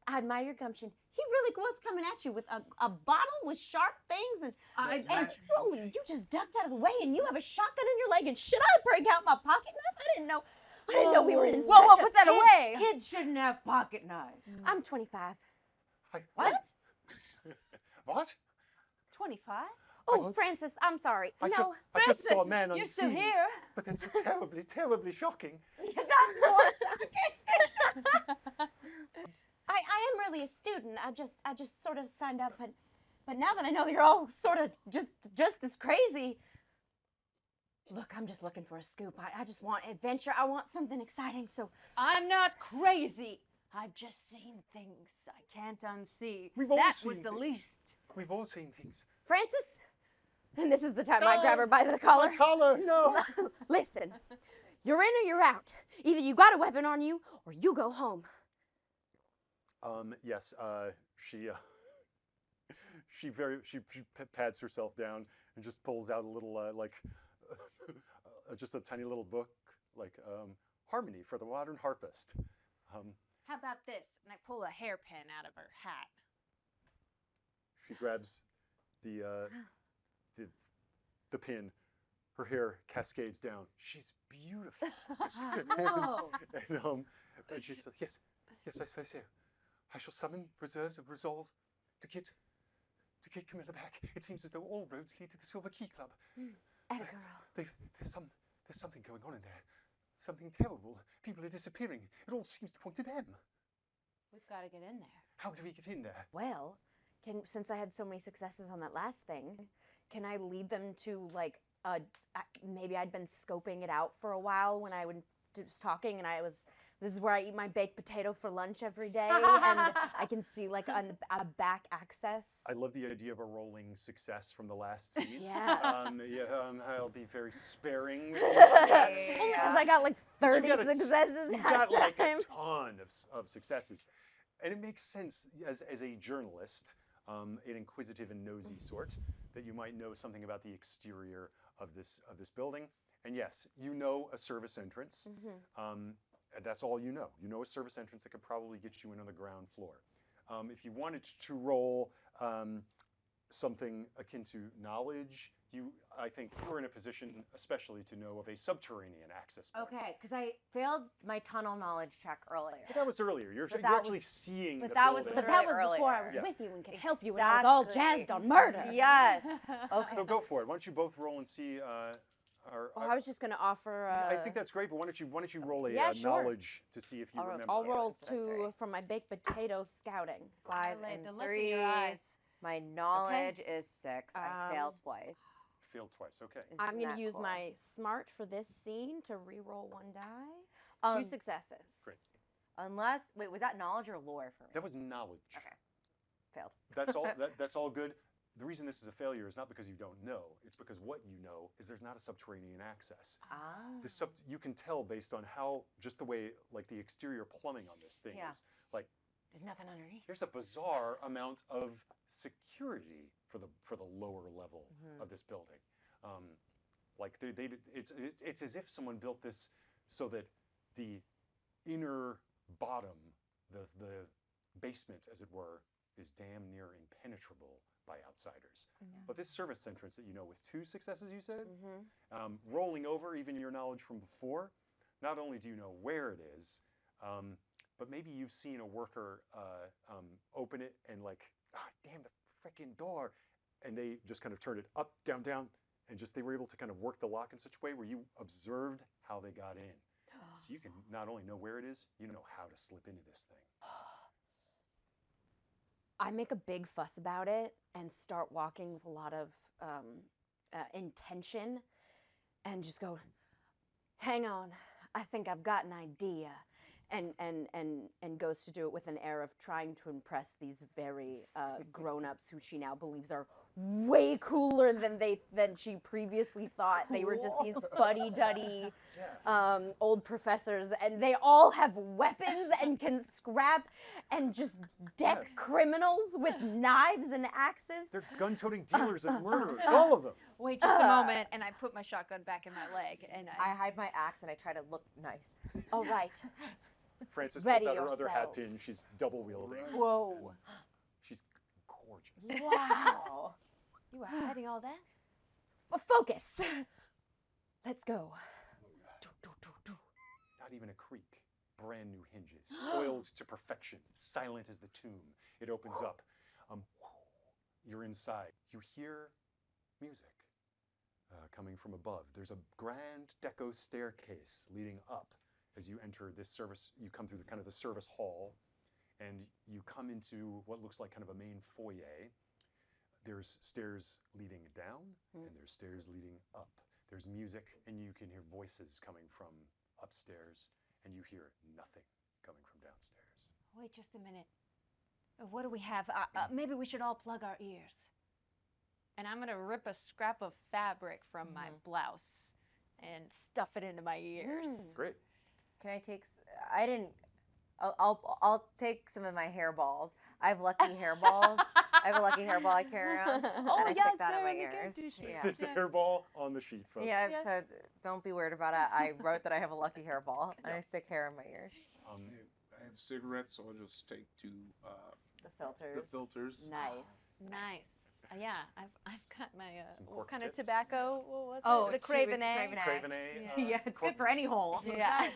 admire your gumption. He really was coming at you with a bottle with sharp things, and truly, you just ducked out of the way, and you have a shotgun in your leg. And should I break out my pocket knife? I didn't know we were in Whoa, such a put that away. Kids shouldn't have pocket knives. I'm 25. What? What? 25? Oh, Francis, I'm sorry. I just saw a man on you're the still scenes, here. but it's terribly, terribly shocking. That's more shocking. I am really a student. I just sort of signed up, but now that I know you're all sort of just as crazy. Look, I'm just looking for a scoop. I just want adventure. I want something exciting. So I'm not crazy. I've just seen things I can't unsee. We've all That seen was the things. least. We've all seen things. Francis, and this is the time I grab her by the collar. Collar, no. Listen, you're in or you're out. Either you got a weapon on you or you go home. Yes. She pats herself down and just pulls out a little just a tiny little book, like Harmony for the Modern Harpist. How about this? And I pull a hairpin out of her hat. She grabs the pin. Her hair cascades down. She's beautiful. Oh. And she says, yes, I suppose so. I shall summon reserves of resolve to get Camila back. It seems as though all roads lead to the Silver Key Club. Atta girl. There's something going on in there. Something terrible. People are disappearing. It all seems to point to them. We've got to get in there. How do we get in there? Well, since I had so many successes on that last thing, can I lead them to maybe I'd been scoping it out for a while when I was talking, and this is where I eat my baked potato for lunch every day, and I can see like a back access. I love the idea of a rolling success from the last scene. Yeah. I'll be very sparing. Only because I got like 30 You got successes You that got like time. a ton of successes. And it makes sense as a journalist, an inquisitive and nosy sort, that you might know something about the exterior of this building. And yes, you know a service entrance. And that's all you know. You know a service entrance that could probably get you in on the ground floor. If you wanted to roll something akin to knowledge. I think you're in a position, especially to know of a subterranean access point. Okay, because I failed my tunnel knowledge check earlier. But that was earlier. You're But you're that actually was- seeing but the that was building. But that was Earlier. before I was Yeah. with you and could help you when I was all Exactly. jazzed on murder. Yes. Okay. So go for it. Why don't you both roll and see? I was just gonna offer. I think that's great, but why don't you roll a yeah, sure. knowledge to see if you remember? I'll that. roll It's a three. 2 from my baked potato scouting. 5 Adelaide, and the look in 3. your eyes. My knowledge is 6. I failed Um, twice. Failed twice. Okay. Isn't I'm gonna that use cool? my smart for this scene to re-roll 1 die. 2 Um, successes. Great. Unless, wait, was that knowledge or lore for me? That was knowledge. Okay. Failed. That's all. That's all good. The reason this is a failure is not because you don't know. It's because what you know is there's not a subterranean access. Ah. You can tell based on how just the way like the exterior plumbing on this thing Yeah. is. Like There's nothing underneath. there's a bizarre amount of security for the lower level Mm-hmm. of this building. Like it's as if someone built this so that the inner bottom, the basement, as it were, is damn near impenetrable by outsiders. But this service entrance that you know with 2 successes, you said, rolling over even your knowledge from before, not only do you know where it is, but maybe you've seen a worker open it and like, damn the freaking door, and they just kind of turned it up, down, down, and just they were able to kind of work the lock in such a way where you observed how they got in. So you can not only know where it is, you know how to slip into this thing. I make a big fuss about it and start walking with a lot of intention and just go, hang on, I think I've got an idea. And goes to do it with an air of trying to impress these very grown-ups who she now believes are way cooler than she previously thought. They were just these fuddy-duddy old professors, and they all have weapons and can scrap and just deck criminals with knives and axes. They're gun-toting dealers and murderers, all of them. Wait just a moment, and I put my shotgun back in my leg, and I hide my axe and I try to look nice. All right. Frances Ready pulls out her other hat yourselves. pin. She's double wielding. Whoa. She's gorgeous. Wow. You were hiding all that? Focus. Let's go. Not even a creak. Brand new hinges, oiled to perfection, silent as the tomb. It opens up. You're inside. You hear music coming from above. There's a grand deco staircase leading up. As you enter this service, you come through the service hall, and you come into what looks like kind of a main foyer. There's stairs leading down, and there's stairs leading up. There's music, and you can hear voices coming from upstairs, and you hear nothing coming from downstairs. wait just a minute. What do we have? Maybe we should all plug our ears. And I'm gonna rip a scrap of fabric from my blouse and stuff it into my ears. Great. Can I take? I didn't. I'll take some of my hairballs. I have lucky hairballs. I have a lucky hairball I carry around. Oh, and I yes, stick that in they're my in the ears. gift sheet. Yeah. There's a hairball on the sheet, folks. Yeah, I've said don't be weird about it. I wrote that I have a lucky hairball and I stick hair in my ears. I have cigarettes, so I'll just take 2 The filters. the filters. Nice. Nice. Yeah, I've got my Some what cork kind of tips. tobacco? What was Oh, it? The it's cheap with Cravenet. Cravenet. Cravenet. Yeah, it's good for any hole. Yeah.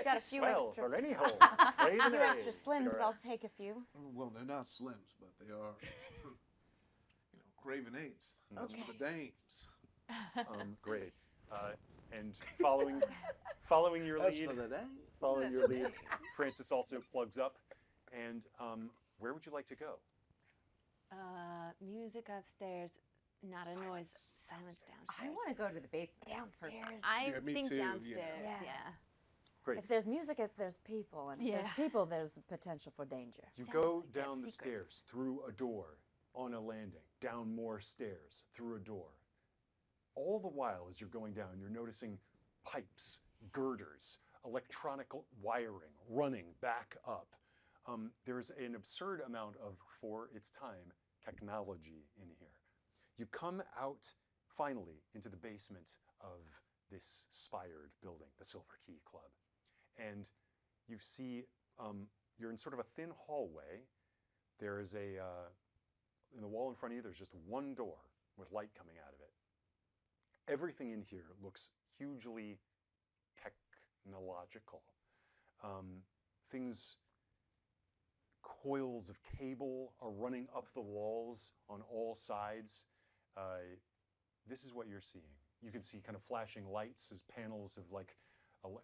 Got a few Swell extra. for any hole. few Cravenet extra slims. I'll cigarettes. take a few. Well, they're not Slims, but they are, Craven Eights. That's for the dames. Great. And following your That's lead, for the dames. following your lead, Frances also plugs up. And where would you like to go? Music upstairs, not a noise. Silence downstairs. I want to go to the basement. Downstairs. I Yeah, me think too, yeah. downstairs. Yeah. Yeah. Great. If there's music, if there's people, and if there's Yeah. people, there's potential for danger. You Sounds go like they have down the secrets. stairs, through a door, on a landing, down more stairs, through a door. All the while, as you're going down, you're noticing pipes, girders, electronic wiring running back up. There's an absurd amount of, for its time, technology in here. You come out, finally, into the basement of this spired building, the Silver Key Club. And you see, you're in sort of a thin hallway. There is a in the wall in front of you, there's just one door with light coming out of it. Everything in here looks hugely technological. Things, coils of cable are running up the walls on all sides. This is what you're seeing. You can see kind of flashing lights as panels of like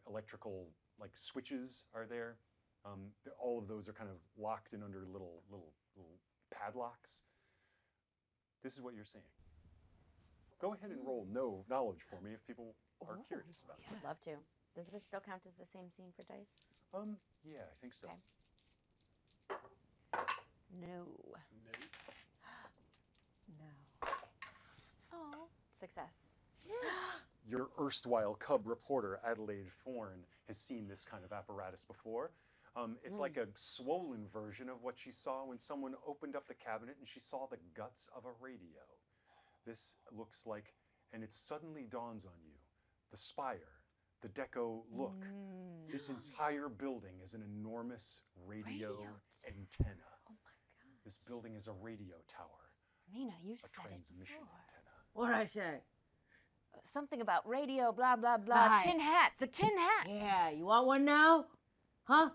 electrical like switches are there. All of those are kind of locked in under little padlocks. This is what you're seeing. Go ahead and roll no knowledge for me if people are curious about it. I'd love to. Does this still count as the same scene for dice? Yeah, I think so. Okay. No. No. Oh. Success. Your erstwhile cub reporter, Adelaide Thorne, has seen this kind of apparatus before. It's like a swollen version of what she saw when someone opened up the cabinet and she saw the guts of a radio. This looks like, and it suddenly dawns on you, the spire, the deco look. This entire building is an enormous radio antenna. Oh my God. This building is a radio tower, Mina, you a said it transmission before. antenna. What'd I say? Something about radio, blah, blah, blah. Right. Tin hat. The tin hat. Yeah, you want one now? Huh?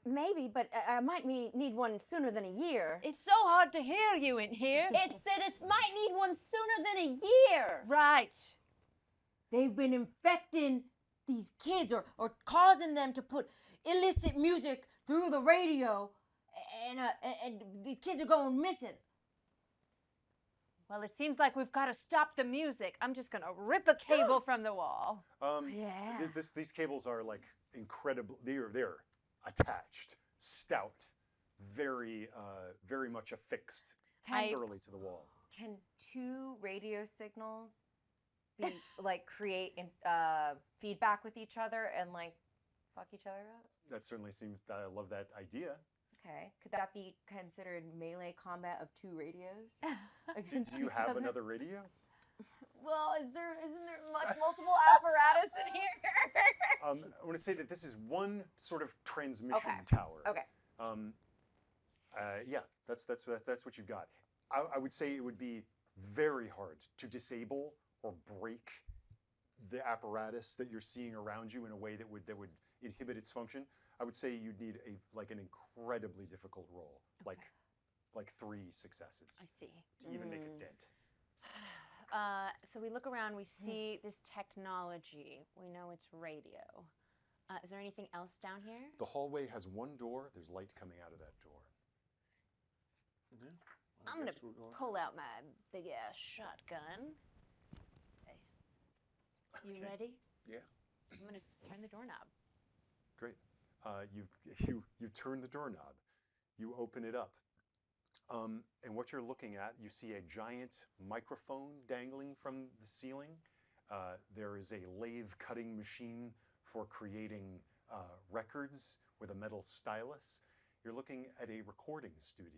Maybe, but I might need one sooner than a year. It's so hard to hear you in here. It said it might need one sooner than a year. Right. They've been infecting these kids or causing them to put illicit music through the radio, and these kids are going missing. Well, it seems like we've got to stop the music. I'm just going to rip a cable from the wall. Yeah. These cables are like incredible. They're attached, stout, very much affixed thoroughly to the wall. Can two radio signals be like create feedback with each other and like fuck each other up? That certainly seems. I love that idea. Okay. Could that be considered melee combat of two radios? Do you have another radio? Well, isn't there multiple apparatus in here? I want to say that this is one sort of transmission Okay. tower. Okay. Yeah, that's what you've got. I would say it would be very hard to disable or break the apparatus that you're seeing around you in a way that would inhibit its function. I would say you'd need an incredibly difficult roll, like 3 successes I see. to even make a dent. So we look around, we see this technology. We know it's radio. Is there anything else down here? The hallway has one door. There's light coming out of that door. Yeah, I'm going to pull out my big ass shotgun. Say, you Okay. ready? Yeah. I'm going to turn the doorknob. Great. You turn the doorknob. You open it up. And what you're looking at, you see a giant microphone dangling from the ceiling. There is a lathe cutting machine for creating records with a metal stylus. You're looking at a recording studio.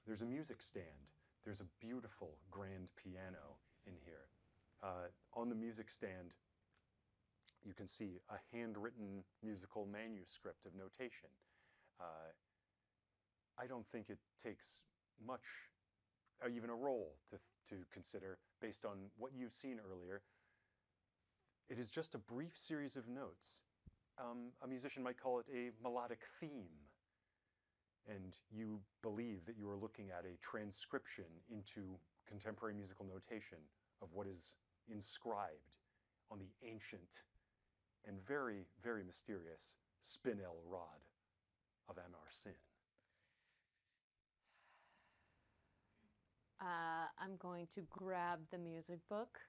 There's a music stand. There's a beautiful grand piano in here. On the music stand, you can see a handwritten musical manuscript of notation. I don't think it takes much, even a roll, to consider based on what you've seen earlier. It is just a brief series of notes. A musician might call it a melodic theme. And you believe that you are looking at a transcription into contemporary musical notation of what is inscribed on the ancient and very, very mysterious spinel rod of Amar Sin. I'm going to grab the music book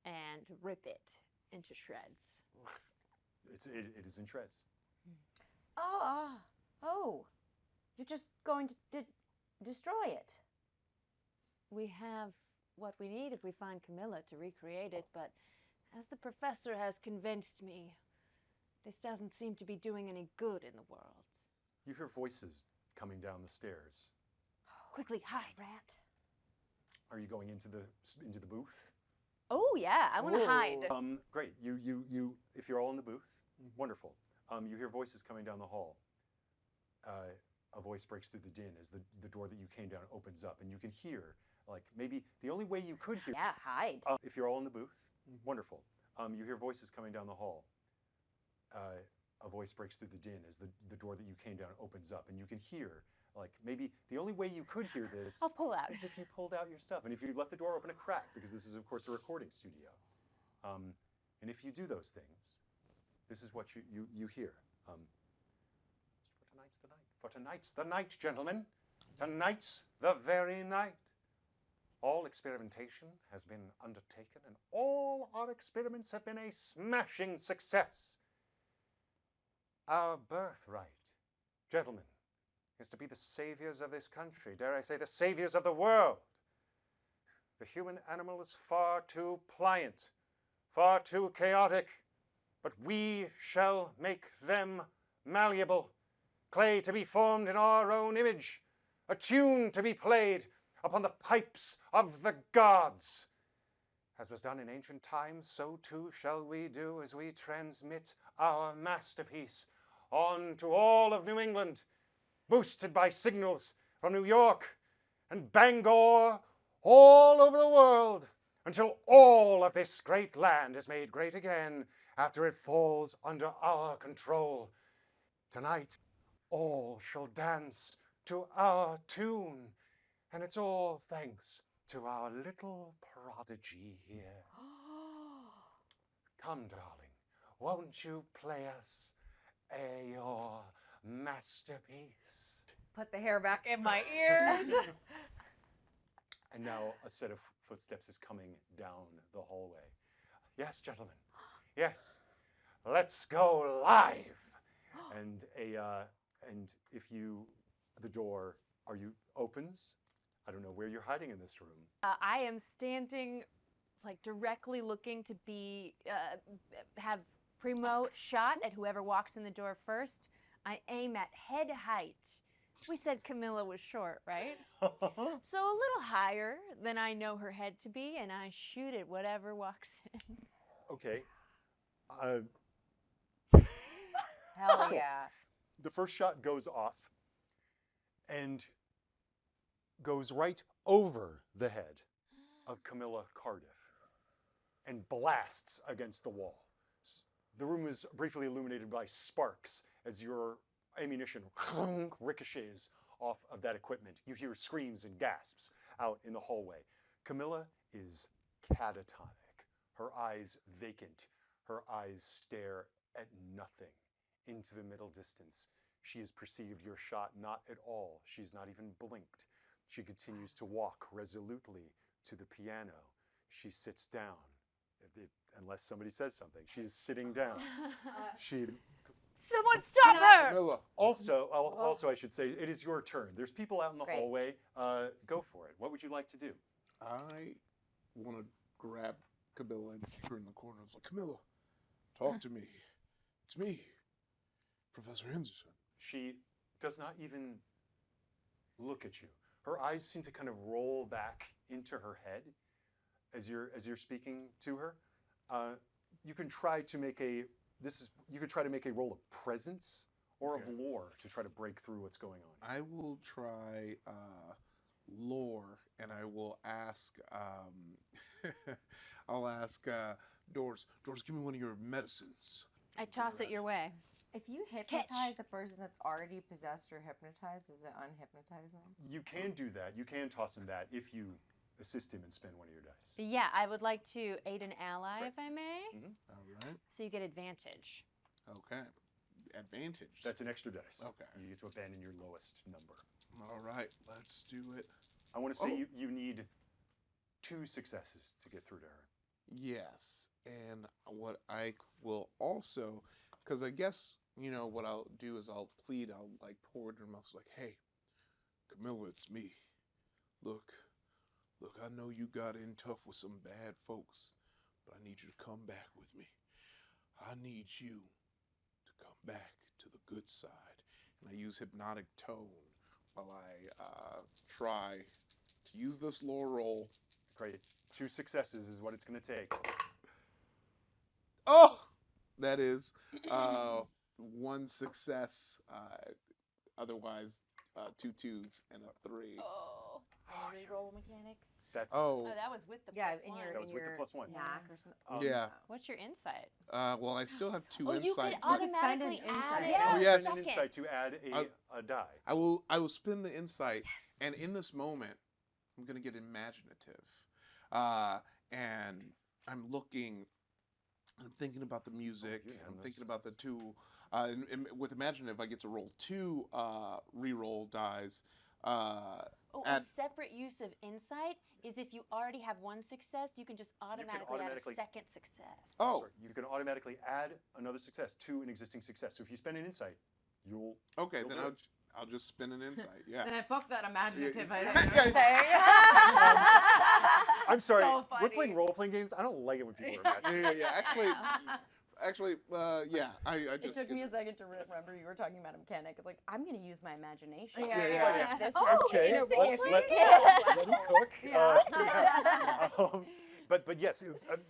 and rip it into shreds. It is in shreds. Oh, you're just going to destroy it. We have what we need if we find Camila to recreate it, but as the professor has convinced me, this doesn't seem to be doing any good in the world. You hear voices coming down the stairs. Quickly, hide. Rat. Are you going into the booth? Oh yeah, I want to hide. Great. You. If you're all in the booth, wonderful. You hear voices coming down the hall. a voice breaks through the din as the door that you came down opens up, and you can hear, like, maybe the only way you could hear. Yeah, hide. If you're all in the booth, wonderful. You hear voices coming down the hall. A voice breaks through the din as the door that you came down opens up, and you can hear, like, maybe the only way you could hear this I'll pull out. is if you pulled out your stuff, and if you left the door open a crack, because this is, of course, a recording studio. And if you do those things, this is what you hear. For tonight's the night. For tonight's the night, gentlemen. Tonight's the very night. All experimentation has been undertaken, and all our experiments have been a smashing success. Our birthright, gentlemen, is to be the saviors of this country, dare I say, the saviors of the world. The human animal is far too pliant, far too chaotic, but we shall make them malleable, clay to be formed in our own image, a tune to be played upon the pipes of the gods. As was done in ancient times, so too shall we do as we transmit our masterpiece on to all of New England, boosted by signals from New York and Bangor all over the world, until all of this great land is made great again after it falls under our control. Tonight, all shall dance to our tune, and it's all thanks to our little prodigy here. Come, darling, won't you play us your masterpiece? Put the hair back in my ears. And now a set of footsteps is coming down the hallway. Yes, gentlemen. Yes. Let's go live. And the door opens. I don't know where you're hiding in this room. I am standing, like, directly looking to have primo shot at whoever walks in the door first. I aim at head height. We said Camila was short, right? So a little higher than I know her head to be, and I shoot at whatever walks in. Okay. Hell yeah. The first shot goes off and goes right over the head of Camila Cardiff and blasts against the wall. The room is briefly illuminated by sparks as your ammunition ricochets off of that equipment. You hear screams and gasps out in the hallway. Camila is catatonic, her eyes vacant. Her eyes stare at nothing into the middle distance. She has perceived your shot not at all. She's not even blinked. She continues to walk resolutely to the piano. She sits down, unless somebody says something. She's sitting down. Someone stop her! Camila. Also, I should say, it is your turn. There's people out in the Great. hallway. Go for it. What would you like to do? I want to grab Camila and stick her in the corner. I was like, Camila, talk to me. It's me, Professor Henderson. She does not even look at you. Her eyes seem to kind of roll back into her head as you're speaking to her. You can try to make a roll of presence or of lore to try to break through what's going on. I will try lore, and I will ask. I'll ask Doris. Doris, give me one of your medicines. I toss it your way. If you hypnotize a person that's already possessed or hypnotized, does it unhypnotize them? You can do that. You can toss him that if you assist him and spend one of your dice. Yeah, I would like to aid an ally, if I may. All right. So you get advantage. Okay. Advantage. That's an extra dice. Okay. You get to abandon your lowest number. All right. Let's do it. I want to say you need 2 successes to get through to her. Yes. And what I will also, because I guess, what I'll do is I'll plead, I'll like pour it in her mouth, like, hey, Camila, it's me. Look, I know you got in tough with some bad folks, but I need you to come back with me. I need you to come back to the good side. And I use hypnotic tone while I try to use this lore roll. Great. 2 successes is what it's going to take. Oh! That is 1 success. Otherwise, 2 2s and a 3. Oh. Reroll mechanics. That's Oh, that was with the Yeah, plus in one. your That was in with the your +1. knack or something. Yeah. What's your insight? Well, I still have 2 Oh, you insight. could but automatically spend an add insight. it. You Oh, can yes. spend an insight to add a die. I will spin the insight, and in this moment, I'm gonna get imaginative, and I'm looking. I'm thinking about the music. you have I'm no thinking about the 2. And with imaginative, I get to roll 2 reroll dies. Oh, Add- a separate use of insight is if you already have one success, you can just automatically add a automatically- second success. Oh. Sorry, you can automatically add another success to an existing success. So if you spend an insight, you'll Okay, You'll then do it. I'll just spin an insight. Yeah. Then I fuck that imaginative. Yeah, I yeah. don't know what to say. I'm sorry. So We're playing funny. role-playing games. I don't like it when people are imagining. Yeah. Actually, yeah. I It just. took me a second to remember you were talking about a mechanic. It's like, I'm going to use my imagination. Yeah. This Oh, Okay, interesting. let me cook. Yeah. But yes,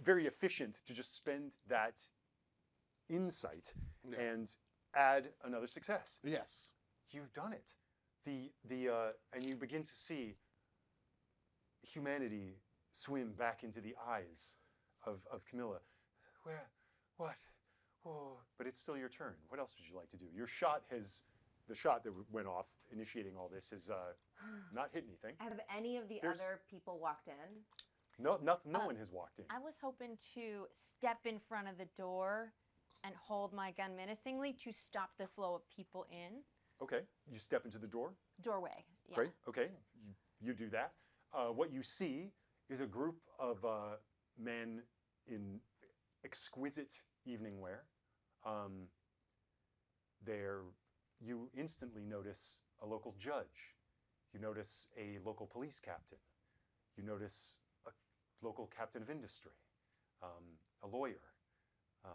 very efficient to just spend that insight Yeah. and add another success. Yes. You've done it. And you begin to see humanity swim back into the eyes of Camila. Where, what? Oh, but it's still your turn. What else would you like to do? The shot that went off, initiating all this, has not hit anything. Have any of the There's- other people walked in? No one has walked in. I was hoping to step in front of the door and hold my gun menacingly to stop the flow of people in. Okay, you step into the Doorway. Yeah. Great. Okay, you do that. What you see is a group of men in exquisite evening wear. You instantly notice a local judge. You notice a local police captain. You notice a local captain of industry, a lawyer, a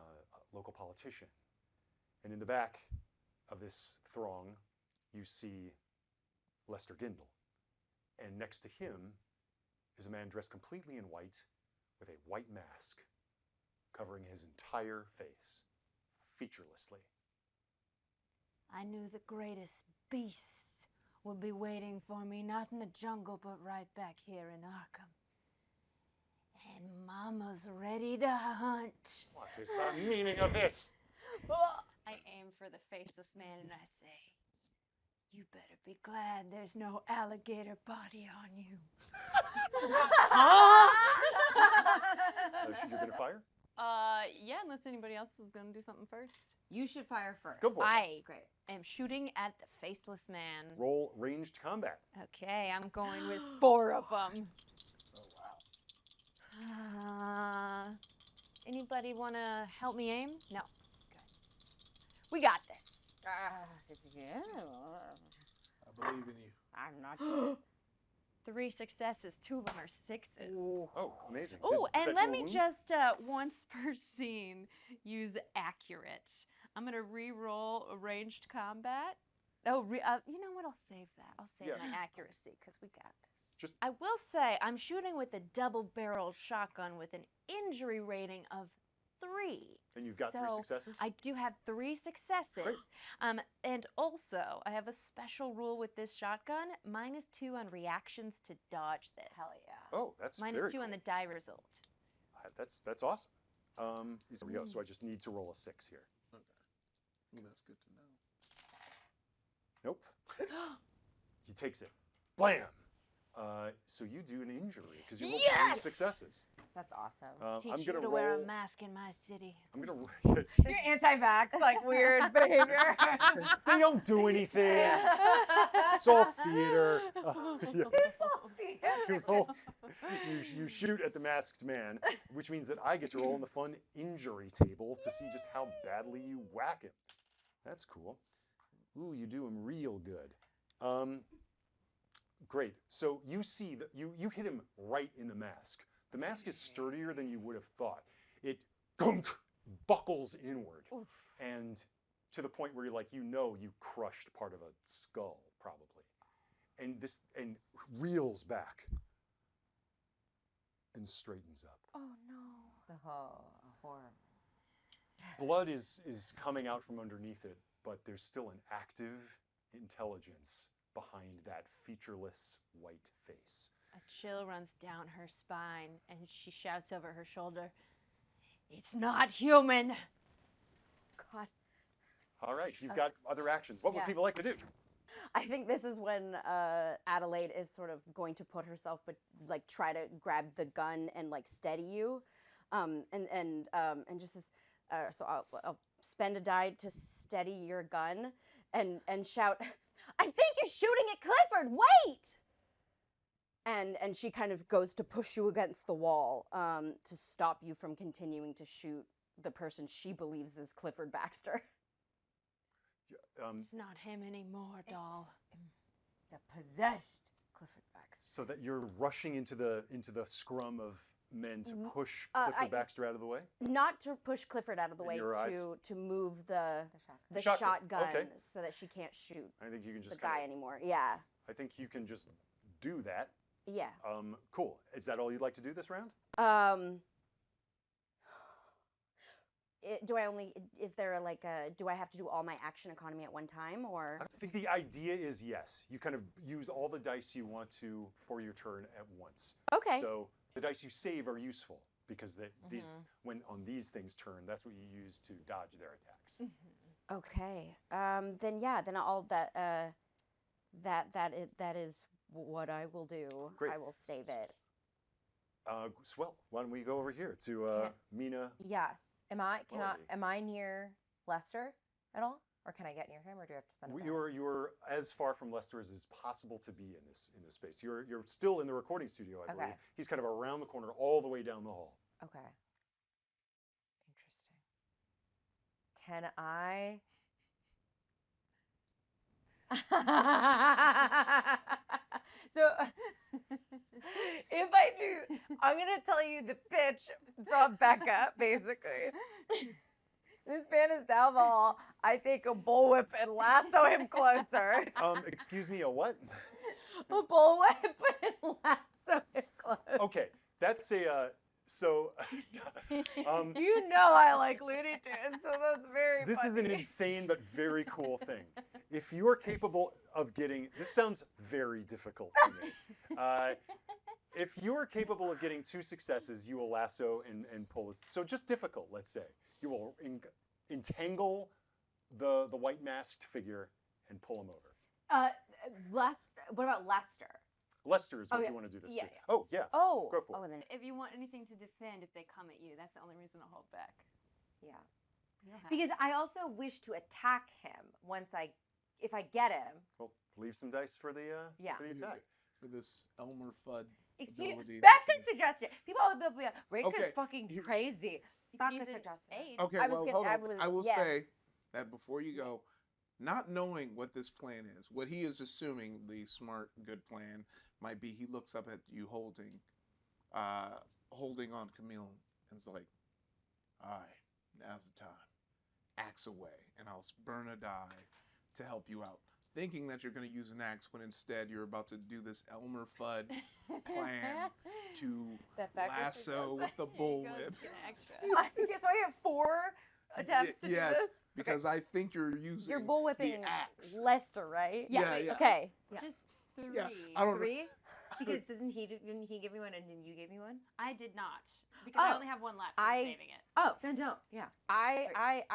local politician. And in the back of this throng, you see Lester Gindle. And next to him is a man dressed completely in white with a white mask covering his entire face, featurelessly. I knew the greatest beast would be waiting for me, not in the jungle, but right back here in Arkham. And Mama's ready to hunt. What is the meaning of this? I aim for the faceless man and I say, you better be glad there's no alligator body on you. You're going to fire? Yeah, unless anybody else is gonna do something first. You should fire first. Go for it. I Great. am shooting at the faceless man. Roll ranged combat. Okay, I'm going with 4 of them. Oh, wow. Anybody want to help me aim? No. Good. We got this. Yeah. I believe in you. I'm not. 3 successes, 2 of them are 6s. Oh, amazing. Oh, Does and that let do a me wound? just once per scene use accurate. I'm gonna re-roll a ranged combat. Oh, you know what? I'll save that. I'll save Yeah. my accuracy because we got this. Just- I will say I'm shooting with a double-barreled shotgun with an injury rating of 3. And you've got 3 So successes? I do have 3 successes. And also, I have a special rule with this shotgun: -2 on reactions to dodge this. Hell yeah. Oh, that's -2 very cool. on the die result. That's awesome. Here we go. So I just need to roll a 6 here. Okay. Well, that's good to know. Nope. He takes it. Blam! So you do an injury because you rolled 3 Yes! successes. That's awesome. Teach I'm you gonna to roll. wear a mask in my city. I'm gonna. You're anti-vax, like weird behavior. They don't do anything. It's all theater. You roll. You shoot at the masked man, which means that I get to roll on the fun injury table to see just how badly you whack him. That's cool. Ooh, you do him real good. Great. So you see that you hit him right in the mask. The mask is sturdier than you would have thought. It gunk buckles inward, and to the point where you crushed part of a skull probably, and reels back and straightens up. Oh no. Oh, horrible. Blood is coming out from underneath it, but there's still an active intelligence behind that featureless white face. A chill runs down her spine, and she shouts over her shoulder, "It's not human!" God. All right, you've got other actions. What would Yes. people like to do? I think this is when Adelaide is sort of going to put herself, but like try to grab the gun and like steady you, and just says, so I'll spend a die to steady your gun, and shout, "I think you're shooting at Clifford! Wait!" And she kind of goes to push you against the wall to stop you from continuing to shoot the person she believes is Clifford Baxter. It's not him anymore, doll. It's a possessed Clifford Baxter. So that you're rushing into the scrum of men to push I- Clifford Baxter out of the way? Not to push Clifford out of the In way, your eyes? to move the Shotgun. shotgun Okay. so that she can't shoot I think you can the just guy anymore. Yeah. I think you can just do that. Yeah. Cool. Is that all you'd like to do this round? Is there like do I have to do all my action economy at one time, or? I think the idea is yes. You kind of use all the dice you want to for your turn at once. Okay. So the dice you save are useful because these when on these things turn, that's what you use to dodge their attacks. Okay. Then all that is what I will do. Great. I will save it. Swell. Why don't we go over here to Mina? Yes. Am Melody. I near Lester at all? Or can I get near him, or do I have to spend a die? You're as far from Lester as is possible to be in this space. You're still in the recording studio, I believe. He's kind of around the corner, all the way down the hall. Okay. Interesting. Can I? So, if I do, I'm going to tell you the pitch from Becca, basically. This man is down the hall. I take a bullwhip and lasso him closer. Excuse me, a what? A bullwhip and lasso him closer. Okay, that's a so. You know I like Looney Tunes, so that's very This funny. is an insane but very cool thing. If you are capable of getting, this sounds very difficult to me. If you are capable of getting 2 successes, you will lasso and pull this. So just difficult, let's say. You will entangle the white masked figure and pull him over. What about Lester? Lester is what yeah. you want to do this Yeah, to. yeah. Oh, yeah. Oh. Go for it. Oh, then. If you want anything to defend, if they come at you, that's the only reason to hold back. Yeah. You don't have Because I also wish to attack him if I get him. Well, leave some dice for the Yeah. for the attack. For this Elmer Fudd Excuse ability. Becca suggested. People will be like, Rekha's Okay, fucking here- crazy. You can Becca use an suggested. aid. Okay, I was well, gonna- hold I on. was- I will yeah. say that before you go, not knowing what this plan is, what he is assuming the smart, good plan might be, he looks up at you holding on Camila and is like, all right, now's the time. Axe away, and I'll burn a die to help you out. Thinking that you're going to use an axe when instead you're about to do this Elmer Fudd plan to That Becca lasso with suggested. the bullwhip. Okay, so I have 4 attempts to yes, do this. because I think you're using You're bullwhipping the axe. Lester, right? Yeah, yeah. Okay. Just 3. Yeah, I don't. 3? Because didn't he give me one and then you gave me one? I did not because I Oh, only have 1 left, so I'm I- saving it. Oh, then don't. Yeah. I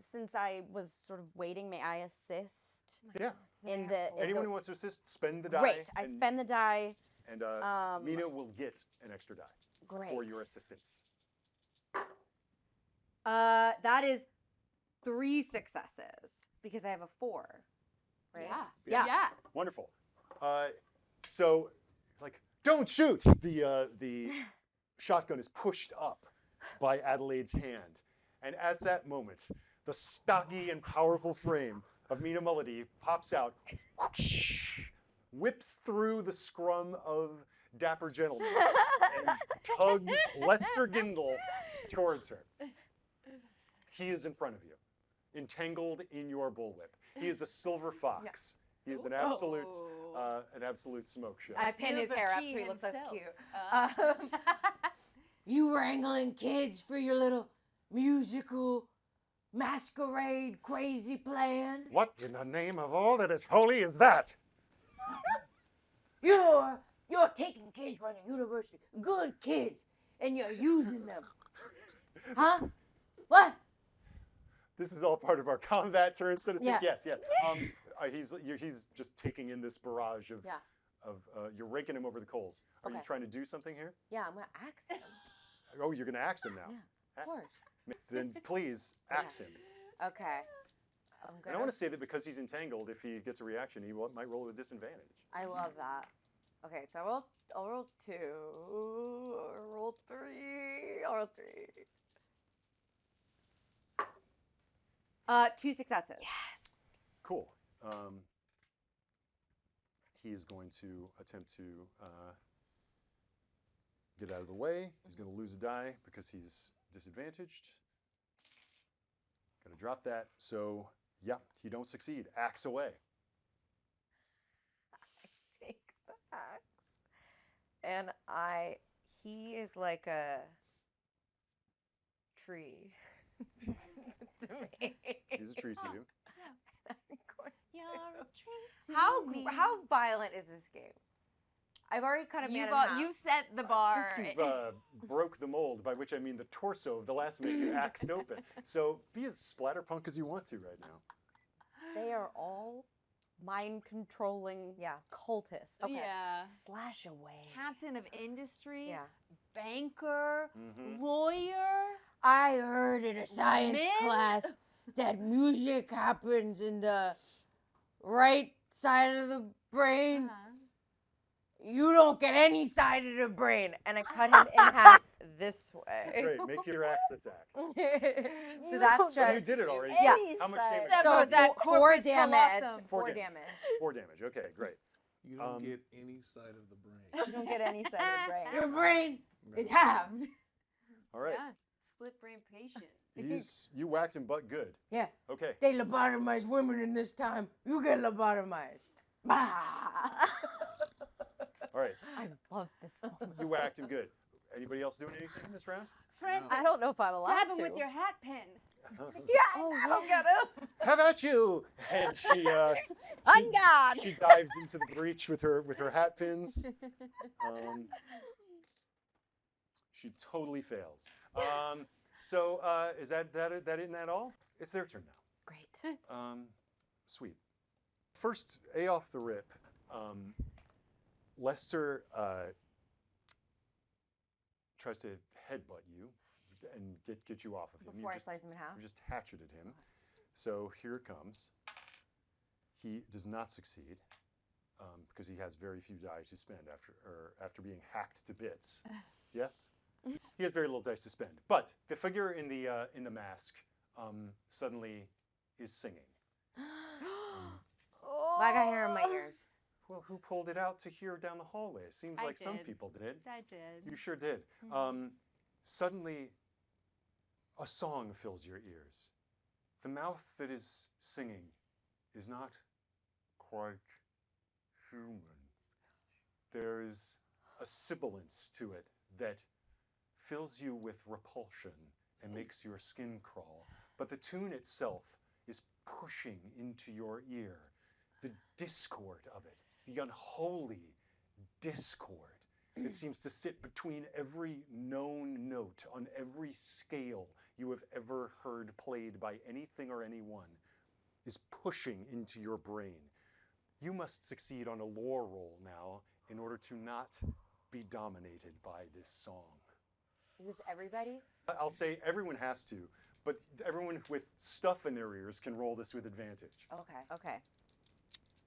since I was sort of waiting, may I assist Yeah. in the? in Anyone the- who wants to assist, spend the die. Great. I and- spend the die. And Um, Mina will get an extra die Great. for your assistance. That is 3 successes because I have a 4. Right? Yeah. Yeah. Wonderful. So, like, don't shoot! The shotgun is pushed up by Adelaide's hand. And at that moment, the stocky and powerful frame of Mina Melody pops out, whips through the scrum of dapper gentlemen, and tugs Lester Gindle towards her. He is in front of you, entangled in your bullwhip. He is a silver fox. He is an absolute smoke show. I pin his Silver hair up so key he looks less himself. cute. You wrangling kids for your little musical masquerade crazy plan? What in the name of all that is holy is that? You're taking kids from the university, good kids, and you're using them. Huh? What? This is all part of our combat turn, so to speak. Yeah. Yes, yes. He's just taking in this barrage of, Yeah. You're raking him over the coals. Are you Okay. trying to do something here? Yeah, I'm gonna axe him. Oh, you're going to axe him now. Yeah, of course. Then please axe him. Okay. I'm And gonna. I want to say that because he's entangled, if he gets a reaction, he might roll with disadvantage. I love that. Okay, so I'll roll 2. I'll roll 3. I'll roll 3. 2 successes. Yes. Cool. He is going to attempt to get out of the way. He's going to lose a die because he's disadvantaged. Going to drop that. So, yeah, he don't succeed. Axe away. Take the axe. And he is like a tree. to me. He's a tree to you. I'm going You're to- a treat to me. How violent is this game? I've already cut a man in half. You set the I bar. think you've broke the mold, by which I mean the torso of the last man you axed open. So be as splatterpunk as you want to right now. They are all mind controlling cultists. Okay. Yeah. Slash away. Captain of industry, Yeah. banker, Mhm. lawyer. I heard in a science Men? class that music happens in the right side of the brain. You don't get any side of the brain. And I cut him in half this way. Great, make your axe attack. So that's Oh, you just did it already. Yeah. How much damage? Except So for that four corpus damage. callosum. 4 Four damage. 4 damage. Okay, great. You don't Um, get any side of the brain. You don't get any side of the brain. Your brain is halved. All right. Yeah. Split brain patient. You whacked him butt good. Yeah, Okay. they lobotomize women in this time. You get lobotomized. Bah! All right. I love this moment. You whacked him good. Anybody else doing anything in this round? Francis, I don't know if I'm allowed stab him to. with your hat pin. I'll get him. How about you? And she On guard. she dives into the breach with her hat pins. She totally fails. So is that isn't that all? It's their turn now. Great. Sweet. First, A off the rip. Lester tries to headbutt you and get you off of him. Before I You slice him in half. you just hatcheted him. So here it comes. He does not succeed because he has very few die to spend after being hacked to bits. Yes, he has very little dice to spend. But the figure in the mask suddenly is singing. Well, I got hair in my ears. Well, who pulled it out to hear down the hallway? It seems I like some did. people did. I did. You sure did. Suddenly, a song fills your ears. The mouth that is singing is not quite human. There is a sibilance to it that fills you with repulsion and makes your skin crawl. But the tune itself is pushing into your ear. The discord of it, the unholy discord that seems to sit between every known note on every scale you have ever heard played by anything or anyone, is pushing into your brain. You must succeed on a lore roll now in order to not be dominated by this song. Is this everybody? I'll say everyone has to, but everyone with stuff in their ears can roll this with advantage. Okay. Okay.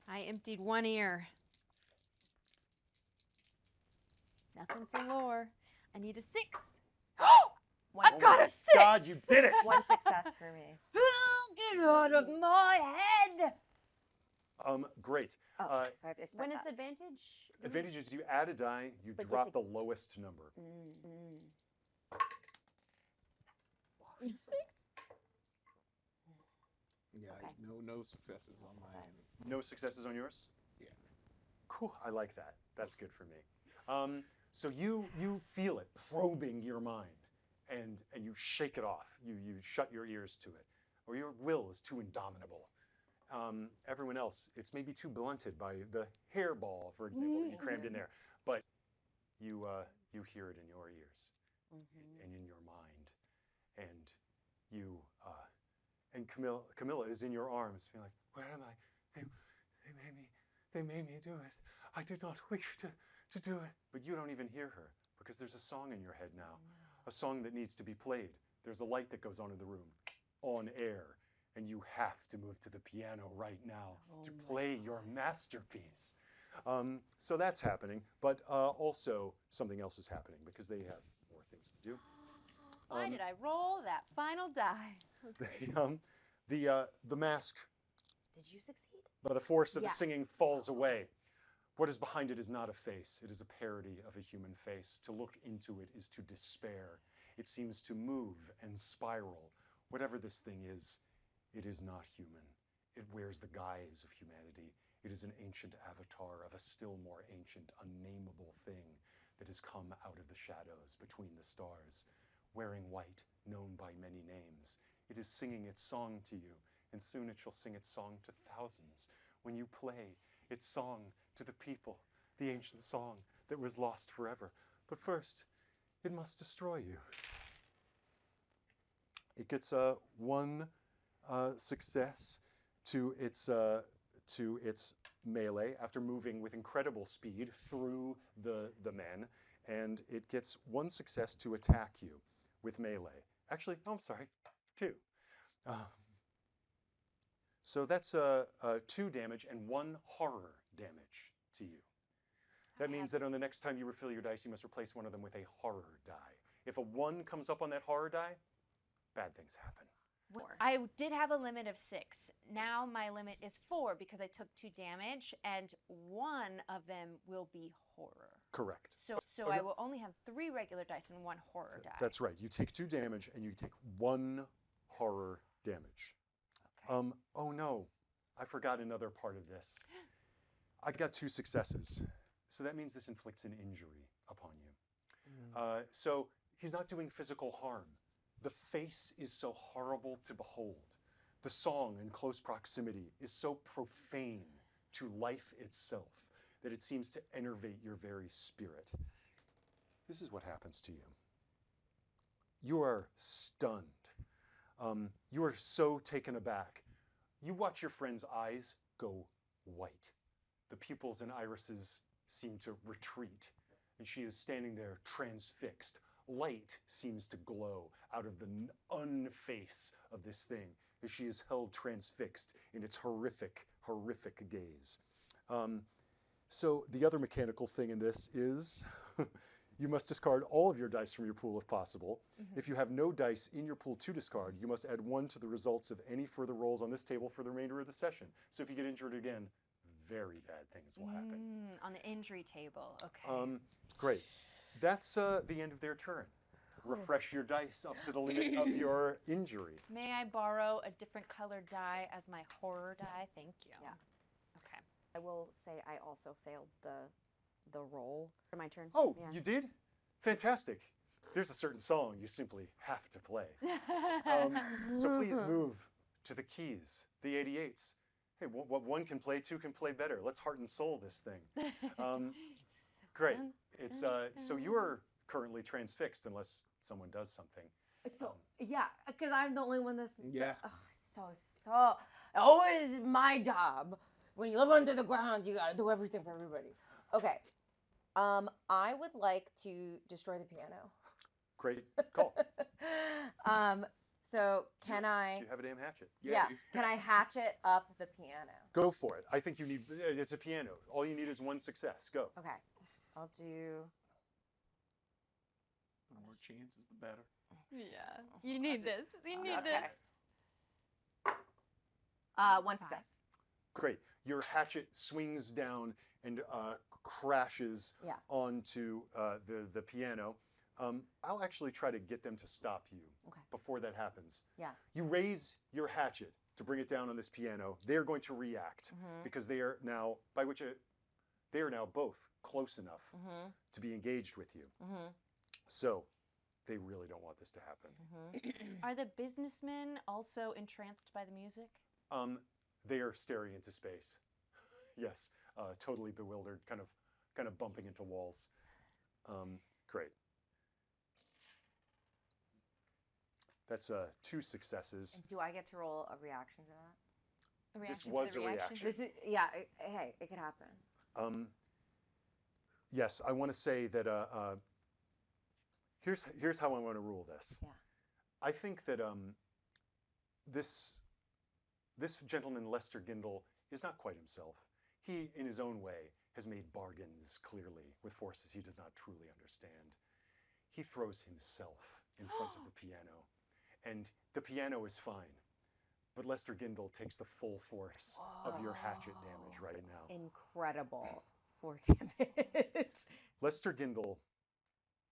I emptied one ear. Nothing for lore. I need a 6. One I've got a 6. God, you did it! One success for me. Get out of my head. Great. Oh, so I have to When spend it's that. advantage? Advantage is you add a die, you But you drop take- the lowest number. Yeah, no successes on my end. No successes on yours? Yeah. Cool, I like that. That's good for me. So you feel it probing your mind, and you shake it off. You shut your ears to it. or your will is too indomitable. Everyone else, it's maybe too blunted by the hairball, for example, that you crammed in there. But you hear it in your ears and in your mind, and you and Camilla is in your arms, being like, "Where am I? They made me do it. I did not wish to do it." But you don't even hear her because there's a song in your head now, a song that needs to be played. There's a light that goes on in the room, on air, and you have to move to the piano right now to play your masterpiece. So that's happening, but also something else is happening because they have more things to do. Why did I roll that final die? The mask, Did you succeed? by the force of the Yes. singing, falls away. What is behind it is not a face. It is a parody of a human face. To look into it is to despair. It seems to move and spiral. Whatever this thing is, it is not human. It wears the guise of humanity. It is an ancient avatar of a still more ancient, unnameable thing that has come out of the shadows between the stars, wearing white, known by many names. It is singing its song to you, and soon it shall sing its song to thousands. When you play its song to the people, the ancient song that was lost forever. But first, it must destroy you. It gets one success to its melee after moving with incredible speed through the men, and it gets one success to attack you with melee. Actually, oh, I'm sorry, 2. So that's 2 damage and 1 horror damage to you. That means that on the next time you refill your dice, you must replace one of them with a horror die. If a 1 comes up on that horror die, bad things happen. I did have a limit of 6. Now my limit is 4 because I took 2 damage, and 1 of them will be horror. Correct. So I will only have 3 regular dice and 1 horror die. That's right. You take 2 damage and you take 1 horror damage. Okay. Oh no, I forgot another part of this. I got 2 successes. So that means this inflicts an injury upon you. So he's not doing physical harm. The face is so horrible to behold. The song in close proximity is so profane to life itself that it seems to enervate your very spirit. This is what happens to you. You are stunned. You are so taken aback. You watch your friend's eyes go white. The pupils and irises seem to retreat, and she is standing there transfixed. Light seems to glow out of the unface of this thing as she is held transfixed in its horrific, horrific gaze. So the other mechanical thing in this is you must discard all of your dice from your pool if possible. If you have no dice in your pool to discard, you must add 1 to the results of any further rolls on this table for the remainder of the session. So if you get injured again, very bad things will happen. On the injury table, okay. Great. That's the end of their turn. Refresh your dice up to the limit of your injury. May I borrow a different colored die as my horror die? Thank you. Yeah. Okay. I will say I also failed the roll. My turn. Oh, Yeah. you did? Fantastic. There's a certain song you simply have to play. So please move to the keys, the 88s. Hey, what 1 can play, 2 can play better. Let's heart and soul this thing. Great. It's so you are currently transfixed unless someone does something. So yeah, because I'm the only one that's Yeah. so always my job. When you live under the ground, you gotta do everything for everybody. Okay. I would like to destroy the piano. Great call. So can I? Do you have a damn hatchet? Yeah. Can I hatchet up the piano? Go for it. I think you need. It's a piano. All you need is 1 success. Go. Okay. I'll do. The more chances, the better. Yeah. You need this. You need Okay. this. 1 success. Great. Your hatchet swings down and crashes Yeah. onto the piano. I'll actually try to get them to stop you Okay. before that happens. Yeah. You raise your hatchet to bring it down on this piano. They're going to react because they are now, they are now both close enough to be engaged with you. So they really don't want this to happen. Are the businessmen also entranced by the music? They are staring into space. Yes, totally bewildered, kind of bumping into walls. Great. That's 2 successes. Do I get to roll a reaction to that? A reaction was to the a reaction? reaction. This is hey, it could happen. Yes, I want to say that here's how I want to rule this. Yeah. I think that this gentleman, Lester Gindle, is not quite himself. He, in his own way, has made bargains clearly with forces he does not truly understand. He throws himself in front of the piano, and the piano is fine. But Lester Gindle takes the full force of your hatchet damage right now. Incredible for damage. Lester Gindle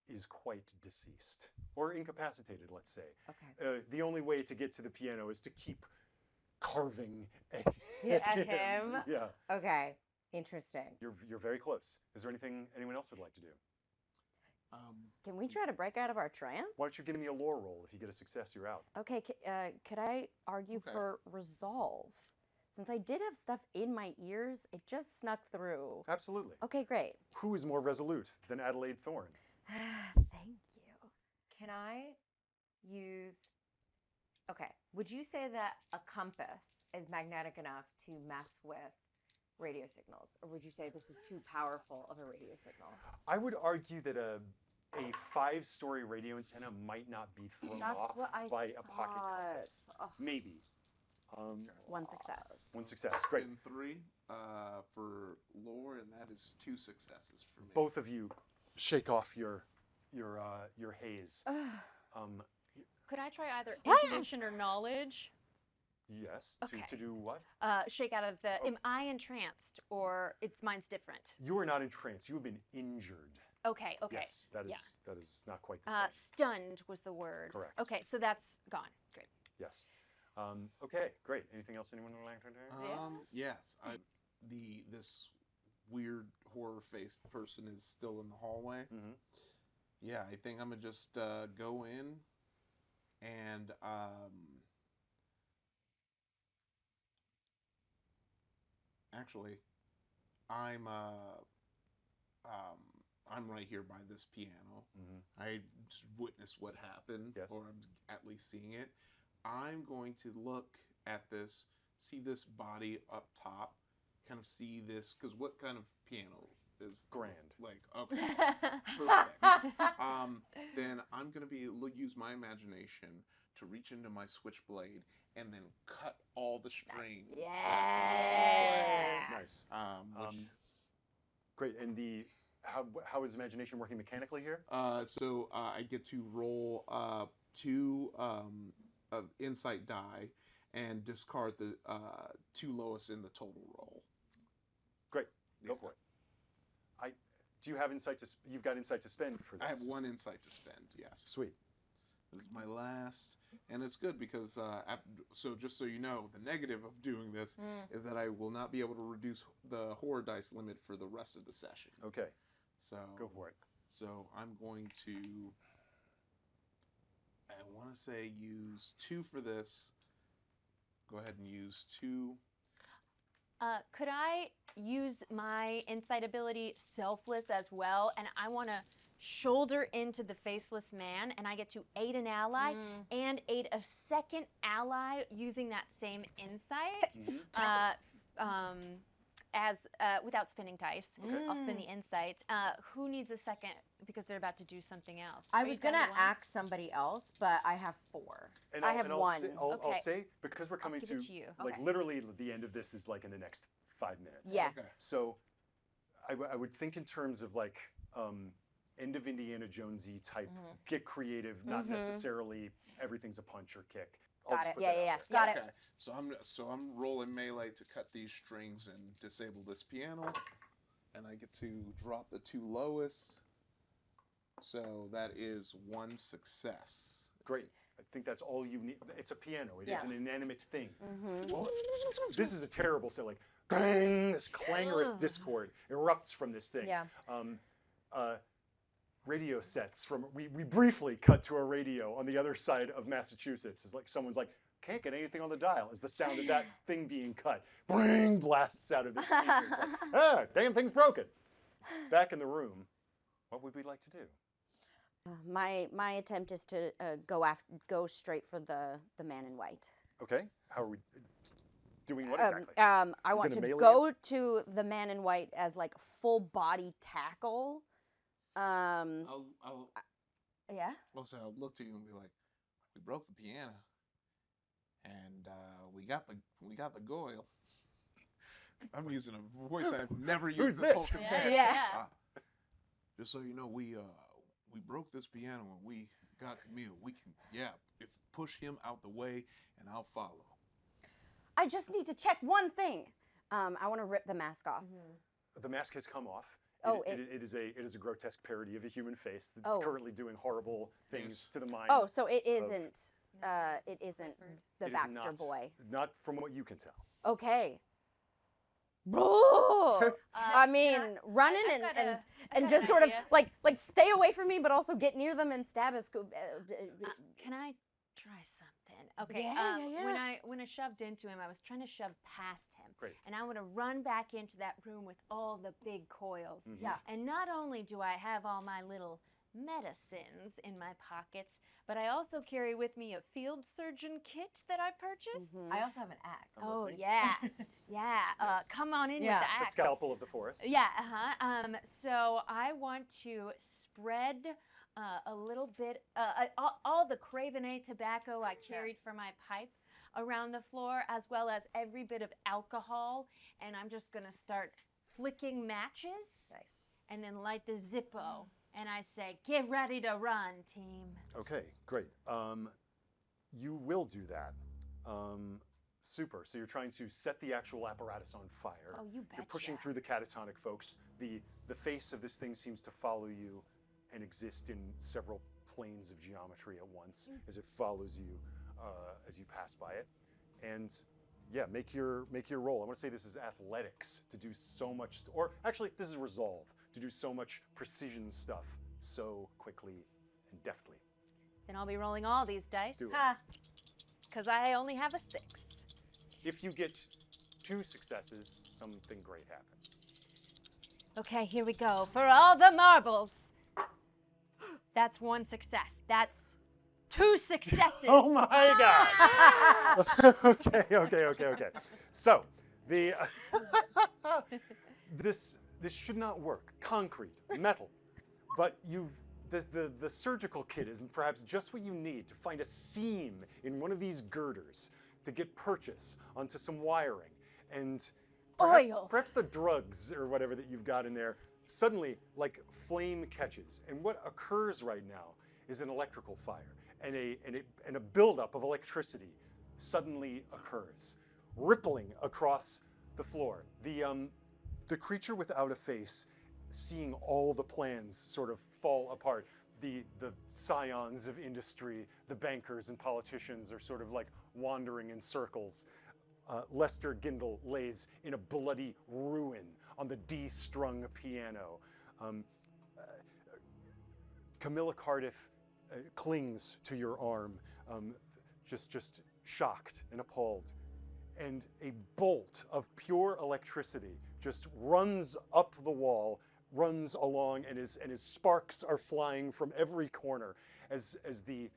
is quite deceased, or incapacitated, let's say. Okay. The only way to get to the piano is to keep carving at him? Yeah. Okay. Interesting. You're very close. Is there anything anyone else would like to do? Can we try to break out of our trance? Why don't you give me a lore roll? If you get a success, you're out. Okay, could I argue for resolve? Since I did have stuff in my ears, it just snuck through. Absolutely. Okay, great. Who is more resolute than Adelaide Thorne? Thank you. Can I use... Okay. Would you say that a compass is magnetic enough to mess with radio signals? Or would you say this is too powerful of a radio signal? I would argue that a 5-story radio antenna might not be thrown That's off what I by a pocket thought. compass. Ugh. Maybe. 1 success. 1 success. Great. And 3 for lore, and that is 2 successes for me. Both of you shake off your haze. Could I try either intuition or knowledge? Yes. Okay. To do what? Shake out of the. Am I entranced or mine's different? You are not in trance. You have been injured. Okay. Okay. Yes, that is not quite the Yeah. same. Stunned was the word. Correct. Okay, so that's gone. Great. Yes. Okay, great. Anything else anyone would like to do? Yes. This weird horror-faced person is still in the hallway. Mhm. Yeah, I think I'm gonna just go in and actually, I'm right here by this piano. I just witnessed what happened, Yes. or I'm at least seeing it. I'm going to look at this, see this body up top, kind of see this, because what kind of piano is Grand. like? Okay, perfect. Then I'm gonna use my imagination to reach into my switchblade and then cut all the strings. Nice. Which, Great. And how is imagination working mechanically here? so I get to roll 2 of insight die and discard the 2 lowest in the total roll. Great. Go for it. Do you have insight you've got insight to spend for this? I have 1 insight to spend. Yes. Sweet. This is my last, and it's good because so just so you know, the negative of doing this is that I will not be able to reduce the horror dice limit for the rest of the session. Okay. So Go for it. So I'm going to, I want to say use 2 for this. Go ahead and use 2. Could I use my insight ability selfless as well? And I want to shoulder into the faceless man, and I get to aid an ally and aid a second ally using that same insight. Without spinning dice. Okay. I'll spin the insight. Who needs a second because they're about to do something else? I Are was you down gonna to 1? ask somebody else, but I have 4. And I have I'll 1. Say, I'll Okay. say, because we're coming give to, it to you. like, Okay. literally the end of this is like in the next 5 minutes. Yeah. Okay. So I would think in terms of like end of Indiana Jonesy type, get creative, not necessarily everything's a punch or kick. I'll Got just it. put Yeah, that out yeah, there. Got it. Okay. So I'm rolling melee to cut these strings and disable this piano, and I get to drop the 2 lowest. So that is 1 success. Great. I think that's all you need. It's a piano. It is Yeah. an inanimate thing. Well, this is a terrible sound. Like, bang, this clangorous discord erupts from this thing. Yeah. radio sets from, we briefly cut to a radio on the other side of Massachusetts. It's like someone's like, can't get anything on the dial, as the sound of that thing being cut, bring, blasts out of the speakers. Like, ah, damn thing's broken. Back in the room, what would we like to do? My attempt is to go straight for the man in white. Okay, how are we doing what exactly? I want to melee go to the man in white as like full body tackle. I'll Yeah. also I'll look to you and be like, we broke the piano, and we got the goyle. I'm using a voice I've never used this whole campaign. Yeah. Just so you know, we broke this piano and we got Camila. We can, if push him out the way and I'll follow. I just need to check one thing. I want to rip the mask off. The mask has come off. Oh, it is a grotesque parody of a human face that's Oh. currently doing horrible things to the mind. Oh, so it isn't. It isn't the It is Baxter not, boy. Not from what you can tell. Okay. I mean, I- running I've got and a just sort of idea. like stay away from me, but also get near them and stab us. Can I try something? Okay. Yeah, yeah. When I shoved into him, I was trying to shove past him. Great. And I want to run back into that room with all the big coils. Yeah. And not only do I have all my little medicines in my pockets, but I also carry with me a field surgeon kit that I purchased. I also have an axe. Oh yeah, yeah. Yes. Come on in Yeah. with the The axe. scalpel of the forest. Yeah, so I want to spread a little bit, all the Cravenet tobacco I carried for my pipe around the floor, as well as every bit of alcohol, and I'm just gonna start flicking matches, and then light the Zippo, and I say, "Get ready to run, team." Okay, great. You will do that. Super. So you're trying to set the actual apparatus on fire. Oh, you You're pushing betcha. through the catatonic folks. The face of this thing seems to follow you and exist in several planes of geometry at once as it follows you as you pass by it. And yeah, make your roll. I want to say this is athletics to do so much, or actually this is resolve to do so much precision stuff so quickly and deftly. Then I'll be rolling all these dice, Do it. because I only have a 6. If you get 2 successes, something great happens. Okay, here we go. For all the marbles. That's 1 success. That's 2 successes. Oh my God! Okay. So the this should not work. Concrete, metal, but the surgical kit is perhaps just what you need to find a seam in one of these girders to get purchase onto some wiring, and perhaps the drugs or whatever that you've got in there suddenly like flame catches, and what occurs right now is an electrical fire, and a buildup of electricity suddenly occurs, rippling across the floor. The creature without a face, seeing all the plans sort of fall apart, the scions of industry, the bankers and politicians are sort of like wandering in circles. Lester Gindle lays in a bloody ruin on the D-strung piano. Camila Cardiff clings to your arm, just shocked and appalled. And a bolt of pure electricity just runs up the wall, runs along, and his sparks are flying from every corner as the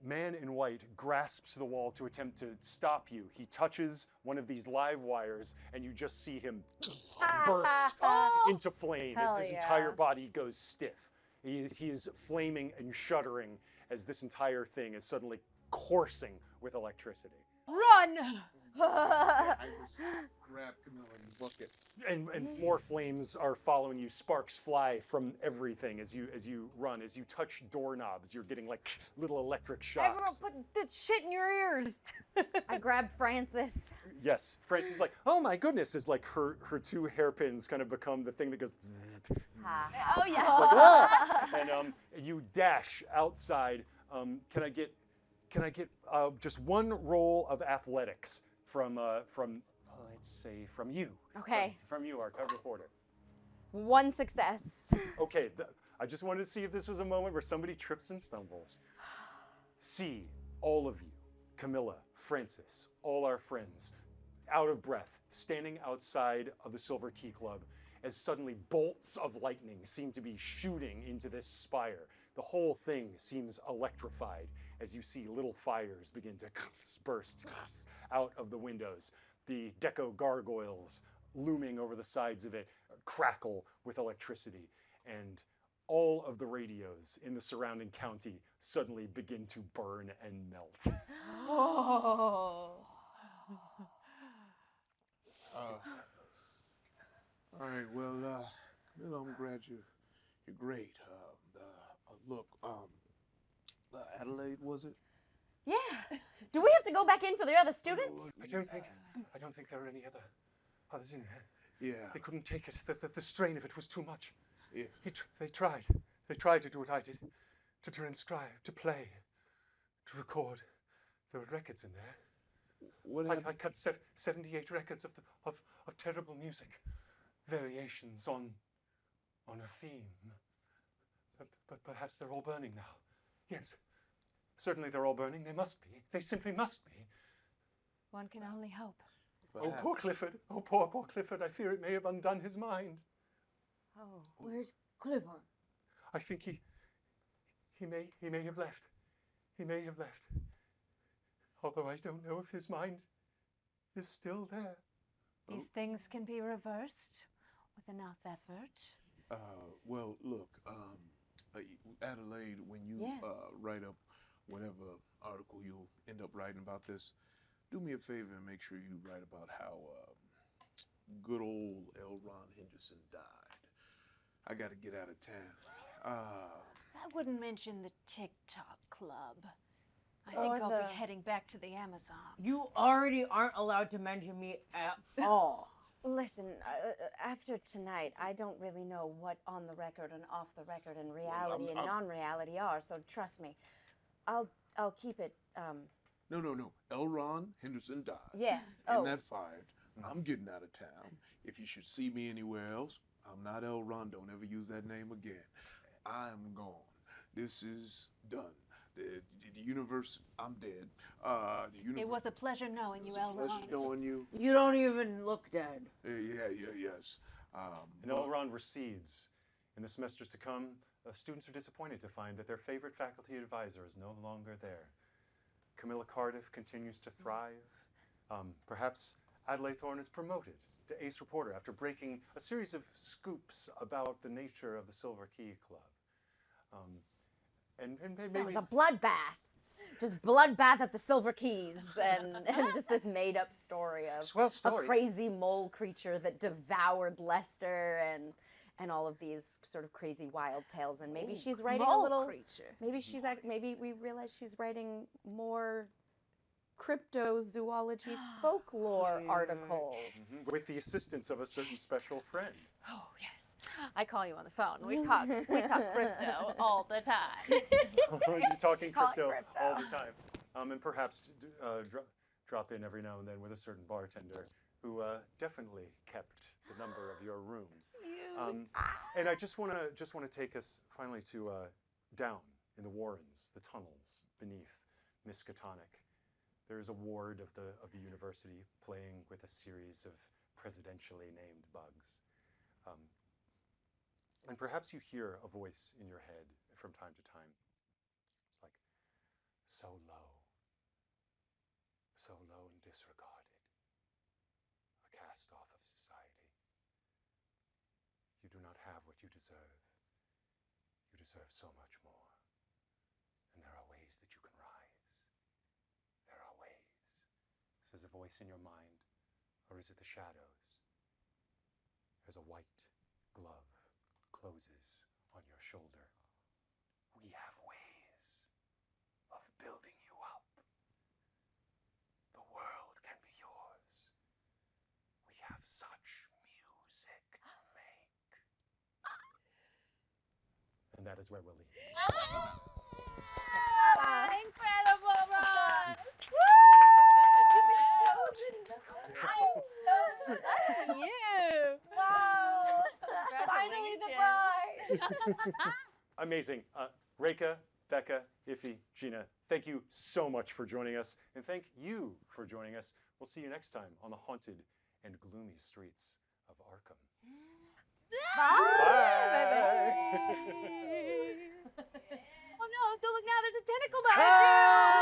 man in white grasps the wall to attempt to stop you. He touches one of these live wires, and you just see him burst into flame as his entire body goes stiff. He is flaming and shuddering as this entire thing is suddenly coursing with electricity. Run! I just grab Camila and book it. And more flames are following you. Sparks fly from everything as you run. As you touch doorknobs, you're getting like little electric shocks. Everyone put the shit in your ears. I grabbed Francis. Yes, Frances like, oh my goodness, as like her 2 hairpins kind of become the thing that goes. Oh yeah. It's like, ah! And you dash outside. Can I get just 1 roll of athletics from let's say from you? Okay. From you, our cover reporter. 1 success. Okay, I just wanted to see if this was a moment where somebody trips and stumbles. See, all of you, Camila, Francis, all our friends, out of breath, standing outside of the Silver Key Club as suddenly bolts of lightning seem to be shooting into this spire. The whole thing seems electrified as you see little fires begin to burst out of the windows. The deco gargoyles looming over the sides of it crackle with electricity, and all of the radios in the surrounding county suddenly begin to burn and melt. Oh. All right, well, Camila, I'm glad you're great. Look, Adelaide, was it? Yeah. Do we have to go back in for the other students? I don't think there are any others in there. Yeah. They couldn't take it. The strain of it was too much. Yeah. They tried to do what I did, to transcribe, to play, to record. There were records in there. What I happened? cut 78 records of terrible music, variations on a theme. But perhaps they're all burning now. Yes, certainly they're all burning. They must be. They simply must be. One can only hope. Oh, poor Clifford. Oh, poor Clifford. I fear it may have undone his mind. Oh, where's Clifford? I think he may have left. He may have left. Although I don't know if his mind is still there. These things can be reversed with enough effort. Well, look, Adelaide, when you Yes. write up whatever article you'll end up writing about this, do me a favor and make sure you write about how good old Elron Henderson died. I got to get out of town. I wouldn't mention the TikTok club. I Or think I'll the- be heading back to the Amazon. You already aren't allowed to mention me at all. Listen, after tonight, I don't really know what on the record and off the record and reality and non-reality are. So trust me, I'll keep it. No. Elron Henderson died. Yes. And Oh. that fired. I'm getting out of town. If you should see me anywhere else, I'm not Elron. Don't ever use that name again. I'm gone. This is done. The universe, I'm dead. The universe. It was a pleasure knowing you, It's a pleasure Elron. knowing you. You don't even look dead. Yes. And Elron recedes. In the semesters to come, students are disappointed to find that their favorite faculty advisor is no longer there. Camila Cardiff continues to thrive. Perhaps Adelaide Thorne is promoted to ace reporter after breaking a series of scoops about the nature of the Silver Key Club. And maybe That was a bloodbath. Just bloodbath at the Silver Keys, and just this made-up story of Swell a story. crazy mole creature that devoured Lester, and all of these sort of crazy wild tales. And maybe she's writing a Mole little. creature. Maybe we realize she's writing more cryptozoology folklore articles. with the assistance of a certain special friend. Oh yes, I call you on the phone. We talk crypto all the time. You're talking Call it crypto crypto. all the time. And perhaps drop in every now and then with a certain bartender who definitely kept the number of your room. And I just want to take us finally to down in the warrens, the tunnels beneath Miskatonic. There is a ward of the university playing with a series of presidentially named bugs. And perhaps you hear a voice in your head from time to time. It's like, so low and disregarded, a cast off of society. You do not have what you deserve. You deserve so much more. And there are ways that you can rise. There are ways, says a voice in your mind, or is it the shadows? There's a white glove closes on your shoulder. We have ways of building you up. The world can be yours. We have such music to make. And that is where we'll leave. Incredible, Ron! You! Wow! Finally the bride! Amazing. Rekha, Becca, Ify, Gina, thank you so much for joining us, and thank you for joining us. We'll see you next time on the haunted and gloomy streets of Arkham. Oh no, don't look now, there's a tentacle behind you!